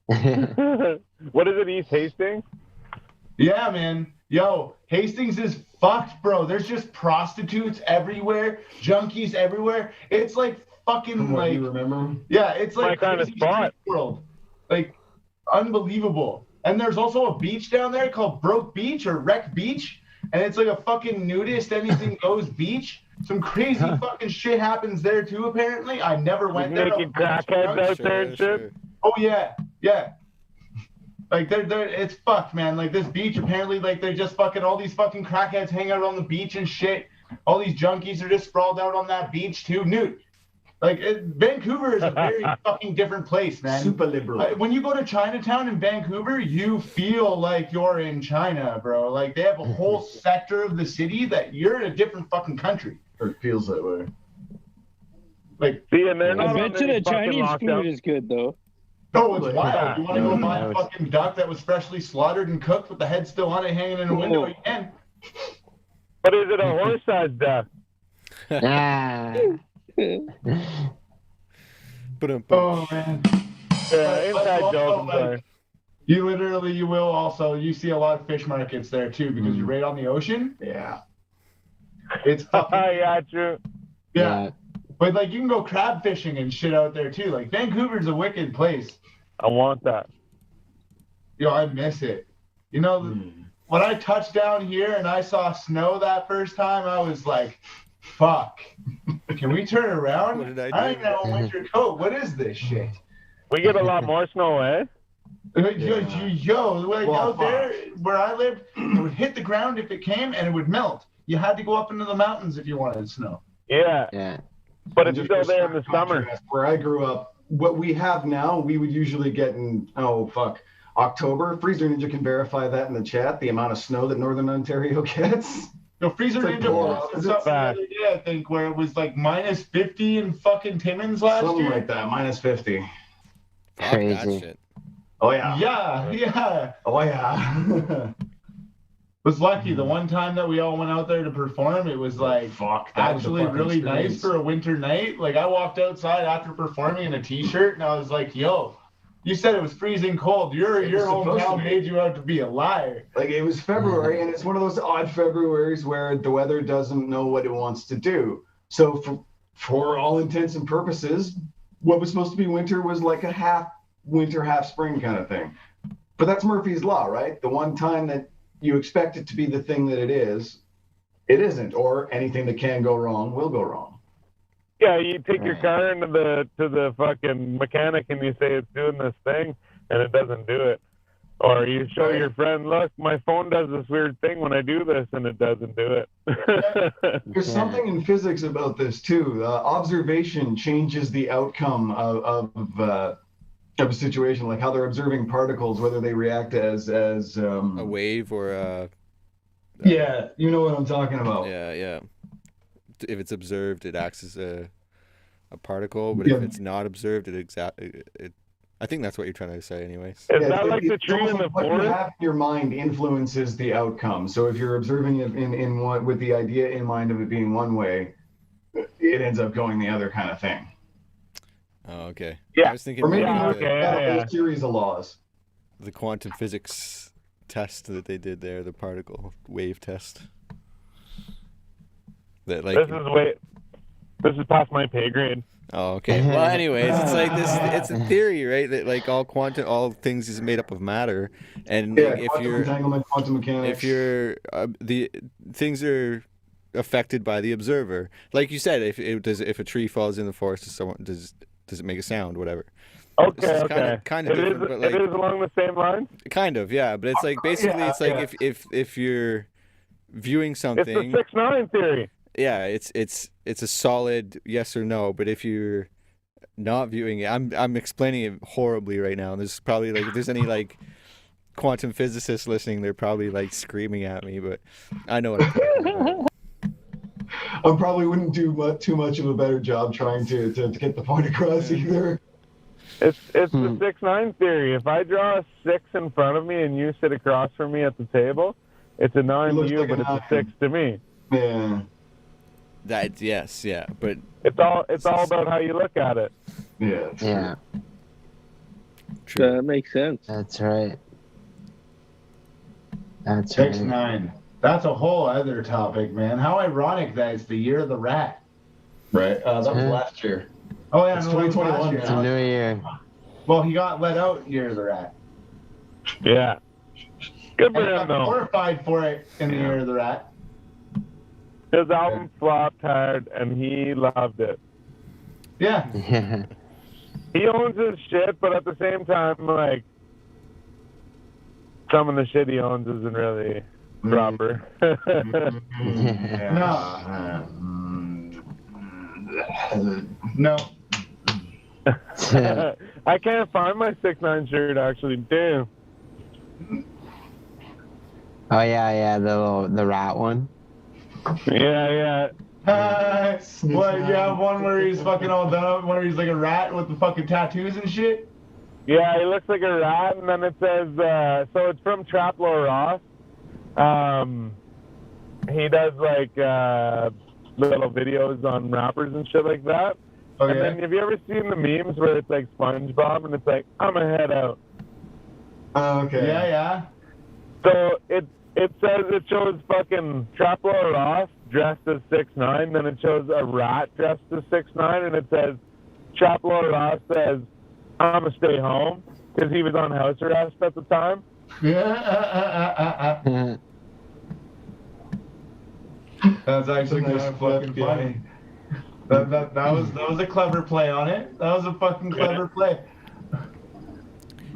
What is it, East Hastings? Yeah, man. Yo, Hastings is fucked, bro. There's just prostitutes everywhere, junkies everywhere. It's like fucking From what like you remember? Yeah, it's like my kind of spot. World. Like unbelievable. And there's also a beach down there called Broke Beach or Wreck Beach, and it's like a fucking nudist anything goes beach. Some crazy fucking shit happens there too. Apparently, I never went there. Making crackheads out there and shit. Oh yeah. Like they're it's fucked, man. Like this beach, apparently, like they're just fucking all these fucking crackheads hang out on the beach and shit. All these junkies are just sprawled out on that beach too, nude. Like Vancouver is a very fucking different place, man. Super liberal. When you go to Chinatown in Vancouver, you feel like you're in China, bro. Like they have a whole sector of the city that you're in a different fucking country. Or it feels that way. Like, See, and they're I not bet you the Chinese food is good though. oh, it's wild. You want to go buy a fucking duck that was freshly slaughtered and cooked with the head still on it, hanging in a window? You can. But is it a horse-sized duck? Ah. Oh man. Yeah, inside joke. I'm sorry. You will also. You see a lot of fish markets there too because you're right on the ocean. Yeah. It's fucking. Yeah, true. Yeah. But like you can go crab fishing and shit out there too. Like Vancouver's a wicked place. I want that. Yo, I miss it. You know, when I touched down here and I saw snow that first time, I was like, fuck. Can we turn around? What did I do? I ain't got a winter coat. What is this shit? We get a lot more snow, eh? Yo, like out there where I lived, it would hit the ground if it came and it would melt. You had to go up into the mountains if you wanted snow. Yeah. But it's still there in the summer. Where I grew up, what we have now, we would usually get in, October. Freezer Ninja can verify that in the chat, the amount of snow that Northern Ontario gets. No, Freezer Ninja posted something the other day, I think, where it was like minus 50 in fucking Timmins last year. Something like that, minus 50. Crazy. That shit. Oh, yeah. Yeah. Oh, yeah. Was lucky. The one time that we all went out there to perform, it was like actually really nice for a winter night. Like I walked outside after performing in a t-shirt and I was like, yo, you said it was freezing cold. Your hometown made you out to be a liar. Like it was February and it's one of those odd Februaries where the weather doesn't know what it wants to do. So for all intents and purposes, what was supposed to be winter was like a half winter, half spring kind of thing. But that's Murphy's Law, right? The one time that you expect it to be the thing that it isn't, or anything that can go wrong will go wrong. Yeah, you take your car into the fucking mechanic and you say it's doing this thing and it doesn't do it. Or you show your friend, look, my phone does this weird thing when I do this and it doesn't do it. There's something in physics about this too. Observation changes the outcome of a situation, like how they're observing particles, whether they react as a wave or a yeah, you know what I'm talking about. Yeah. If it's observed, it acts as a particle, but if it's not observed, I think that's what you're trying to say, anyways. Is that like the tree in the what forest? you have in your mind influences the outcome. So if you're observing it in one with the idea in mind of it being one way, it ends up going the other kind of thing. Oh, okay. Yeah. I was thinking Or maybe a series of laws. The quantum physics test that they did there, the particle wave test. That like this is past my pay grade. Oh, okay. Well, anyways, it's like this. It's a theory, right? That like all things is made up of matter, and if you're entanglement, quantum mechanics, the things are affected by the observer. Like you said, if a tree falls in the forest, does it make a sound? Whatever. Okay. Kind of different, but like it is along the same line. Kind of, yeah. But it's like basically, it's like if you're viewing something, it's the 6-9 theory. Yeah, it's a solid yes or no. But if you're not viewing it, I'm explaining it horribly right now. And there's probably like if there's any like quantum physicists listening, they're probably like screaming at me. But I know what I'm talking about. I probably wouldn't do too much of a better job trying to get the point across either. It's the 6-9 theory. If I draw a 6 in front of me and you sit across from me at the table, it's a 9 to you, but it's a 6 to me. Yeah. But it's all about how you look at it. Yeah. Yeah. True. That makes sense. That's right. That's 6-9. That's a whole other topic, man. How ironic that it's the year of the rat. Right. That was last year. Oh yeah, it's no, 2021. It's a new year. Well, he got let out year of the rat. Yeah. Good for and him, though. Horrified for it in the year of the rat. His album flopped hard, and he loved it. Yeah. He owns his shit, but at the same time, like, some of the shit he owns isn't really proper. No. No. I can't find my 6ix9ine shirt actually. Damn. Oh yeah, the rat one. Yeah. What? You have one where he's fucking all done up, where he's like a rat with the fucking tattoos and shit? Yeah, he looks like a rat, and then it says, so it's from Traplo Ross. He does like little videos on rappers and shit like that. Okay. And then have you ever seen the memes where it's like SpongeBob and it's like, I'm a head out? Oh, okay. Yeah. So it says, it shows fucking Traplo Ross dressed as 6ix9ine, then it shows a rat dressed as 6ix9ine, and it says, Traplo Ross says, I'ma stay home, because he was on house arrest at the time. Yeah. That's actually kind of fucking funny. That was a clever play on it. That was a fucking clever play.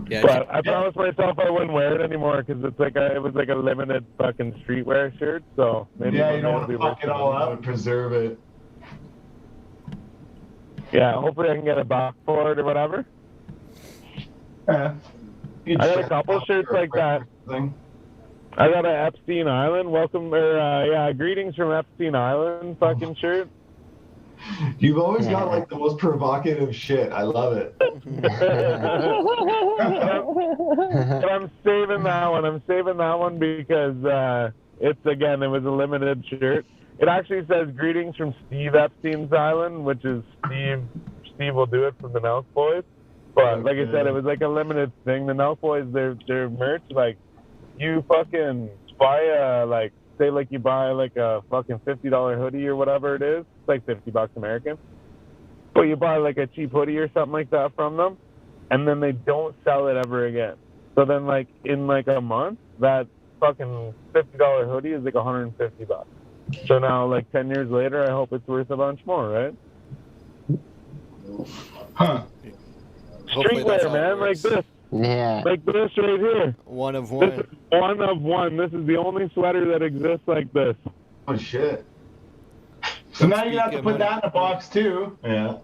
Yeah, But I promised myself I wouldn't wear it anymore because it's like it was like a limited fucking streetwear shirt. So maybe you don't want to fuck it all up. Preserve it. Yeah, hopefully I can get a box for it or whatever. Yeah. I got a couple shirts like that. I got a Epstein Island greetings from Epstein Island fucking shirt. You've always got like the most provocative shit. I love it. But I'm saving that one. I'm saving that one because it was a limited shirt. It actually says greetings from Steve Epstein's Island, which is Steve will do it from the Nelk Boys. But like I said, it was like a limited thing. The Nelk Boys, their merch, like you fucking buy say like you buy like a fucking $50 hoodie or whatever it is. It's like $50 American. But you buy like a cheap hoodie or something like that from them, and then they don't sell it ever again. So then like in like a month, that fucking $50 hoodie is like $150. So now like 10 years later, I hope it's worth a bunch more, right? Huh. Streetwear, man, like this. Yeah. Like this right here. One of one. This is one of one. This is the only sweater that exists like this. Oh shit. So now you have to put that in a box too. Yeah.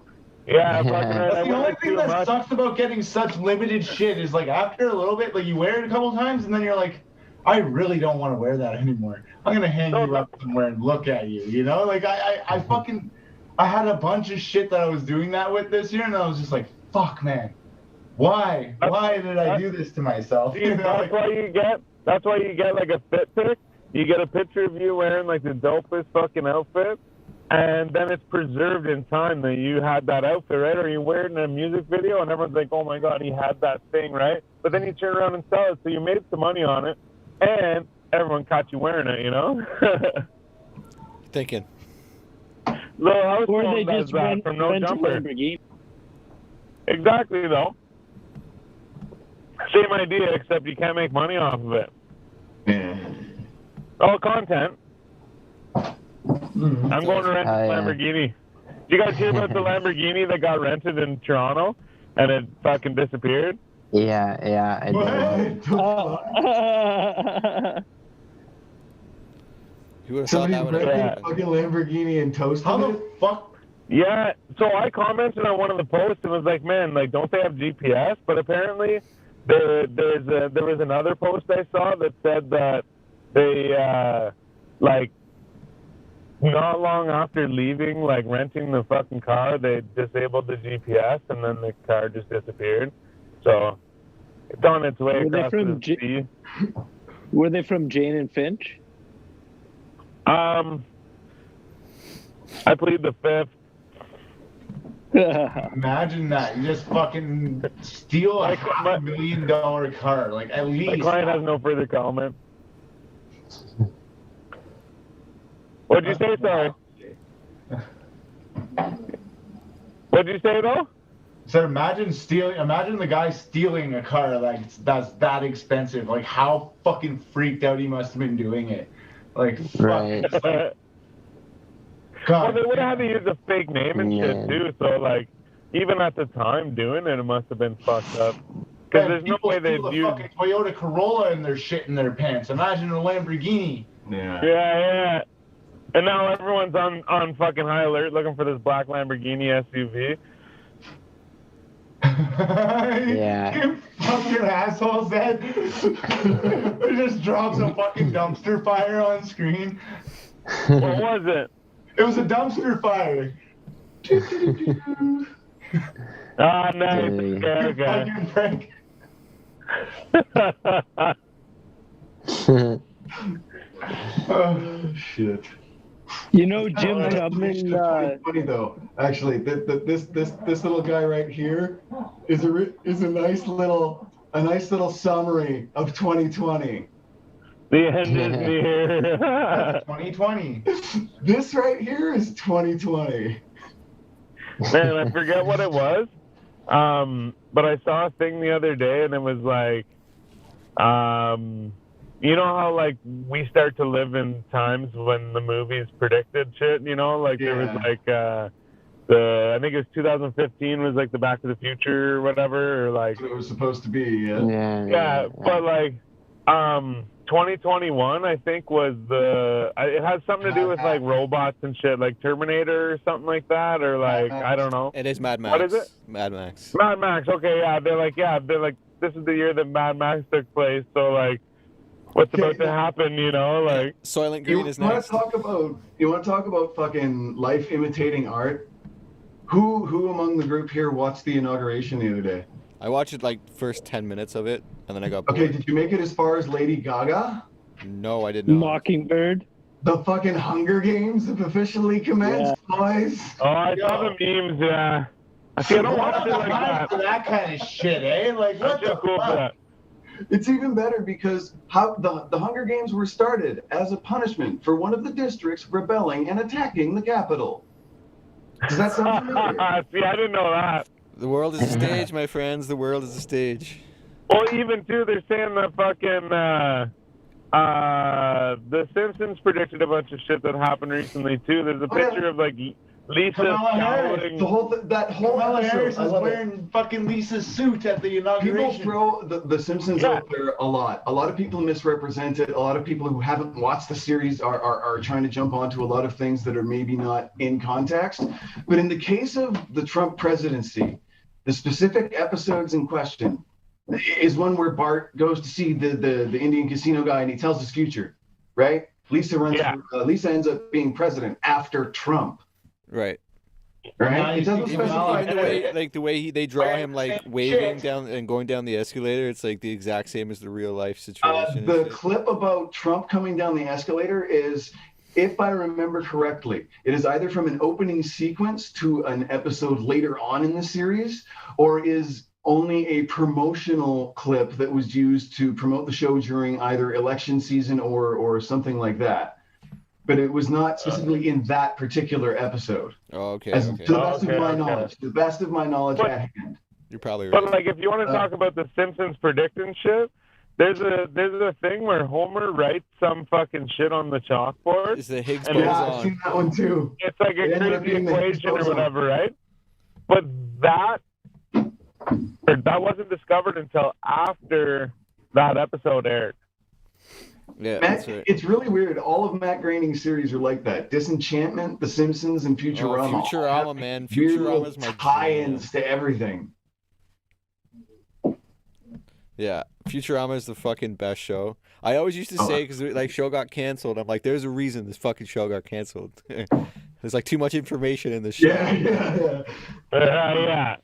Yeah, fucking right. That's the only thing that sucks about getting such limited shit is like after a little bit, like you wear it a couple times and then you're like, I really don't want to wear that anymore. I'm gonna hang you up somewhere and look at you, you know? Like I had a bunch of shit that I was doing that with this year and I was just like, fuck man. Why? Why did I do this to myself? See, that's why you get like a fit pic. You get a picture of you wearing like the dopest fucking outfit, and then it's preserved in time that you had that outfit, right? Or you wear it in a music video, and everyone's like, "Oh my god, he had that thing, right?" But then you turn around and sell it, so you made some money on it, and everyone caught you wearing it, you know? Thinking. Little house Or phone they does just that from No rent a Jumper. Lamborghini. Exactly, though. Same idea, except you can't make money off of it. Yeah. All content. I'm going to rent a Lamborghini. Did you guys hear about the Lamborghini that got rented in Toronto and it fucking disappeared? Yeah, I did. You would have thought that would have happened. Fucking Lamborghini and toasted How it? the fuck? Yeah, so I commented on one of the posts and was like, man, like, don't they have GPS? But apparently there was another post I saw that said that they, like, not long after leaving, like, renting the fucking car, they disabled the GPS and then the car just disappeared. So it's on its way across the sea. Were they from Jane and Finch? I plead the fifth. Imagine that. You just fucking steal a $500,000 car. Like, at least. My client has no further comment. What'd you say, sorry? What'd you say, though? So imagine the guy stealing a car that's that expensive. Like, how fucking freaked out he must have been doing it. Like, Right. fuck. Like, God. Well, they would have had to use a fake name and shit, too. So, like, even at the time doing it, it must have been fucked up. Because there's no way they'd use a fucking Toyota Corolla and their shit in their pants. Imagine a Lamborghini. Yeah. Yeah. And now everyone's on fucking high alert looking for this black Lamborghini SUV. Yeah. You fucking asshole, Zed. It just drops a fucking dumpster fire on screen. What was it? It was a dumpster fire. Ah, nice. Okay, Fucking Frank. Oh, shit. You know, Jim Tubman. Funny though, actually, this little guy right here is a nice little summary of 2020. The end is near. 2020. This right here is 2020. Man, I forget what it was. But I saw a thing the other day, and it was like, you know how like we start to live in times when the movies predicted shit. You know, like there was like I think it was 2015 was like the Back to the Future or whatever, or like That's what it was supposed to be. Yeah, but like 2021 I think was it has something to do with like robots and shit, like Terminator or something like that, or like I don't know. It is Mad Max. What is it? Mad Max. Mad Max. Okay, they're like this is the year that Mad Max took place, so like what's about to happen, you know, like Soylent Green is next. You want to talk about fucking life imitating art? Who among the group here watched the inauguration the other day? I watched it like first 10 minutes of it, and then I got bored. Okay, did you make it as far as Lady Gaga? No, I did not. Mockingbird. The fucking Hunger Games have officially commenced, boys. Oh, I saw the memes, yeah. See, I don't watch it like that. For that kind of shit, eh? Like, what the Cool for fuck? that. It's even better because how the Hunger Games were started as a punishment for one of the districts rebelling and attacking the Capitol. Does that sound familiar? See, I didn't know that. The world is a stage, my friends. The world is a stage. Well, even too, they're saying that fucking The Simpsons predicted a bunch of shit that happened recently too. There's a picture of like Lisa scowling. Kamala Harris is wearing fucking Lisa's suit at the inauguration. People throw the Simpsons out there a lot. A lot of people misrepresent it. A lot of people who haven't watched the series are trying to jump onto a lot of things that are maybe not in context. But in the case of the Trump presidency, the specific episodes in question is one where Bart goes to see the Indian casino guy and he tells his future, right? Lisa ends up being president after Trump. Right. Right. Even the way they draw him like waving down and going down the escalator, it's like the exact same as the real life situation. The clip about Trump coming down the escalator is, if I remember correctly, it is either from an opening sequence to an episode later on in the series, or is only a promotional clip that was used to promote the show during either election season or something like that. But it was not specifically in that particular episode. Oh, okay. To the best of my knowledge at hand. You're probably right. But like, if you want to talk about the Simpsons predicting shit, there's a thing where Homer writes some fucking shit on the chalkboard. It's the Higgs boson. Yeah, I've seen that one too. It's like a crazy equation or whatever, right? But that wasn't discovered until after that episode aired. Yeah, Matt, it's really weird. All of Matt Groening's series are like that. Disenchantment, The Simpsons, and Futurama. Oh, Futurama, man. Futurama's my tie-ins to everything. Yeah, Futurama is the fucking best show. I always used to say, because like show got canceled, I'm like, there's a reason this fucking show got canceled. There's like too much information in the show. Yeah.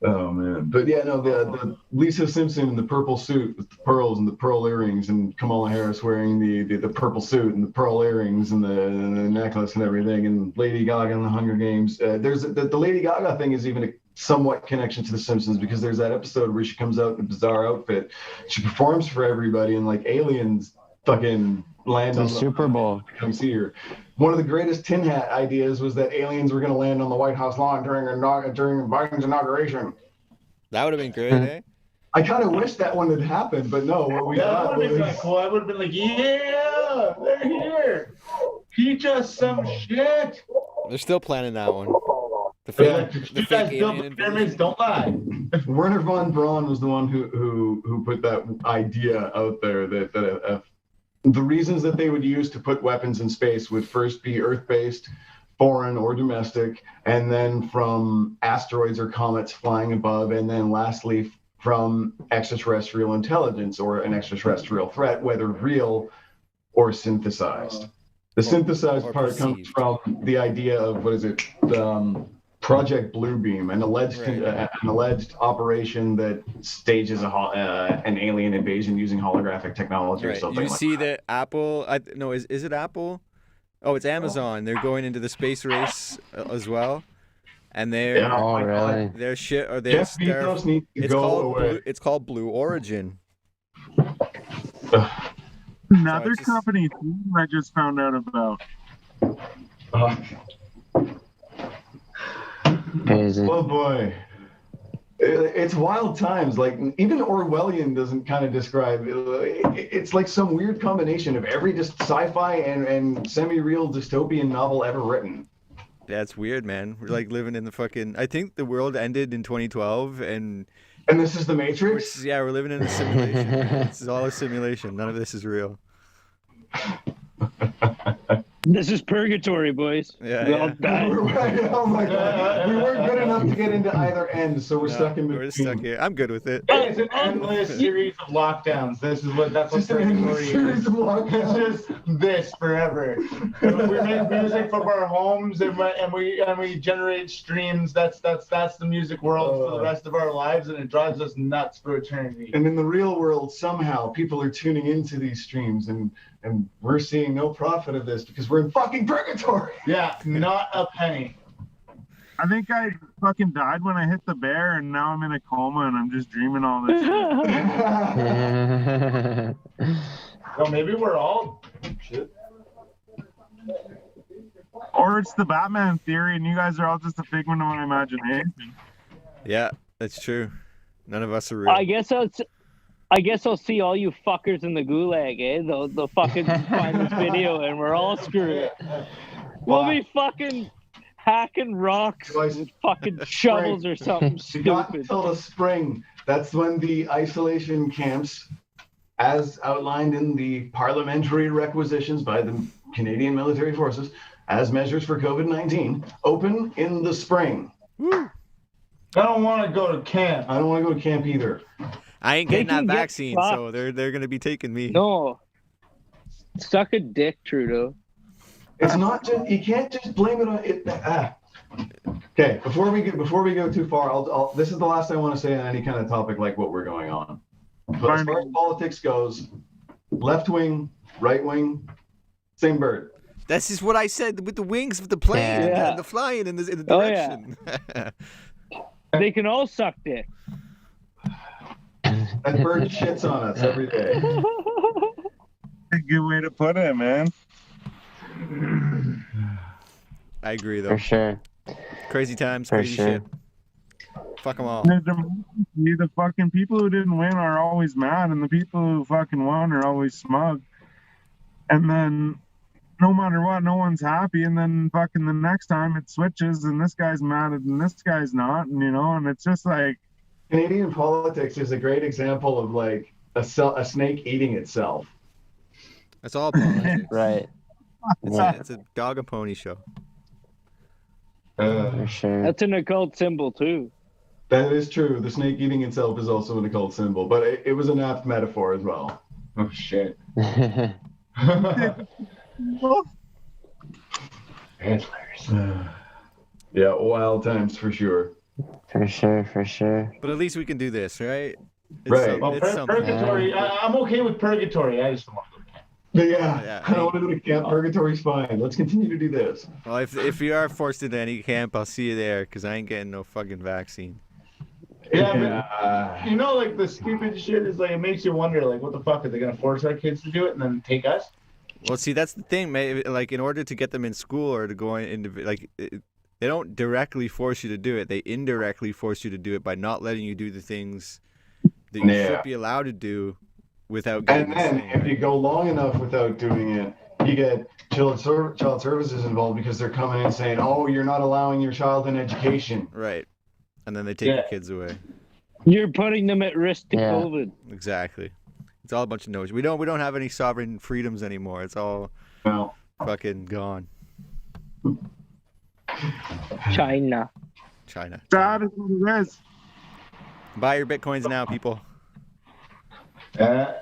Oh man, but yeah, no, the Lisa Simpson in the purple suit with the pearls and the pearl earrings, and Kamala Harris wearing the purple suit and the pearl earrings and the necklace and everything, and Lady Gaga in the Hunger Games. There's the Lady Gaga thing is even a somewhat connection to the Simpsons, because there's that episode where she comes out in a bizarre outfit, she performs for everybody, and like aliens fucking land on the Super Bowl. Come see her. One of the greatest tin hat ideas was that aliens were going to land on the White House lawn during Biden's inauguration. That would have been great, eh? I kind of wish that one had happened, but no. What we got would have been cool. I would have been like, yeah, they're here. Teach us some shit. They're still planning that one. You guys build the pyramids, don't lie. Werner von Braun was the one who put that idea out there that the reasons that they would use to put weapons in space would first be Earth-based, foreign or domestic, and then from asteroids or comets flying above, and then lastly from extraterrestrial intelligence or an extraterrestrial threat, whether real or synthesized. The synthesized part comes from the idea of, what is it, Project Bluebeam, an alleged operation that stages an alien invasion using holographic technology or something. You see that Apple? Is it Apple? Oh, it's Amazon. They're going into the space race as well, and they're their shit. Or Jeff Bezos needs to go away. It's called Blue Origin. Another company I just found out about. Oh boy, it's wild times. Like even Orwellian doesn't kind of describe. It's like some weird combination of every just sci-fi and semi-real dystopian novel ever written. That's weird, man. We're like living in the fucking. I think the world ended in 2012, and this is the Matrix. We're living in a simulation. This is all a simulation. None of this is real. This is purgatory, boys. Yeah. All died. Oh my god. We weren't good enough to get into either end, so we're stuck in between. We're stuck here. I'm good with it. It's an endless series of lockdowns. That's what purgatory is. It's just this forever. We make music from our homes and we generate streams. That's the music world for the rest of our lives, and it drives us nuts for eternity. And in the real world, somehow people are tuning into these streams and we're seeing no profit of this because we're in fucking purgatory. Yeah, not a penny. I think I fucking died when I hit the bear, and now I'm in a coma and I'm just dreaming all this shit. Well, maybe we're all shit. Or it's the Batman theory, and you guys are all just a figment of my imagination. Yeah, that's true. None of us are real. I guess I'll see all you fuckers in the gulag, eh? They'll fucking find this video and we're all screwed. We'll be fucking hacking rocks with fucking shovels or something stupid. Not until the spring. That's when the isolation camps, as outlined in the parliamentary requisitions by the Canadian Military Forces, as measures for COVID-19, open in the spring. Woo. I don't want to go to camp. I don't want to go to camp either. I ain't getting that vaccine, so they're gonna be taking me. No, suck a dick, Trudeau. It's not just you can't just blame it on it. Okay, before we go too far, this is the last I want to say on any kind of topic like what we're going on. But as far as politics goes, left wing, right wing, same bird. This is what I said with the wings of the plane and the flying in the direction. Oh, yeah. They can all suck dick. That bird shits on us every day. A good way to put it, man. I agree, though. For sure. Crazy times, crazy shit. Fuck them all. The fucking people who didn't win are always mad, and the people who fucking won are always smug. And then, no matter what, no one's happy. And then fucking the next time it switches, and this guy's mad, and this guy's not. And and it's just like. Canadian politics is a great example of like a snake eating itself. That's all politics. Right. It's a dog and pony show. For sure. That's an occult symbol too. That is true. The snake eating itself is also an occult symbol, but it was an apt metaphor as well. Oh shit. Antlers. Yeah, wild times for sure. For sure. But at least we can do this, right? Right. Purgatory. I'm okay with purgatory. I just don't want to go to camp. Yeah. I don't want to go to camp. Purgatory's fine. Let's continue to do this. Well, if you are forced into any camp, I'll see you there because I ain't getting no fucking vaccine. Yeah, but like the stupid shit is like it makes you wonder, like, what the fuck are they gonna force our kids to do it and then take us? Well, see, that's the thing, man. Like, in order to get them in school or to go into they don't directly force you to do it. They indirectly force you to do it by not letting you do the things that you should be allowed to do without getting. And then, if you go long enough without doing it, you get child services involved because they're coming in saying, "Oh, you're not allowing your child an education." Right, and then they take your kids away. You're putting them at risk to COVID. Exactly. It's all a bunch of noise. We don't have any sovereign freedoms anymore. It's all fucking gone. China. That is what it is. Buy your bitcoins now, people. Yeah,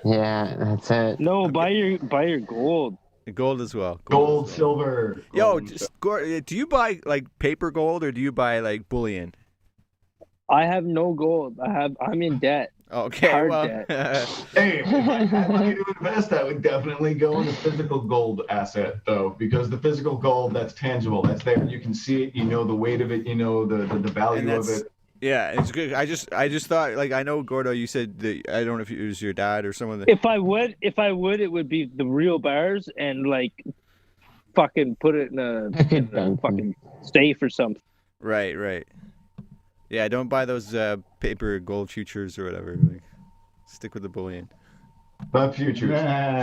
that's it. No, buy your gold. Gold as well. Gold, silver. Yo, do you buy like paper gold or do you buy like bullion? I have no gold. I'm in debt. Okay, Hard well. debt. Hey, if I had money to invest, I would definitely go in the physical gold asset, though, because the physical gold, that's tangible. That's there. You can see it. You know the weight of it. You know the value of it. Yeah, it's good. I just thought, like, I know, Gordo, you said that, I don't know if it was your dad or someone that... If I would, it would be the real bars and, like, fucking put it in a fucking safe or something. Right. Yeah, don't buy those paper gold futures or whatever. Like, stick with the bullion. Not futures.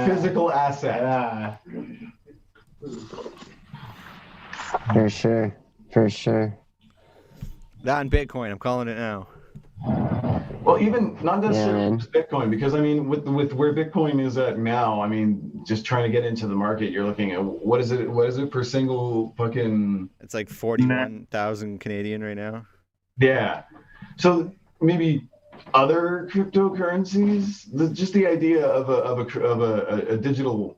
Physical asset. For sure. That and Bitcoin, I'm calling it now. Well, even not necessarily just Bitcoin, because I mean, with where Bitcoin is at now, I mean, just trying to get into the market, you're looking at what is it per single fucking? It's like 41,000 Canadian right now. Yeah, so maybe other cryptocurrencies, just the idea of a digital.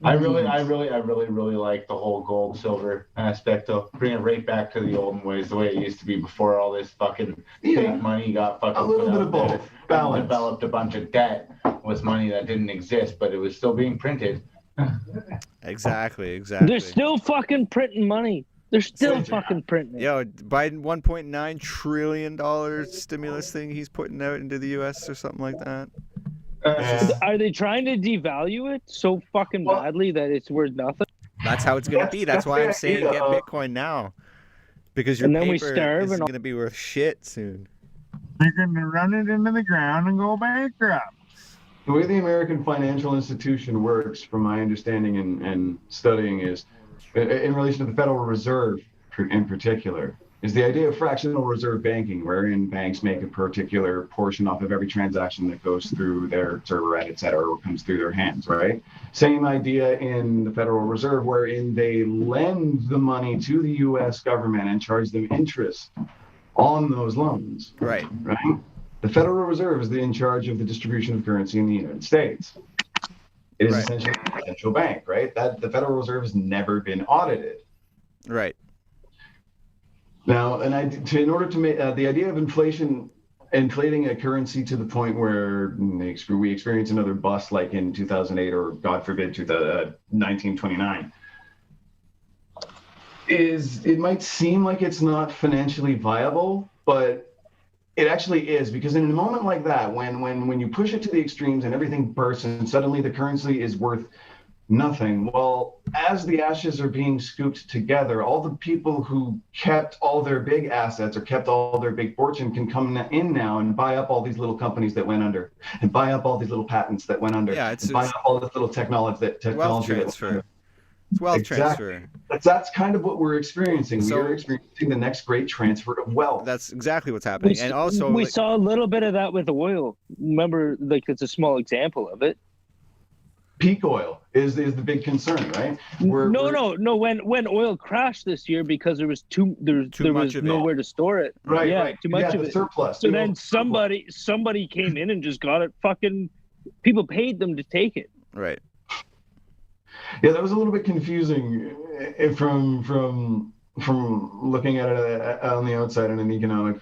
I really like the whole gold silver aspect of bring it right back to the olden ways, the way it used to be before all this fucking fake money got fucking a little bit of both. Balance. Developed a bunch of debt with money that didn't exist, but it was still being printed. Exactly. They're still fucking printing money. They're still fucking printing it. Yo, Biden $1.9 trillion stimulus thing he's putting out into the U.S. or something like that. Are they trying to devalue it so fucking badly that it's worth nothing? That's how it's going to be. That's why I'm saying get Bitcoin now. Because your paper isn't going to be worth shit soon. They're going to run it into the ground and go bankrupt. The way the American financial institution works, from my understanding and studying, is in relation to the Federal Reserve in particular, is the idea of fractional reserve banking, wherein banks make a particular portion off of every transaction that goes through their server, et cetera, or comes through their hands, right? Same idea in the Federal Reserve, wherein they lend the money to the U.S. government and charge them interest on those loans. Right. The Federal Reserve is in charge of the distribution of currency in the United States. It is essentially a central bank, right? That the Federal Reserve has never been audited. Right. Now, in order to make the idea of inflating a currency to the point where we experience another bust like in 2008 or, God forbid, 1929, it might seem like it's not financially viable, but it actually is, because in a moment like that, when you push it to the extremes and everything bursts and suddenly the currency is worth nothing. Well, as the ashes are being scooped together, all the people who kept all their big assets or kept all their big fortune can come in now and buy up all these little companies that went under, and buy up all these little patents that went under, and buy up all this little technology. Wealth transfer. It's wealth transfer. That's kind of what we're experiencing. We're experiencing the next great transfer of wealth. That's exactly what's happening. And also, we saw a little bit of that with oil. Remember, like, it's a small example of it. Peak oil is the big concern, right? No. When oil crashed this year because there was nowhere to store it. Right. Too much of it. Surplus. So then somebody came in and just got it. Fucking people paid them to take it. Right. Yeah, that was a little bit confusing from looking at it on the outside in an economic.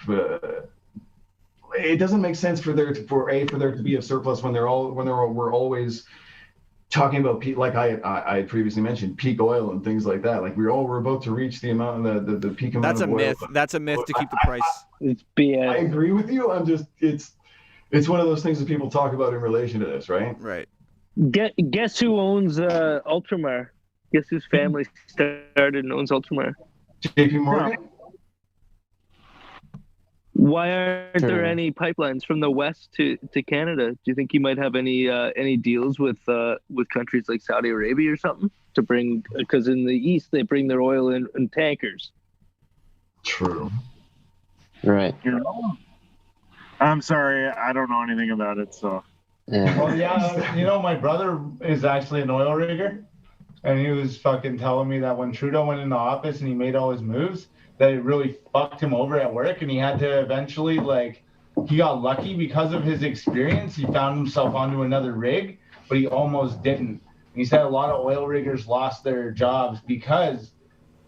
It doesn't make sense for there to be a surplus when we're always talking about like I previously mentioned peak oil and things like that. Like we're about to reach the amount the peak amount. That's a myth. That's a myth to keep the price. It's BS. I agree with you. It's one of those things that people talk about in relation to this, right? Right. Guess who owns Ultramar? Guess whose family started and owns Ultramar? JP Morgan. Why aren't there any pipelines from the west to Canada? Do you think you might have any deals with countries like Saudi Arabia or something to bring? Because in the east they bring their oil in tankers. True. Right. I'm sorry, I don't know anything about it, so. Yeah. Well, yeah, you know, my brother is actually an oil rigger, and he was fucking telling me that when Trudeau went into office and he made all his moves, that it really fucked him over at work, and he had to eventually, like, he got lucky because of his experience. He found himself onto another rig, but he almost didn't. He said a lot of oil riggers lost their jobs because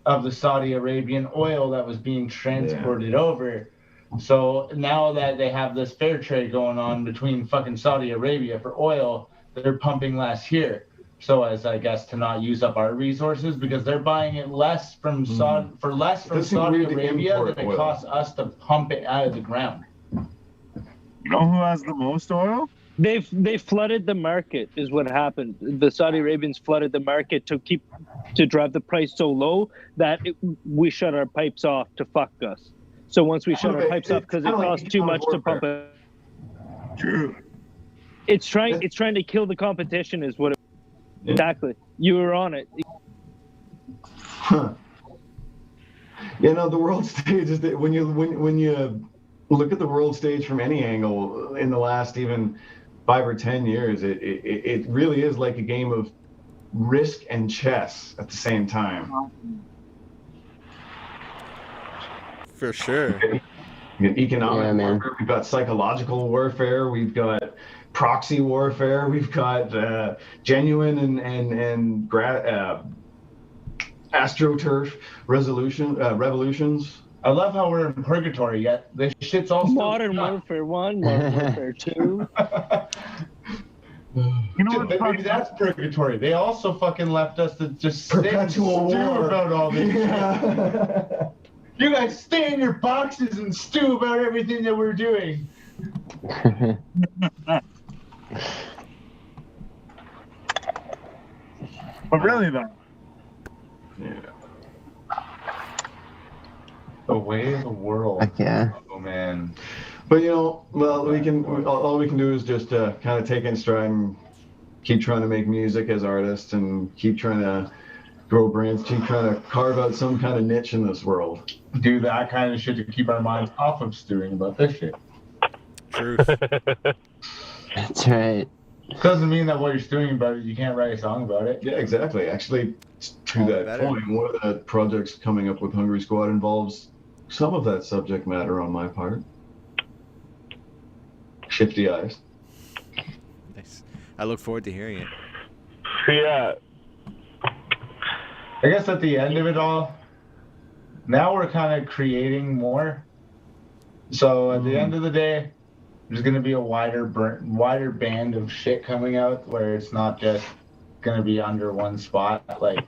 of the Saudi Arabian oil that was being transported over. So now that they have this fair trade going on between fucking Saudi Arabia for oil, they're pumping less here. So as I guess to not use up our resources because they're buying it less from Saudi for less from Saudi Arabia than it costs us to pump it out of the ground. You know who has the most oil? They flooded the market is what happened. The Saudi Arabians flooded the market to drive the price so low that we shut our pipes off to fuck us. So once we shut our pipes off because it costs too much to pump it. True. It's trying to kill the competition is what it, exactly. You were on it. Huh. You know, the world stage is that when you look at the world stage from any angle in the last even 5 or 10 years, it really is like a game of risk and chess at the same time. For sure. We've got economic warfare, we've got psychological warfare, we've got proxy warfare, we've got genuine and astroturf revolutions. I love how we're in purgatory yet. This shit's all Modern Warfare 1, Modern Warfare 2. You know what? Maybe that's purgatory. They also fucking left us to just perpetual war about all this shit. You guys stay in your boxes and stew about everything that we're doing. But really, though. Yeah. The way of the world. Heck yeah. Oh man. But you know, well, all we can do is just kind of take it in stride and keep trying to make music as artists and keep trying to grow brands, keep trying to carve out some kind of niche in this world. Do that kind of shit to keep our minds off of stewing about this shit. Truth. That's right. Doesn't mean that what you're stewing about, you can't write a song about it. Yeah, exactly. Actually, to that point, one of the projects coming up with Hungry Squad involves some of that subject matter on my part. Shifty eyes. Nice. I look forward to hearing it. Yeah. I guess at the end of it all, now we're kind of creating more. So at the end of the day, there's going to be a wider band of shit coming out where it's not just going to be under one spot. Like,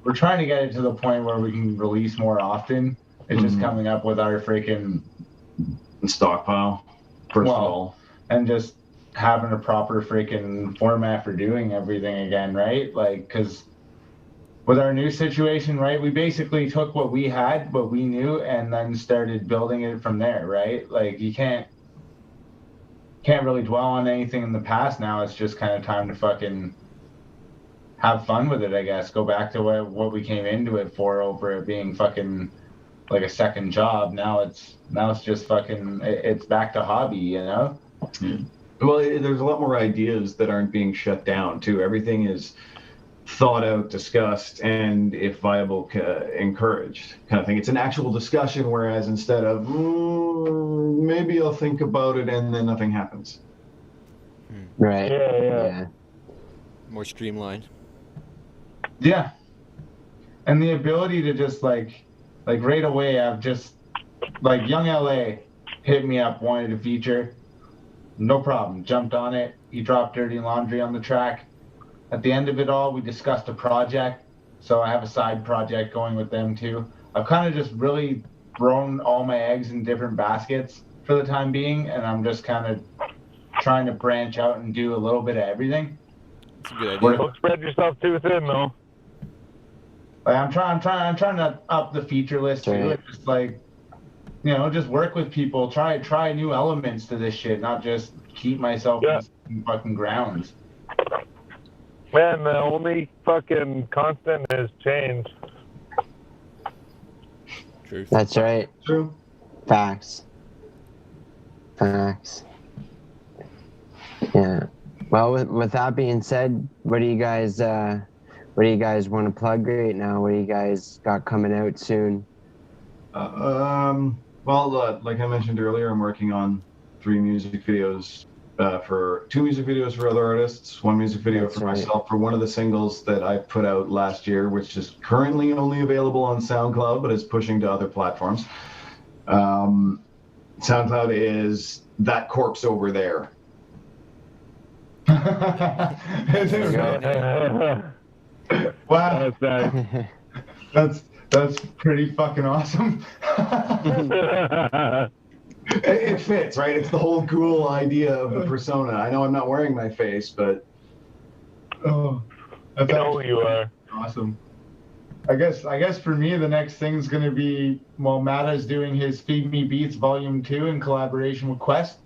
we're trying to get it to the point where we can release more often. It's just coming up with our freaking stockpile, first of all. And just having a proper freaking format for doing everything again, right? Like, because with our new situation, right, we basically took what we had, what we knew, and then started building it from there, right? Like, you can't really dwell on anything in the past now. It's just kind of time to fucking have fun with it, I guess. Go back to what we came into it for, over it being fucking like a second job. Now it's just fucking, it's back to hobby, you know? Yeah. Well, there's a lot more ideas that aren't being shut down too. Everything is thought out, discussed, and if viable, encouraged kind of thing. It's an actual discussion, whereas instead of maybe I'll think about it and then nothing happens. Right. Yeah. More streamlined. Yeah. And the ability to just like right away, I've just like Young LA hit me up, wanted a feature. No problem. Jumped on it. He dropped Dirty Laundry on the track. At the end of it all, we discussed a project. So I have a side project going with them too. I've kind of just really thrown all my eggs in different baskets for the time being, and I'm just kind of trying to branch out and do a little bit of everything. That's a good idea. Don't spread yourself too thin, though. Like, I'm trying to up the feature list too. And just like, you know, just work with people. Try new elements to this shit, not just keep myself in fucking grounds. Man, the only fucking constant is change. Truth. That's right. True. Facts. Yeah, Yeah. Well, with that being said, what do you guys want to plug right now? What do you guys got coming out soon? Well, like I mentioned earlier, I'm working on 3 music videos for 2 music videos for other artists, 1 music video for myself for one of the singles that I put out last year, which is currently only available on SoundCloud, but is pushing to other platforms. SoundCloud is That Corpse Over There. Wow. That's That's pretty fucking awesome. It fits, right? It's the whole ghoul idea of the persona. I know I'm not wearing my face, but Oh, that's who you are. awesome. I guess for me the next thing's gonna be, well, Matta's doing his Feed Me Beats Volume 2 in collaboration with Quest.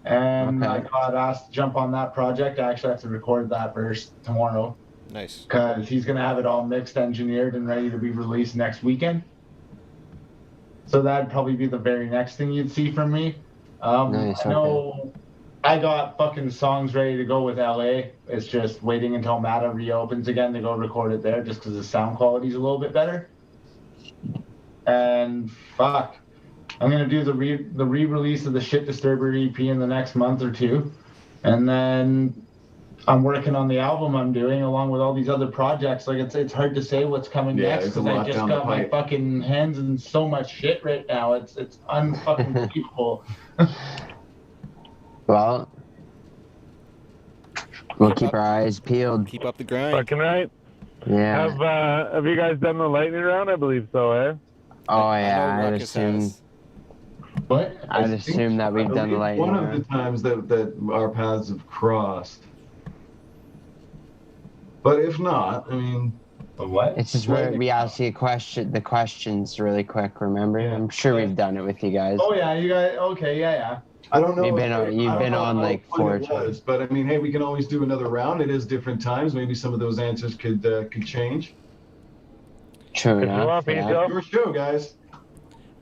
And I got asked to jump on that project. I actually have to record that verse tomorrow. Nice. Because he's going to have it all mixed, engineered, and ready to be released next weekend. So that'd probably be the very next thing you'd see from me. Nice, I know I got fucking songs ready to go with LA. It's just waiting until Matta reopens again to go record it there, just because the sound quality's a little bit better. And fuck, I'm gonna do the re-release of the Shit Disturber EP in the next month or 2, and then I'm working on the album I'm doing along with all these other projects. Like it's hard to say what's coming next because I just got my fucking hands in so much shit right now. It's unfucking believable. Well, we'll keep our eyes peeled. Keep up the grind. Fucking right. Yeah. Have you guys done the lightning round? I believe so, eh? Oh yeah, I'd assume. What? I'd assume that we've done the lightning round. One round. of the times that our paths have crossed. But if not, I mean, what? It's just where we ask you the questions really quick. Remember? Yeah. I'm sure we've done it with you guys. Oh yeah, you guys. Okay, yeah. I don't know. You've been on like 4 times. But I mean, hey, we can always do another round. It is different times. Maybe some of those answers could change. True enough. Yeah. Your show, guys.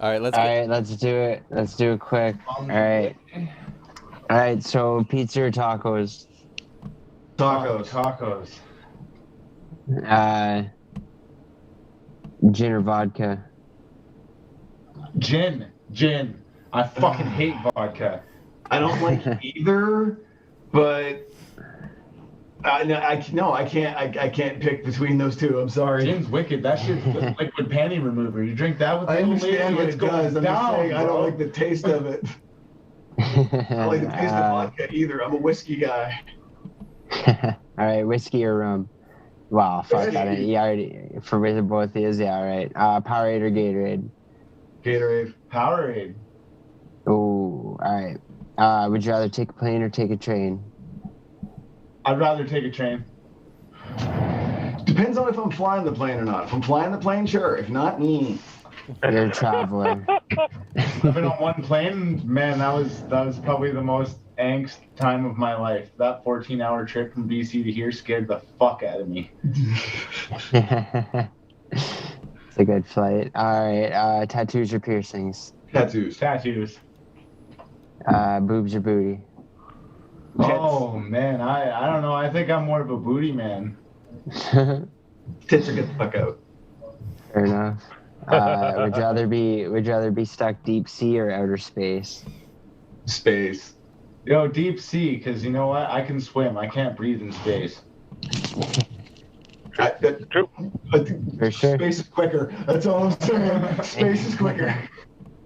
All right, let's do it. Let's do it quick. All right. So pizza or tacos? Tacos. Gin or vodka? Gin. I fucking hate vodka. I don't like either, but I can't pick between those two. I'm sorry. Gin's wicked. That shit's liquid panty remover. You drink that with I understand what it does. I'm just saying bro. I don't like the taste of it. I don't like the taste of vodka either. I'm a whiskey guy. All right, whiskey or rum? Wow, fuck that. Yeah, already for both is yeah. All right. Powerade or Gatorade? Gatorade. Powerade. Ooh, all right. Would you rather take a plane or take a train? I'd rather take a train. Depends on if I'm flying the plane or not. If I'm flying the plane, sure. If not, You're a traveler. I've been on one plane, man. That was probably the most angst time of my life. That 14-hour trip from BC to here scared the fuck out of me. It's a good flight. All right. Tattoos or piercings? Tattoos. Boobs or booty? Oh man, I don't know. I think I'm more of a booty man. Tits or get the fuck out. Fair enough. Would you rather be stuck deep sea or outer space? Space. Yo, deep sea, because you know what? I can swim. I can't breathe in space. True. For sure. Space is quicker. That's all I'm saying. Space is quicker.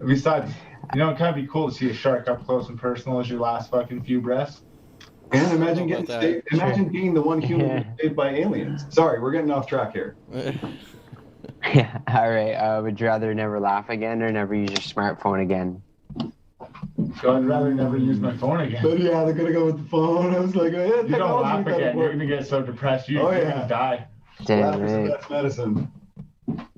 Besides, you know, it kind of be cool to see a shark up close and personal as your last fucking few breaths. And imagine imagine being the one human saved by aliens. Sorry, we're getting off track here. Yeah. All right. Would you rather never laugh again or never use your smartphone again? So I'd rather never use my phone again. But yeah, they're gonna go with the phone. I was like, oh, yeah, you don't laugh again. You're gonna get so depressed. You're gonna die. Damn right. That's medicine.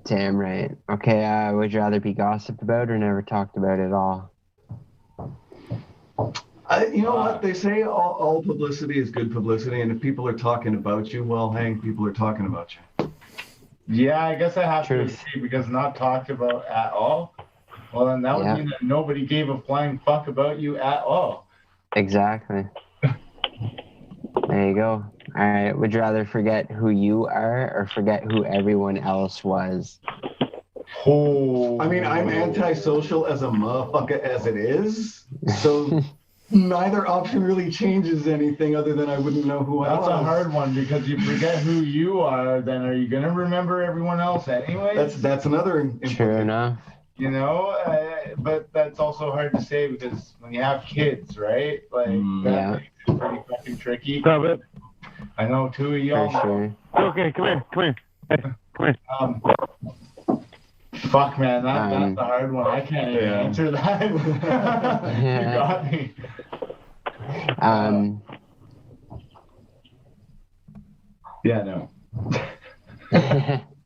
Damn right. Okay. Would you rather be gossiped about or never talked about at all? You know what they say? All publicity is good publicity, and if people are talking about you, well, hang, people are talking about you. Yeah, I guess I have to agree because not talked about at all. Well, then that would mean that nobody gave a flying fuck about you at all. Exactly. There you go. All right. Would you rather forget who you are or forget who everyone else was? I mean, I'm antisocial as a motherfucker as it is, so neither option really changes anything other than I wouldn't know who I was. That's a hard one because you forget who you are, then are you going to remember everyone else anyway? That's another True enough. You know, but that's also hard to say because when you have kids, right? Like, that makes it pretty fucking tricky. Stop it. I know two of y'all. For sure. Okay, come here. Hey, come here. Fuck, man, that's a hard one. I can't even answer that. You got me. Yeah, no.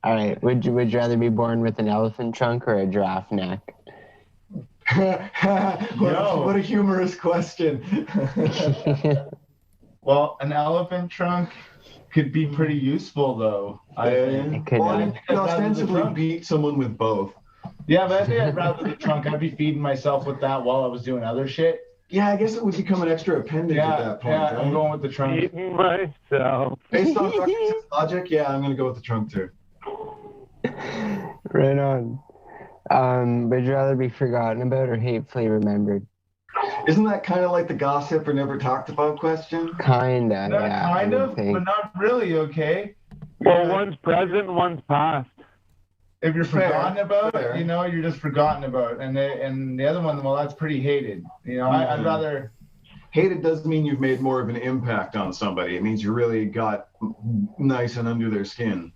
All right. Would you rather be born with an elephant trunk or a giraffe neck? What a humorous question. Well, an elephant trunk could be pretty useful, though. It could. Well, you could ostensibly beat someone with both. Yeah, but I think I'd rather the trunk. I'd be feeding myself with that while I was doing other shit. Yeah, I guess it would become an extra appendage at that point. Yeah, I'm going with the trunk. Eating myself. Based on Dr. Zed's logic, yeah, I'm going to go with the trunk, too. Right on. Would you rather be forgotten about or hatefully remembered? Isn't that kind of like the gossip or never talked about question? Kinda, yeah. Kind of, but not really, okay? Well, one's present, one's past. If you're forgotten about, you know, you're just forgotten about. And the other one, well, that's pretty hated. You know, I'd rather... Hated does mean you've made more of an impact on somebody. It means you really got nice and under their skin.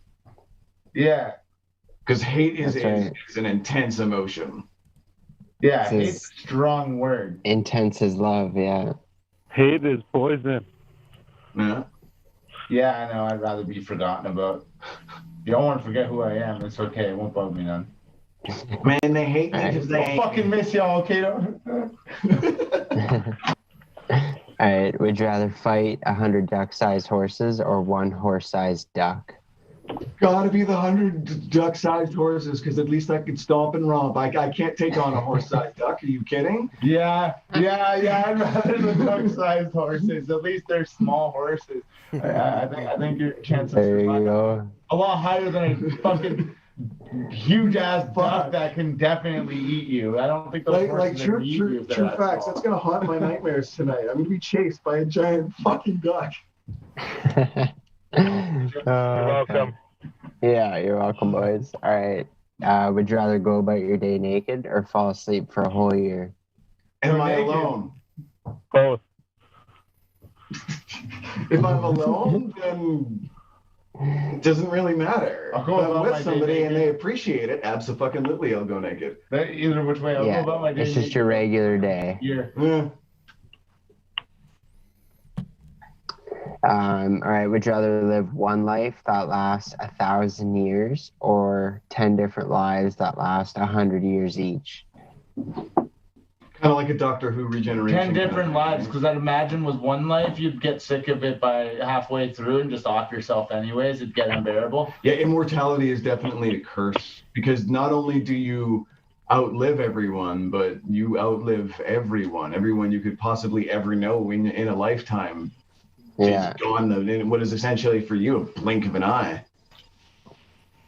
Yeah. Because hate is an intense emotion. Yeah, hate's a strong word. Intense as love, yeah. Hate is poison. Yeah. Yeah, I know. I'd rather be forgotten about. You don't want to forget who I am. It's okay. It won't bug me none. Man, they hate me because they fucking miss y'all, okay? All right. Would you rather fight 100 duck-sized horses or one horse-sized duck? Gotta be the 100 duck-sized horses, because at least I could stomp and romp. I can't take on a horse-sized duck. Are you kidding? Yeah. I'd rather the duck-sized horses. At least they're small horses. I think your chances there you go. A lot higher than a fucking huge-ass duck that can definitely eat you. I don't think those horses true eat you. True facts. That's gonna haunt my nightmares tonight. I'm gonna be chased by a giant fucking duck. You're welcome. Yeah, you're welcome, boys. All right. Would you rather go about your day naked or fall asleep for a whole year? Am I alone? Both. If I'm alone, then it doesn't really matter. I'll go if I'm about with my somebody day and they appreciate it, abso-fucking-lutely, I'll go naked. Either which way, I'll go about my day. It's just your regular day. Yeah. All right. Would you rather live one life that lasts 1,000 years or 10 different lives that last 100 years each? Kind of like a Doctor Who regeneration. 10 different lives, because I'd imagine with one life, you'd get sick of it by halfway through and just off yourself anyways. It'd get unbearable. Yeah, immortality is definitely a curse, because not only do you outlive everyone, but you outlive everyone you could possibly ever know in a lifetime. Yeah. Is gone in what is essentially for you a blink of an eye.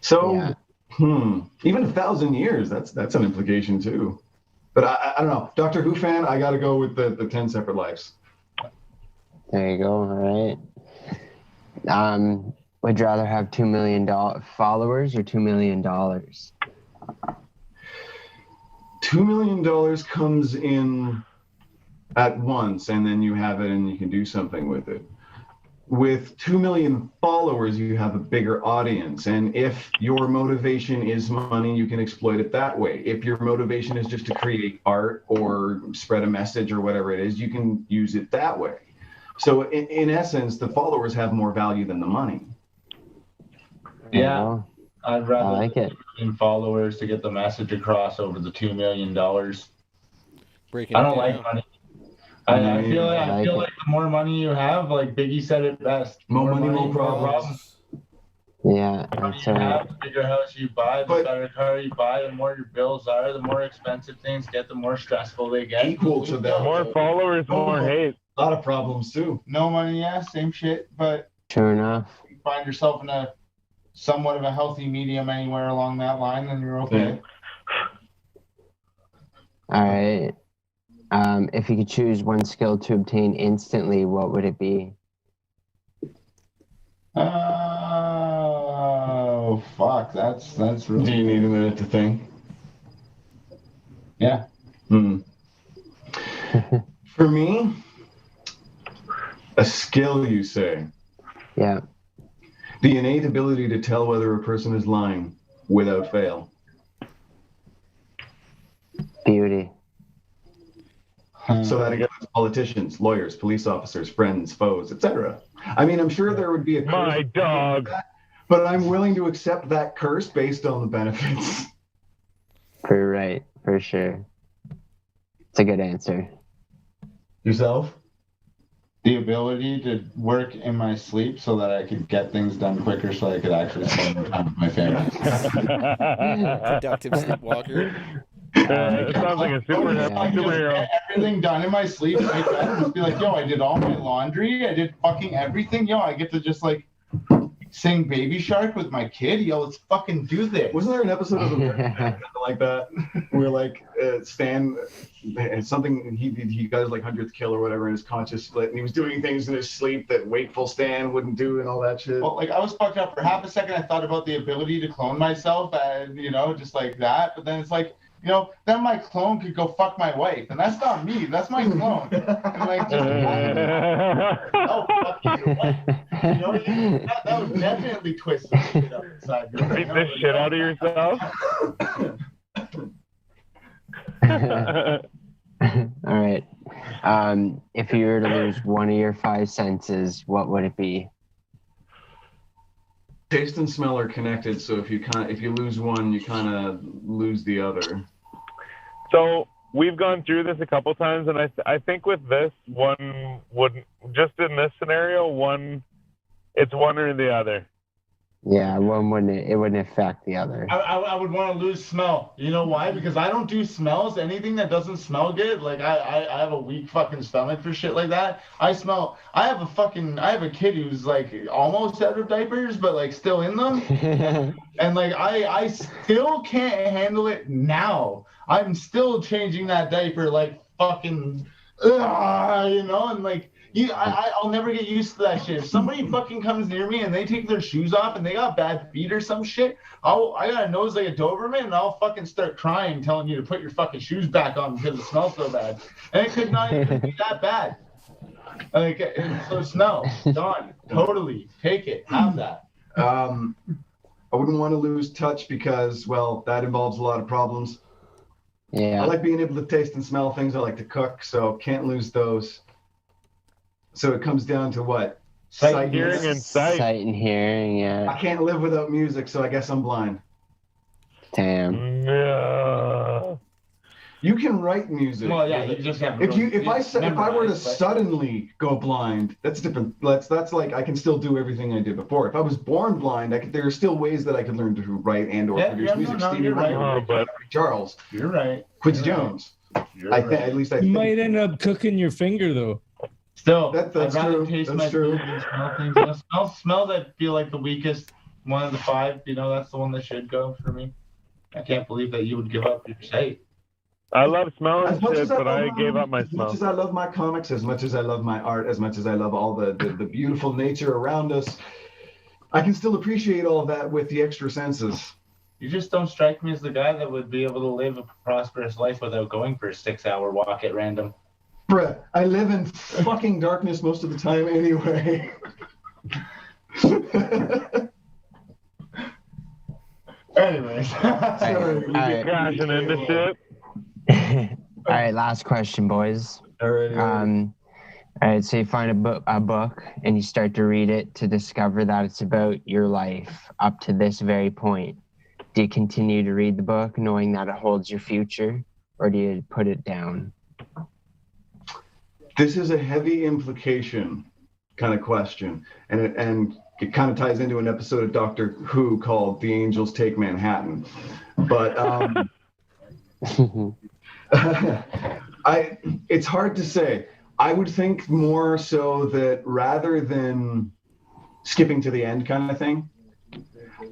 So, even 1,000 years, that's an implication too. But I don't know. Doctor Who fan, I got to go with the 10 separate lives. There you go. All right. Would you rather have 2 million followers or $2 million? $2 million comes in at once, and then you have it and you can do something with it. With 2 million followers, you have a bigger audience. And if your motivation is money, you can exploit it that way. If your motivation is just to create art or spread a message or whatever it is, you can use it that way. So in essence, the followers have more value than the money. Yeah. I'd rather I like it. Followers to get the message across over the $2 million. I don't like money. I feel like the more money you have, like Biggie said it best. More money, more problems. Yeah, the money you have, the bigger house you buy, the better car you buy, the more your bills are, the more expensive things get, the more stressful they get. Equal to that. More followers, more hate. A lot of problems too. No money, yeah, same shit. But Sure enough. you find yourself in a somewhat of a healthy medium anywhere along that line, then you're okay. All right. If you could choose one skill to obtain instantly, what would it be? Oh fuck, that's really. Do you need a minute to think? Yeah. For me, a skill, you say? Yeah. The innate ability to tell whether a person is lying without fail. Beauty. So that includes politicians, lawyers, police officers, friends, foes, etc. I mean, I'm sure there would be a curse. My dog. But I'm willing to accept that curse based on the benefits. Right, for sure. It's a good answer. Yourself? The ability to work in my sleep so that I could get things done quicker so I could actually spend more time with my family. Productive sleepwalker. It sounds like a superhero. Get everything done in my sleep. Like that, and just be like, yo, I did all my laundry. I did fucking everything. Yo, I get to just like sing Baby Shark with my kid. Yo, let's fucking do this. Wasn't there an episode of something like that where like Stan and something he got his like 100th kill or whatever in his conscious split, and he was doing things in his sleep that wakeful Stan wouldn't do and all that shit. Well, like I was fucked up for half a second. I thought about the ability to clone myself, and just like that. But then it's like, then my clone could go fuck my wife, and that's not me. That's my clone. And like, just oh fuck you. That would definitely twist some shit up inside. Beat the shit out of yourself. All right. If you were to lose one of your five senses, what would it be? Taste and smell are connected, so if you lose one, you kind of lose the other. So we've gone through this a couple times, and I think with this one would just in this scenario, it's one or the other. Yeah, one wouldn't affect the other. I would want to lose smell. You know why? Because I don't do smells. Anything that doesn't smell good, like I have a weak fucking stomach for shit like that. I have a kid who's like almost out of diapers, but like still in them. And like I still can't handle it now. I'm still changing that diaper like fucking and like I'll never get used to that shit. If somebody fucking comes near me and they take their shoes off and they got bad feet or some shit, I got a nose like a Doberman and I'll fucking start crying, telling you to put your fucking shoes back on because it smells so bad. And it could not even be that bad. Like, so smell, done, totally, take it, have that. I wouldn't want to lose touch because, well, that involves a lot of problems. Yeah. I like being able to taste and smell things. I like to cook, so can't lose those. So it comes down to what? Sight, hearing, and sight. Sight and hearing, yeah. I can't live without music, so I guess I'm blind. Damn. Yeah. You can write music. Well, yeah, you just have. If I were to suddenly go blind, that's different. That's like I can still do everything I did before. If I was born blind, there are still ways that I could learn to write and/or produce music. You're right. But Charles. You're right. Quincy Jones. I think at least I think. You might end up cooking your finger though. Still, that's I'd rather true. taste That's my true. food than smell things. Smells I feel like the weakest one of the five. That's the one that should go for me. I can't believe that you would give up your sight. I love smelling shit, but I gave up my smell. As much as I love my comics, as much as I love my art, as much as I love all the beautiful nature around us, I can still appreciate all of that with the extra senses. You just don't strike me as the guy that would be able to live a prosperous life without going for a 6-hour walk at random. Bruh, I live in fucking darkness most of the time anyway. Anyways. Sorry, crashing into shit. All right, last question, boys. All right, so you find a book and you start to read it to discover that it's about your life up to this very point. Do you continue to read the book knowing that it holds your future, or do you put it down? This is a heavy implication kind of question, and it kind of ties into an episode of Doctor Who called "The Angels Take Manhattan." But it's hard to say. I would think more so that rather than skipping to the end kind of thing,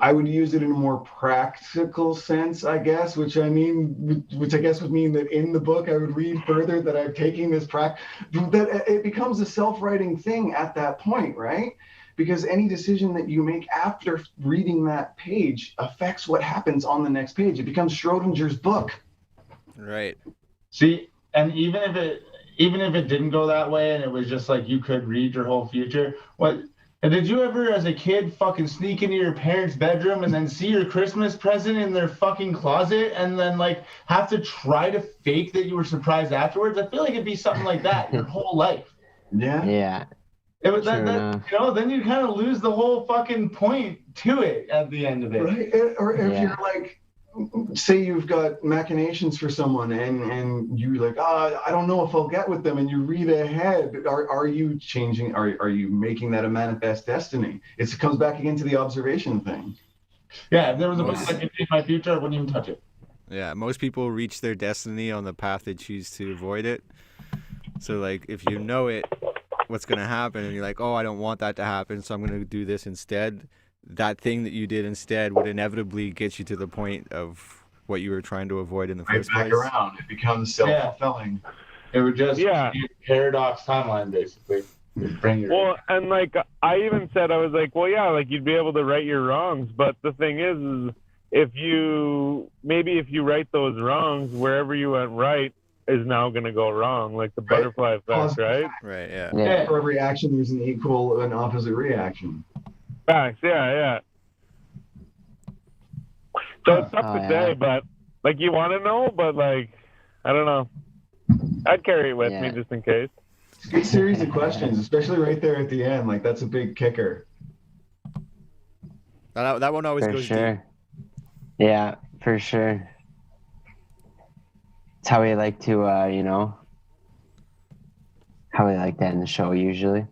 I would use it in a more practical sense, I guess, which I guess would mean that in the book I would read further that I'm taking this that it becomes a self-writing thing at that point, right? Because any decision that you make after reading that page affects what happens on the next page. It becomes Schrodinger's book. Right. See, and even if it didn't go that way and it was just like you could read your whole future, and did you ever, as a kid, fucking sneak into your parents' bedroom and then see your Christmas present in their fucking closet and then, like, have to try to fake that you were surprised afterwards? I feel like it'd be something like that your whole life. Yeah. Yeah. It was then you kind of lose the whole fucking point to it at the end of it. Right. Or if you're like, say you've got machinations for someone and you're like, I don't know if I'll get with them, and you read ahead. Are you changing? Are you making that a manifest destiny? It comes back again to the observation thing. Yeah, if there was a book that could change my future, I wouldn't even touch it. Yeah, most people reach their destiny on the path they choose to avoid it. So, like, if you know what's going to happen, and you're like, oh, I don't want that to happen, so I'm going to do this instead, that thing that you did instead would inevitably get you to the point of what you were trying to avoid in the first place. Back around, it becomes self-fulfilling. It would just be a paradox timeline, basically. And like I even said, I was like, well, yeah, like you'd be able to right your wrongs, but the thing is if you right those wrongs, wherever you went right is now going to go wrong, like the butterfly effect, right? Right, yeah. For every action, there's an equal and opposite reaction. Facts, yeah. So it's tough to say, but like you want to know, but like I don't know. I'd carry it with me just in case. It's a good series of questions, especially right there at the end. Like that's a big kicker. That one always goes deep. Yeah, for sure. It's how we like to, how we like to end the show usually.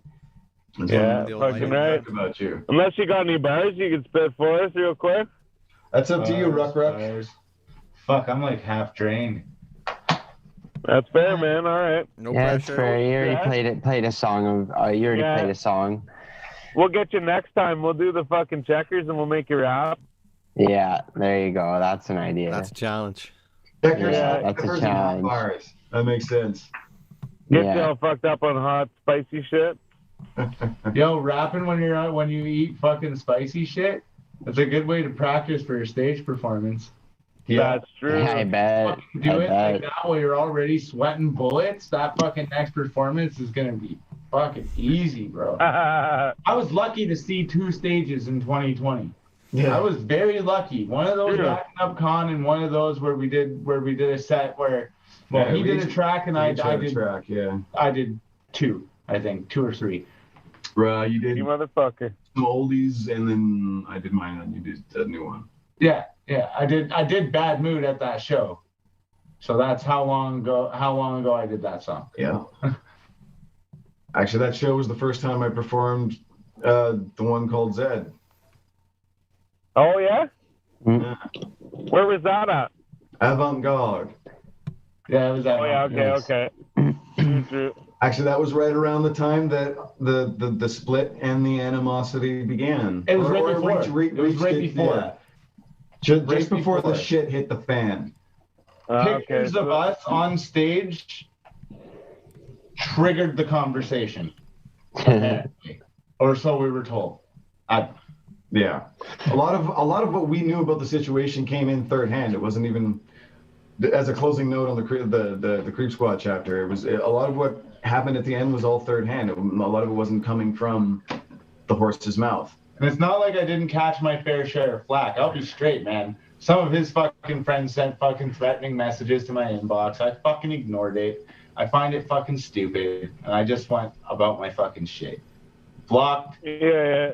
Yeah, fucking right. About you. Unless you got any bars you can spit for us real quick. That's up to you, Ruck. Fuck, I'm like half drained. That's fair, man. All right. No pressure. That's fair. You already played a song. You already played a song. We'll get you next time. We'll do the fucking checkers and we'll make you rap. Yeah, there you go. That's an idea. That's a challenge. Checkers, that's a challenge. Bars. That makes sense. Get you all fucked up on hot, spicy shit. Yo, rapping when you eat fucking spicy shit, that's a good way to practice for your stage performance. Yeah, that's true. Yeah, I bet. Do it like that while you're already sweating bullets. That fucking next performance is gonna be fucking easy, bro. I was lucky to see 2 stages in 2020. Yeah. I was very lucky. One of those backing up con, and one of those where we did a set where he did a track and I did track. Yeah, I did 2, I think 2 or 3. You did you motherfucker. Some oldies, and then I did mine, and you did a new one. Yeah, I did Bad Mood at that show. So that's how long ago I did that song. Yeah. Actually, that show was the first time I performed the one called Zed. Oh, yeah? Mm-hmm. Where was that at? Avant-Garde. Yeah, it was that. Oh, yeah, okay. True. Actually, that was right around the time that the split and the animosity began. It was right before. It was right before. Yeah. Just before the shit hit the fan. Pictures of us on stage triggered the conversation. Or so we were told. Yeah. A lot of what we knew about the situation came in third hand. It wasn't even as a closing note on the Creep Squad chapter. It was a lot of what happened at the end was all third hand. A lot of it wasn't coming from the horse's mouth. And it's not like I didn't catch my fair share of flack. I'll be straight, man. Some of his fucking friends sent fucking threatening messages to my inbox. I fucking ignored it. I find it fucking stupid. And I just went about my fucking shit. Blocked. Yeah.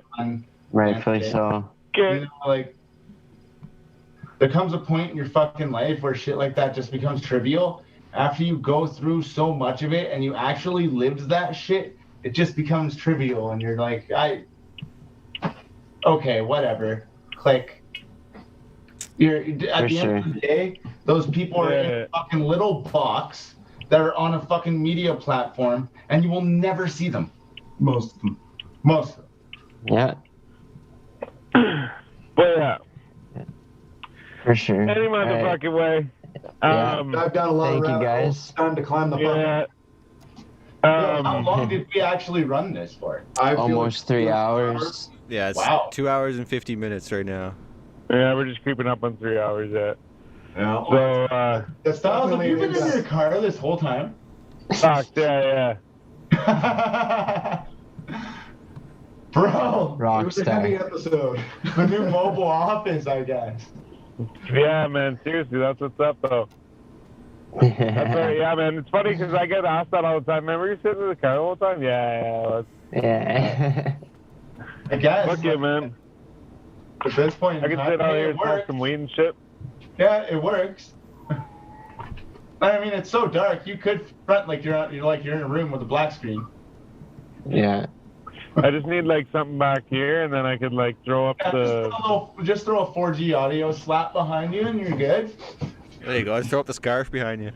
Rightfully so. You know, like, there comes a point in your fucking life where shit like that just becomes trivial. After you go through so much of it and you actually lived that shit, it just becomes trivial. And you're like, okay, whatever. Click. At the end of the day, those people are in a fucking little box that are on a fucking media platform, and you will never see them. Most of them. Most of them. Yeah, But yeah, for sure. any All right. motherfucking way. Yeah. I've done a lot Thank of you, rabbit guys. holes. Time to climb the fucking. Yeah. How long did we actually run this for? I feel Almost 3 hours. Yeah, it's Wow. 2 hours and 50 minutes right now. Yeah, we're just creeping up on 3 hours yet. Yeah. So, That's Styles, have definitely you been in your car this whole time? fuck, yeah. Bro, It was a heavy Rockstar. episode. the new mobile office, I guess. Yeah, man, seriously, that's what's up, though. That's right, yeah, man. It's funny because I get asked that all the time. Man, were you sitting in the car all the time? Yeah. Yeah. I guess. Fuck you, man. At this point I in can time, sit out here it and smoke works. some weed and shit. Yeah, it works. I mean, it's so dark. You could front like you're in a room with a black screen. Yeah. I just need like something back here, and then I could like throw up the. Just throw a 4G audio slap behind you, and you're good. There you go. Just throw up the scarf behind you.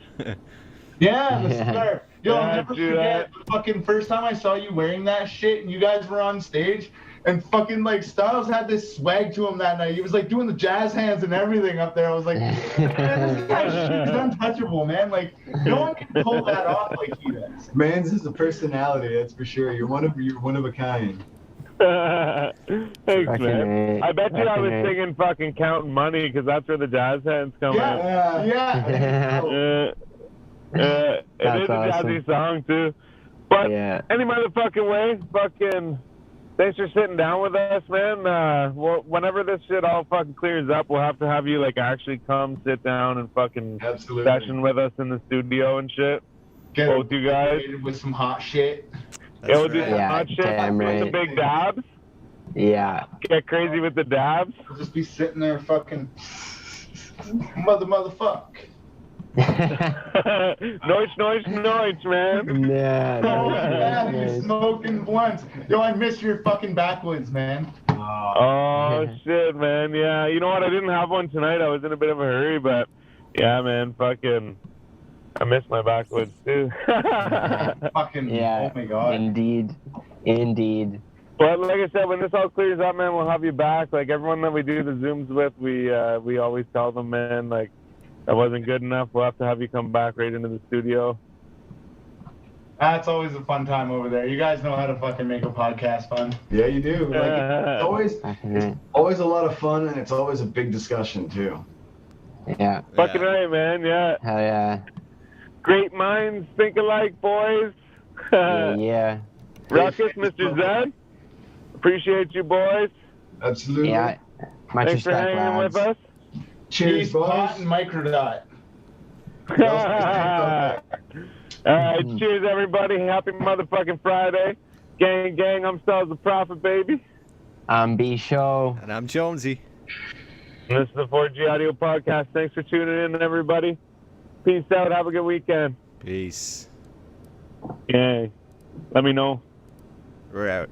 Yeah, the Yeah. scarf. Yo, Yeah, I'll never do forget the fucking first time I saw you wearing that shit, and you guys were on stage, and fucking like Styles had this swag to him that night. He was like doing the jazz hands and everything up there. I was like, man, this guy's shit is untouchable, man. Like, no one can pull that off like he does. Mans is a personality, that's for sure. You're one of a kind. Thanks, Fucking man. right. I bet you I Fucking was right. singing fucking Counting Money because that's where the jazz hands come in. Yeah. It That's is a jazzy awesome. song too. But Yeah. any motherfucking way, fucking thanks for sitting down with us, man. Whenever this shit all fucking clears up, we'll have to have you like actually come sit down and fucking Absolutely. session with us in the studio and shit. Get Both you guys. with some hot shit. Yeah, we'll do some Yeah, hot shit, damn like the right. big dabs. Yeah. Get crazy with the dabs. I'll just be sitting there fucking motherfuck. Noise, man. Yeah. Oh, yeah, Nice. you're smoking blunts. Yo, I miss your fucking backwoods, man. Oh, shit, man. Yeah, you know what? I didn't have one tonight. I was in a bit of a hurry, but yeah, man, fucking, I miss my backwoods, too. Fucking, Yeah. oh my god. Indeed. But like I said, when this all clears up, man, we'll have you back. Like, everyone that we do the Zooms with, we always tell them, man, like, that wasn't good enough. We'll have to have you come back right into the studio. That's always a fun time over there. You guys know how to fucking make a podcast fun. Yeah, you do. Like, it's always a lot of fun, and it's always a big discussion too. Yeah. Fucking right, man. Yeah. Hell yeah. Great minds think alike, boys. Yeah. Ruckus, Mr. Zed. Appreciate you, boys. Absolutely. Yeah. Much Thanks for respect, hanging lads. with us. Cheers, Cheese, pot, boys. and microdot. All right, cheers, everybody. Happy motherfucking Friday. Gang, I'm Styles the Prophet, baby. I'm B Show. And I'm Jonesy. And this is the 4G Audio Podcast. Thanks for tuning in, everybody. Peace out. Have a good weekend. Peace. Yay. Let me know. We're out.